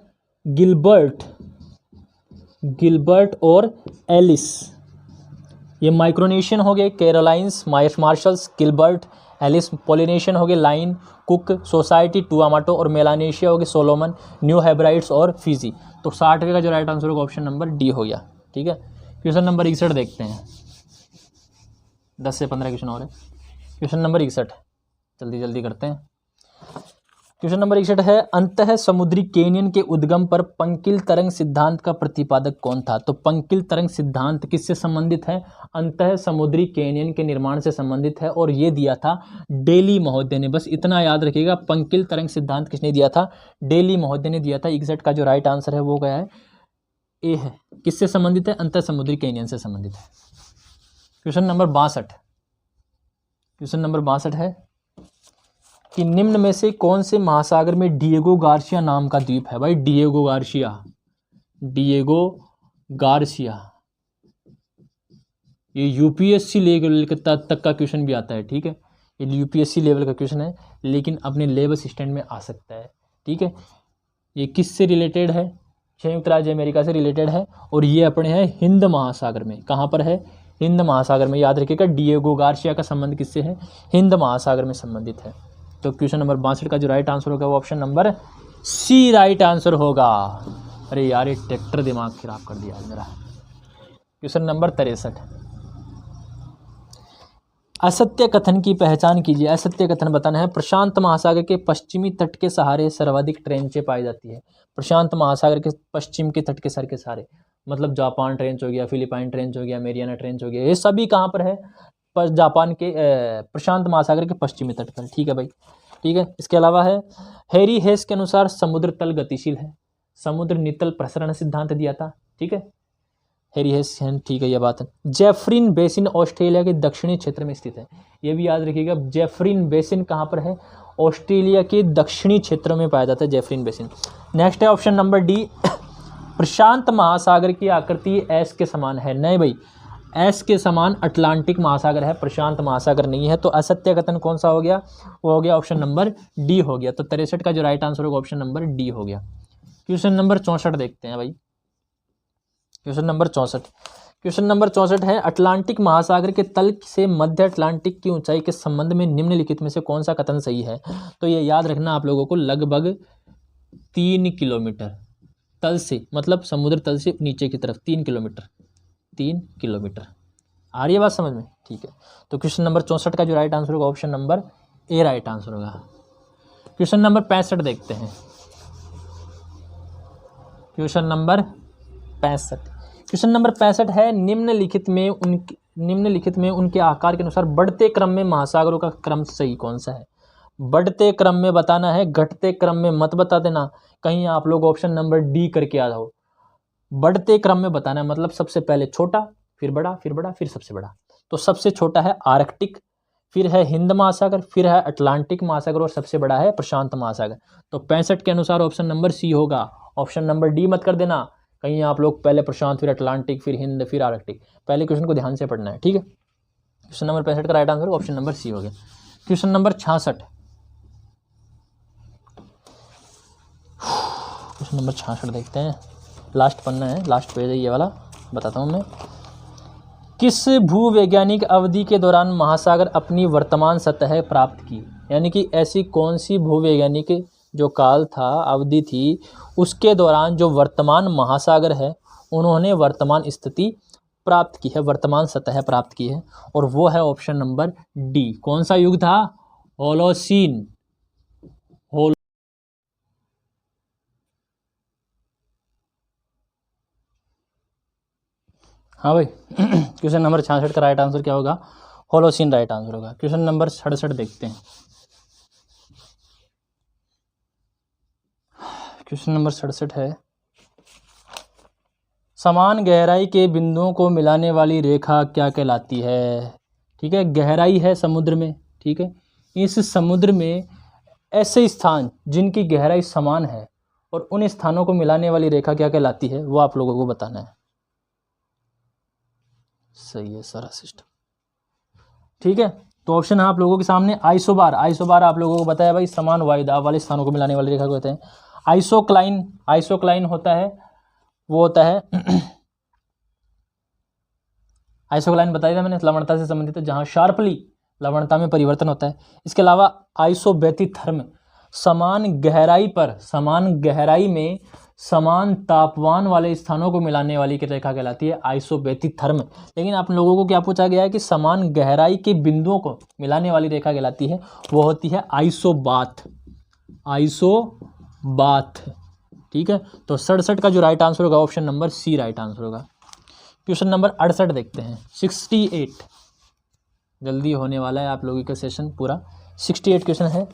गिलबर्ट और एलिस। ये माइक्रोनेशियन हो गए, कैरोलाइंस, मार्शल्स, गिलबर्ट, एलिस। पोलिनेशियन हो गए लाइन, कुक, सोसाइटी, टुआमाटो और मेलानेशिया हो गए सोलोमन, न्यू हेब्राइड्स और फिजी। तो 60वें का जो राइट आंसर होगा ऑप्शन नंबर डी हो गया, ठीक है। क्वेश्चन नंबर 61 देखते हैं। 10 से 15 क्वेश्चन और है। क्वेश्चन नंबर 61 जल्दी करते हैं। क्वेश्चन नंबर 61 है, अंतः समुद्री कैनियन के उद्गम पर पंकिल तरंग सिद्धांत का प्रतिपादक कौन था? तो पंकिल तरंग सिद्धांत किससे संबंधित है? अंतः समुद्री कैनियन के निर्माण से संबंधित है और ये दिया था डेली महोदय ने। बस इतना याद रखिएगा, पंकिल तरंग सिद्धांत किसने दिया था? डेली महोदय ने दिया था। 61 का जो राइट आंसर है वो गया है ए है। किससे संबंधित है? अंतः समुद्री कैनियन से संबंधित है। क्वेश्चन नंबर 62 है कि निम्न में से कौन से महासागर में डिएगो गार्सिया नाम का द्वीप है? भाई डिएगो गार्सिया ये यूपीएससी लेवल तक का क्वेश्चन भी आता है, ठीक है। ये यूपीएससी लेवल का क्वेश्चन है लेकिन अपने लेवल असिस्टेंट में आ सकता है, ठीक है। ये किससे रिलेटेड है? संयुक्त राज्य अमेरिका से रिलेटेड है और ये अपने हैं हिंद महासागर में। कहाँ पर है? हिंद महासागर में। याद रखिएगा डिएगो गार्सिया का संबंध किससे है? हिंद महासागर में संबंधित है। तो क्वेश्चन नंबर 62 का जो राइट आंसर होगा वो option number C right answer होगा। अरे यार ये ट्रैक्टर दिमाग खराब कर दिया मेरा। क्वेश्चन नंबर 63, असत्य कथन की पहचान कीजिए। असत्य कथन बताना है। प्रशांत महासागर के पश्चिमी तट के सहारे सर्वाधिक ट्रेंचें पाई जाती है। प्रशांत महासागर के पश्चिम के तट के सर के सहारे मतलब जापान ट्रेंच हो गया, फिलीपाइन ट्रेंच हो गया, मेरियाना ट्रेंच हो गया, ये सभी कहाँ पर है? पर जापान के प्रशांत महासागर के पश्चिमी तट पर, ठीक है भाई, ठीक है। इसके अलावा है हैरी हेस के अनुसार समुद्र तल गतिशील है। समुद्र नितल प्रसरण सिद्धांत दिया था, ठीक है। हैरी हेस, ठीक है, यह बात है। जेफरिन बेसिन ऑस्ट्रेलिया के दक्षिणी क्षेत्र में स्थित है। यह भी याद रखिएगा, जेफरिन बेसिन कहाँ पर है? ऑस्ट्रेलिया के दक्षिणी क्षेत्रों में पाया जाता है जेफरिन बेसिन। नेक्स्ट है ऑप्शन नंबर डी, प्रशांत महासागर की आकृति एस के समान है। नहीं भाई, एस के समान अटलांटिक महासागर है, प्रशांत महासागर नहीं है। तो असत्य कथन कौन सा हो गया? वो हो गया ऑप्शन नंबर डी हो गया। तो 63 का जो राइट आंसर होगा ऑप्शन नंबर डी हो गया। क्वेश्चन नंबर 64 देखते हैं भाई। क्वेश्चन नंबर 64 है, अटलांटिक महासागर के तल से मध्य अटलांटिक की ऊंचाई के संबंध में निम्नलिखित में से कौन सा कथन सही है? तो ये याद रखना आप लोगों को, लगभग 3 किलोमीटर तल से, मतलब समुद्र तल से नीचे की तरफ 3 किलोमीटर आ रही है बात समझ में? ठीक है। तो क्वेश्चन नंबर 64 का जो राइट आंसर होगा option number A right answer होगा। क्वेश्चन नंबर 65 देखते हैं। क्वेश्चन नंबर 65 है, निम्नलिखित में उनके आकार के अनुसार बढ़ते क्रम में महासागरों का क्रम सही कौन सा है? बढ़ते क्रम में बताना है, घटते क्रम में मत बता देना। कहीं आप लोग ऑप्शन नंबर डी करके आ जाओ। बढ़ते क्रम में बताना है, मतलब सबसे पहले छोटा, फिर बड़ा, फिर बड़ा, फिर सबसे बड़ा। तो सबसे छोटा है आर्कटिक, फिर है हिंद महासागर, फिर है अटलांटिक महासागर और सबसे बड़ा है प्रशांत महासागर। तो 65 के अनुसार ऑप्शन नंबर सी होगा। ऑप्शन नंबर डी मत कर देना कहीं आप लोग पहले प्रशांत फिर अटलांटिक फिर हिंद फिर आर्कटिक। पहले क्वेश्चन को ध्यान से पढ़ना है, ठीक है। क्वेश्चन नंबर 65 का right answer option number C हो गया। क्वेश्चन नंबर 66, क्वेश्चन नंबर 66 देखते हैं। लास्ट पन्ना है, लास्ट पेज है ये वाला, बताता हूँ मैं। किस भूवैज्ञानिक अवधि के दौरान महासागर अपनी वर्तमान सतह प्राप्त की? यानी कि ऐसी कौन सी भूवैज्ञानिक जो काल था, अवधि थी, उसके दौरान जो वर्तमान महासागर है उन्होंने वर्तमान स्थिति प्राप्त की है, वर्तमान सतह प्राप्त की है, और वो है ऑप्शन नंबर डी। कौन सा युग था? होलोसीन। हाँ भाई क्वेश्चन नंबर 66 का राइट आंसर क्या होगा? होलोसीन राइट आंसर होगा। क्वेश्चन नंबर 67 देखते हैं। क्वेश्चन नंबर 67 है, समान गहराई के बिंदुओं को मिलाने वाली रेखा क्या कहलाती है? ठीक है, गहराई है समुद्र में, ठीक है। इस समुद्र में ऐसे स्थान जिनकी गहराई समान है और उन स्थानों को मिलाने वाली रेखा क्या कहलाती है, वो आप लोगों को बताना है। सही है सारा सिस्टम, ठीक है। तो ऑप्शन है आप लोगों के सामने आइसोबार। आइसोबार आप लोगों को बताया भाई, समान वायुदाब वाले स्थानों को मिलाने वाली रेखा को कहते हैं। आइसोक्लाइन, आइसोक्लाइन होता है, वो होता है आइसोक्लाइन बताया था मैंने, लवणता से संबंधित है, जहाँ शार्पली लवणता में परिवर्तन होता है। इसके अलावा आइसोबेथिथर्म, समान गहराई पर, समान गहराई में समान तापमान वाले स्थानों को मिलाने वाली की रेखा कहलाती है आइसोबेथिथर्म। लेकिन आप लोगों को क्या पूछा गया है कि समान गहराई के बिंदुओं को मिलाने वाली रेखा कहलाती है, वो होती है आइसोबाथ। आइसोबाथ, ठीक है। तो 67 का जो राइट आंसर होगा option number C right answer होगा। क्वेश्चन नंबर 68 देखते हैं। 68 जल्दी होने वाला है आप लोगों का सेशन पूरा। 68 क्वेश्चन है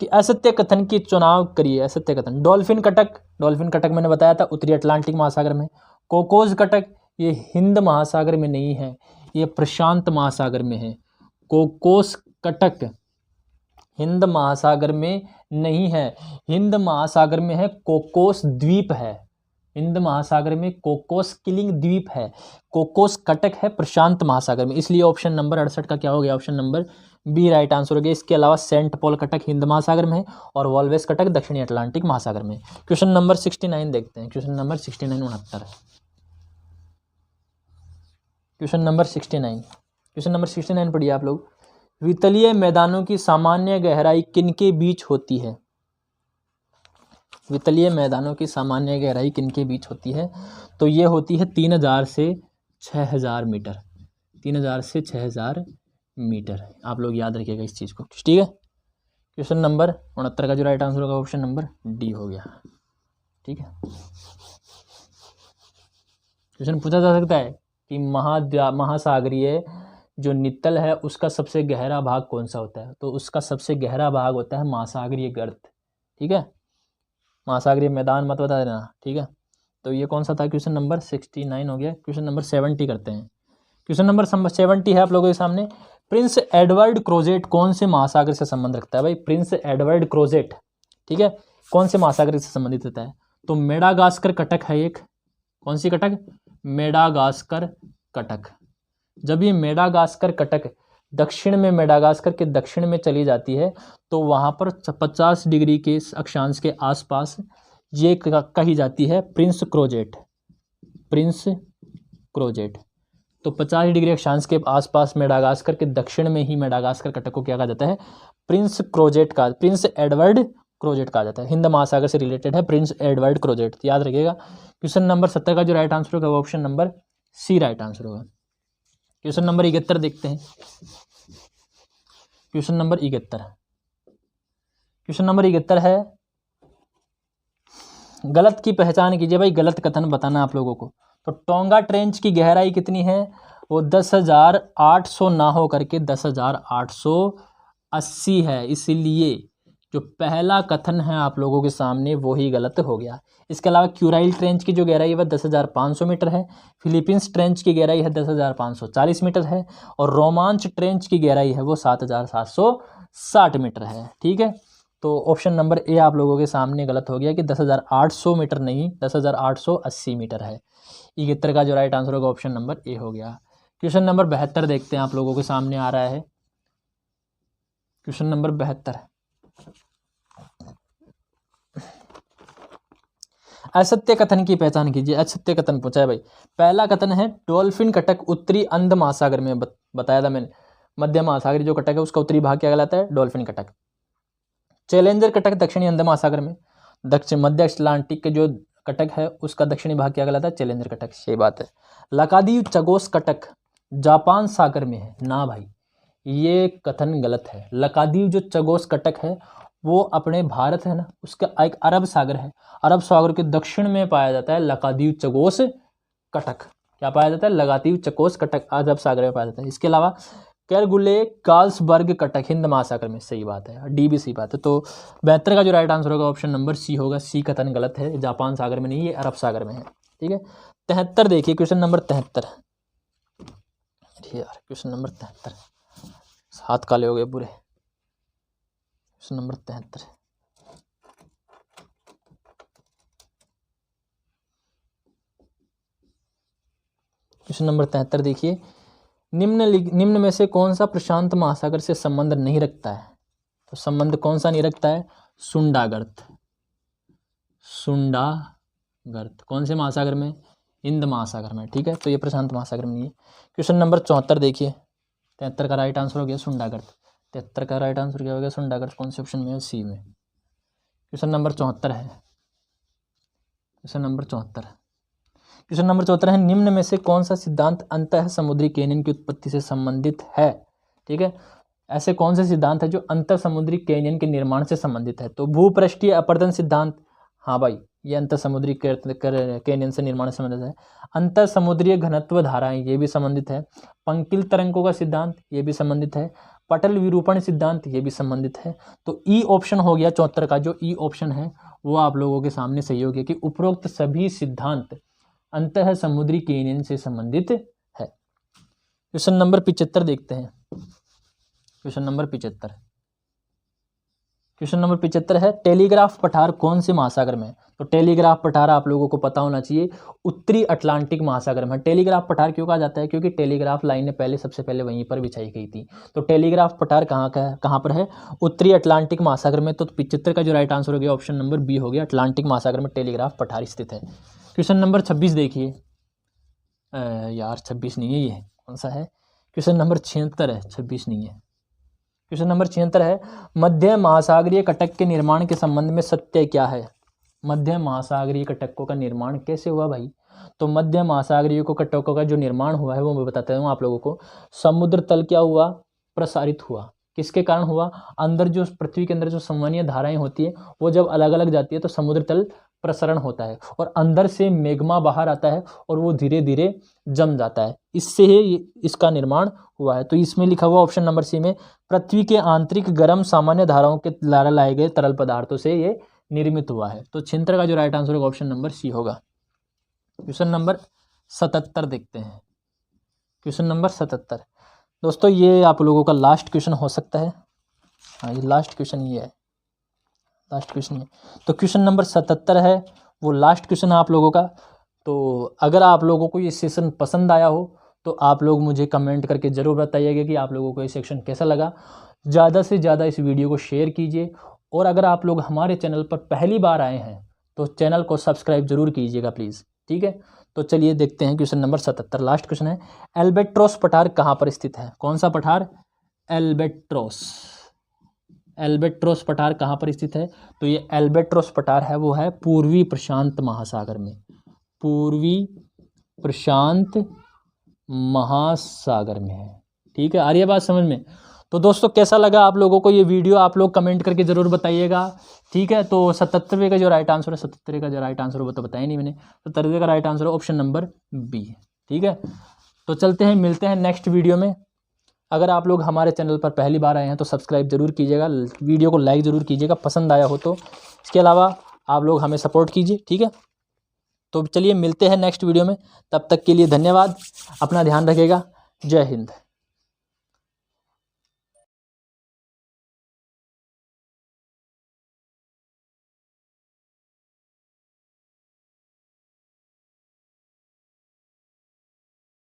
कि असत्य कथन की चुनाव करिए। असत्य कथन, डॉल्फिन कटक, डॉल्फिन कटक मैंने बताया था उत्तरी अटलांटिक महासागर में। कोकोज कटक, ये हिंद महासागर में नहीं है, ये प्रशांत महासागर में है। कोकोस कटक हिंद महासागर में नहीं है, हिंद महासागर में है कोकोस द्वीप है, हिंद महासागर में कोकोस किलिंग द्वीप है। कोकोस कटक है प्रशांत महासागर में, इसलिए ऑप्शन नंबर 68 का क्या हो गया? Option number B right answer हो गया। इसके अलावा सेंट पॉल कटक हिंद महासागर में है और वॉल्वेस कटक दक्षिणी अटलांटिक महासागर में। क्वेश्चन नंबर 69 देखते हैं। Question number 69 69। Question number 69, question number 69 पढ़िए आप लोग। वितलीय मैदानों की सामान्य गहराई किनके बीच होती है? वितलीय मैदानों की सामान्य गहराई किनके बीच होती है? तो ये होती है 3000 से 6000 मीटर, 3000 से 6000 मीटर। आप लोग याद रखिएगा इस चीज़ को, ठीक है। क्वेश्चन नंबर 69 का जो राइट आंसर होगा ऑप्शन नंबर डी हो गया, ठीक है। क्वेश्चन पूछा जा सकता है कि महासागरीय जो नित्तल है उसका सबसे गहरा भाग कौन सा होता है? तो उसका सबसे गहरा भाग होता है महासागरीय गर्त, ठीक है। महासागरीय मैदान मत बता देना, ठीक है। तो ये कौन सा था? क्वेश्चन नंबर 69 हो गया। क्वेश्चन नंबर 70 करते हैं। क्वेश्चन नंबर 70 है आप लोगों के सामने। प्रिंस एडवर्ड क्रोजेट कौन से महासागर से संबंध रखता है? भाई प्रिंस एडवर्ड क्रोजेट, ठीक है, कौन से महासागर से संबंधित होता है? तो मेडागास्कर कटक है एक। कौन सी कटक? मेडागास्कर कटक। जब ये मेडागास्कर कटक दक्षिण में, मेडागास्कर के दक्षिण में चली जाती है तो वहाँ पर 50 डिग्री के अक्षांश के आसपास ये कही जाती है प्रिंस क्रोजेट, प्रिंस क्रोजेट। तो 50 डिग्री अक्षांश के आसपास मेडागास्कर के दक्षिण में ही मेडागास्कर कटक को क्या कहा जाता है? प्रिंस क्रोजेट का, प्रिंस एडवर्ड क्रोजेट कहा जाता है। हिंद महासागर से रिलेटेड है प्रिंस एडवर्ड क्रोजेट, याद रखिएगा। क्वेश्चन नंबर 70 का जो राइट आंसर होगा वो option number C right answer होगा। क्वेश्चन नंबर 71 देखते हैं। क्वेश्चन नंबर 71, क्वेश्चन नंबर 71 है, गलत की पहचान कीजिए। भाई गलत कथन बताना आप लोगों को। तो टोंगा ट्रेंच की गहराई कितनी है? वो 10,800 ना हो करके 10,880 है, इसलिए जो पहला कथन है आप लोगों के सामने वो ही गलत हो गया। इसके अलावा क्यूराइल ट्रेंच की जो गहराई है वह 10,500 मीटर है। फिलीपींस ट्रेंच की गहराई है 10,540 मीटर है। और रोमांच ट्रेंच की गहराई है वो 7,760 मीटर है। ठीक है, तो ऑप्शन नंबर ए आप लोगों के सामने गलत हो गया कि 10,800 मीटर नहीं, 10,880 मीटर है। 71 का जो राइट आंसर होगा ऑप्शन नंबर ए हो गया। क्वेश्चन नंबर 72 देखते हैं आप लोगों के सामने आ रहा है। क्वेश्चन नंबर 72, असत्य कथन की पहचान कीजिए। असत्य कथन पूछा है भाई। पहला कथन है डॉल्फिन कटक उत्तरी अंध महासागर में, बताया था मैंने, मध्य महासागर जो कटक है उसका उत्तरी भाग क्या कहलाता है? डॉल्फिन कटक। चैलेंजर कटक दक्षिणी अंध महासागर में, दक्षिण मध्य अटलांटिक के जो कटक है उसका दक्षिणी भाग क्या कहलाता है? चैलेंजर कटक। सही बात है। लकादीव चगोस कटक जापान सागर में है ना भाई, ये कथन गलत है। लकादीव जो चगोस कटक है वो अपने भारत है ना उसका एक अरब सागर है, अरब सागर के दक्षिण में पाया जाता है लकादीव चगोस कटक। क्या पाया जाता है? लकादीव चगोस कटक अरब सागर में पाया जाता है। इसके अलावा कैरगुले कार्लसबर्ग कटक हिंद महासागर में। सही बात है, डी भी सही बात है। तो 72 का जो राइट आंसर होगा ऑप्शन नंबर सी होगा। सी कथन गलत है, जापान सागर में नहीं, ये अरब सागर में है। ठीक है, 73 देखिए, क्वेश्चन नंबर 73। यार क्वेश्चन नंबर 73, हाथ काले हो गए पूरे। क्वेश्चन नंबर 73, क्वेश्चन नंबर 73 देखिए, निम्न में से कौन सा प्रशांत महासागर से संबंध नहीं रखता है? तो संबंध कौन सा नहीं रखता है? सुंडागर्त। सुंडागर्त कौन से महासागर में? हिंद महासागर में। ठीक है, तो ये प्रशांत महासागर में नहीं है। क्वेश्चन नंबर 74 देखिए, 73 का राइट आंसर हो गया सुंडागर्त। 73 का राइट आंसर क्या हो गया? सुंडागर्त। कौन से ऑप्शन में है? सी में। क्वेश्चन नंबर 74 है, क्वेश्चन नंबर 74, क्वेश्चन नंबर 74 है, निम्न में से कौन सा सिद्धांत अंतः समुद्री कैनियन की उत्पत्ति से संबंधित है? ठीक है, ऐसे कौन से सिद्धांत है जो अंतर समुद्री कैनियन के निर्माण से संबंधित है? तो भूपृष्ठीय अपरदन सिद्धांत, हाँ भाई ये अंतर समुद्री कैनियन से निर्माण से संबंधित है। अंतर समुद्रीय घनत्व धाराएं, ये भी संबंधित है। पंकिल तरंगों का सिद्धांत, ये भी संबंधित है। पटल विरूपण सिद्धांत, ये भी संबंधित है। तो ई ऑप्शन हो गया 74 का, जो ई ऑप्शन है वो आप लोगों के सामने सही हो गया कि उपरोक्त सभी सिद्धांत अंतः समुद्री कैनियन से संबंधित है। क्वेश्चन नंबर 75 देखते हैं। क्वेश्चन नंबर 75, क्वेश्चन नंबर 75 है, टेलीग्राफ पठार कौन से महासागर में है? तो टेलीग्राफ पठार आप लोगों को पता होना चाहिए उत्तरी अटलांटिक महासागर में। टेलीग्राफ पठार क्यों कहा जाता है? क्योंकि टेलीग्राफ लाइनें पहले सबसे पहले वहीं पर बिछाई गई थी। तो टेलीग्राफ पठार कहाँ पर है? उत्तरी अटलांटिक महासागर में। तो 75 का जो राइट आंसर हो गया ऑप्शन नंबर बी हो गया, अटलांटिक महासागर में टेलीग्राफ पठार स्थित है। क्वेश्चन नंबर 26 देखिए, यार 26 नहीं है, ये कौन सा है? क्वेश्चन नंबर 76 है, 26 नहीं है। क्वेश्चन नंबर 76 है, मध्य महासागरीय कटक के निर्माण के संबंध में सत्य क्या है? मध्य महासागरीय कटकों का निर्माण कैसे हुआ भाई? तो मध्य महासागरीय को कटकों का जो निर्माण हुआ है वो मैं बताता हूँ आप लोगों को। समुद्र तल क्या हुआ? प्रसारित हुआ। किसके कारण हुआ? अंदर जो पृथ्वी के अंदर जो संवहनीय धाराएं होती है वो जब अलग अलग जाती है तो समुद्र तल प्रसरण होता है और अंदर से मैग्मा बाहर आता है और वो धीरे धीरे जम जाता है, इससे ही इसका निर्माण हुआ है। तो इसमें लिखा हुआ ऑप्शन नंबर सी में, पृथ्वी के आंतरिक गर्म सामान्य धाराओं के द्वारा लाए गए तरल पदार्थों से ये निर्मित हुआ है। तो 76 का जो राइट आंसर होगा ऑप्शन नंबर सी होगा। क्वेश्चन नंबर 77 देखते हैं। क्वेश्चन नंबर 77 दोस्तों, ये आप लोगों का लास्ट क्वेश्चन हो सकता है। हाँ, ये लास्ट क्वेश्चन ये है, लास्ट क्वेश्चन है। तो क्वेश्चन नंबर 77 है वो लास्ट क्वेश्चन है आप लोगों का। तो अगर आप लोगों को ये सेशन पसंद आया हो तो आप लोग मुझे कमेंट करके ज़रूर बताइएगा कि आप लोगों को ये सेक्शन कैसा लगा। ज़्यादा से ज़्यादा इस वीडियो को शेयर कीजिए और अगर आप लोग हमारे चैनल पर पहली बार आए हैं तो चैनल को सब्सक्राइब जरूर कीजिएगा प्लीज़। ठीक है, तो चलिए देखते हैं क्वेश्चन नंबर 77, लास्ट क्वेश्चन है, एल्बेट्रोस पठार कहाँ पर स्थित है? कौन सा पठार? एल्बेट्रोस। एल्बेट्रोस पठार कहाँ पर स्थित है? तो ये एल्बेट्रोस पठार है वो है पूर्वी प्रशांत महासागर में, पूर्वी प्रशांत महासागर में है। ठीक है, आ रही है बात समझ में? तो दोस्तों कैसा लगा आप लोगों को ये वीडियो, आप लोग कमेंट करके ज़रूर बताइएगा। ठीक है, तो 77वें का जो राइट आंसर है, 77 का जो राइट आंसर वो तो बताया नहीं मैंने, 77वें का राइट आंसर है ऑप्शन नंबर बी। ठीक है, तो चलते हैं, मिलते हैं नेक्स्ट वीडियो में। अगर आप लोग हमारे चैनल पर पहली बार आए हैं तो सब्सक्राइब ज़रूर कीजिएगा, वीडियो को लाइक ज़रूर कीजिएगा पसंद आया हो तो। इसके अलावा आप लोग हमें सपोर्ट कीजिए, ठीक है। तो चलिए मिलते हैं नेक्स्ट वीडियो में, तब तक के लिए धन्यवाद, अपना ध्यान रखिएगा। जय हिंद।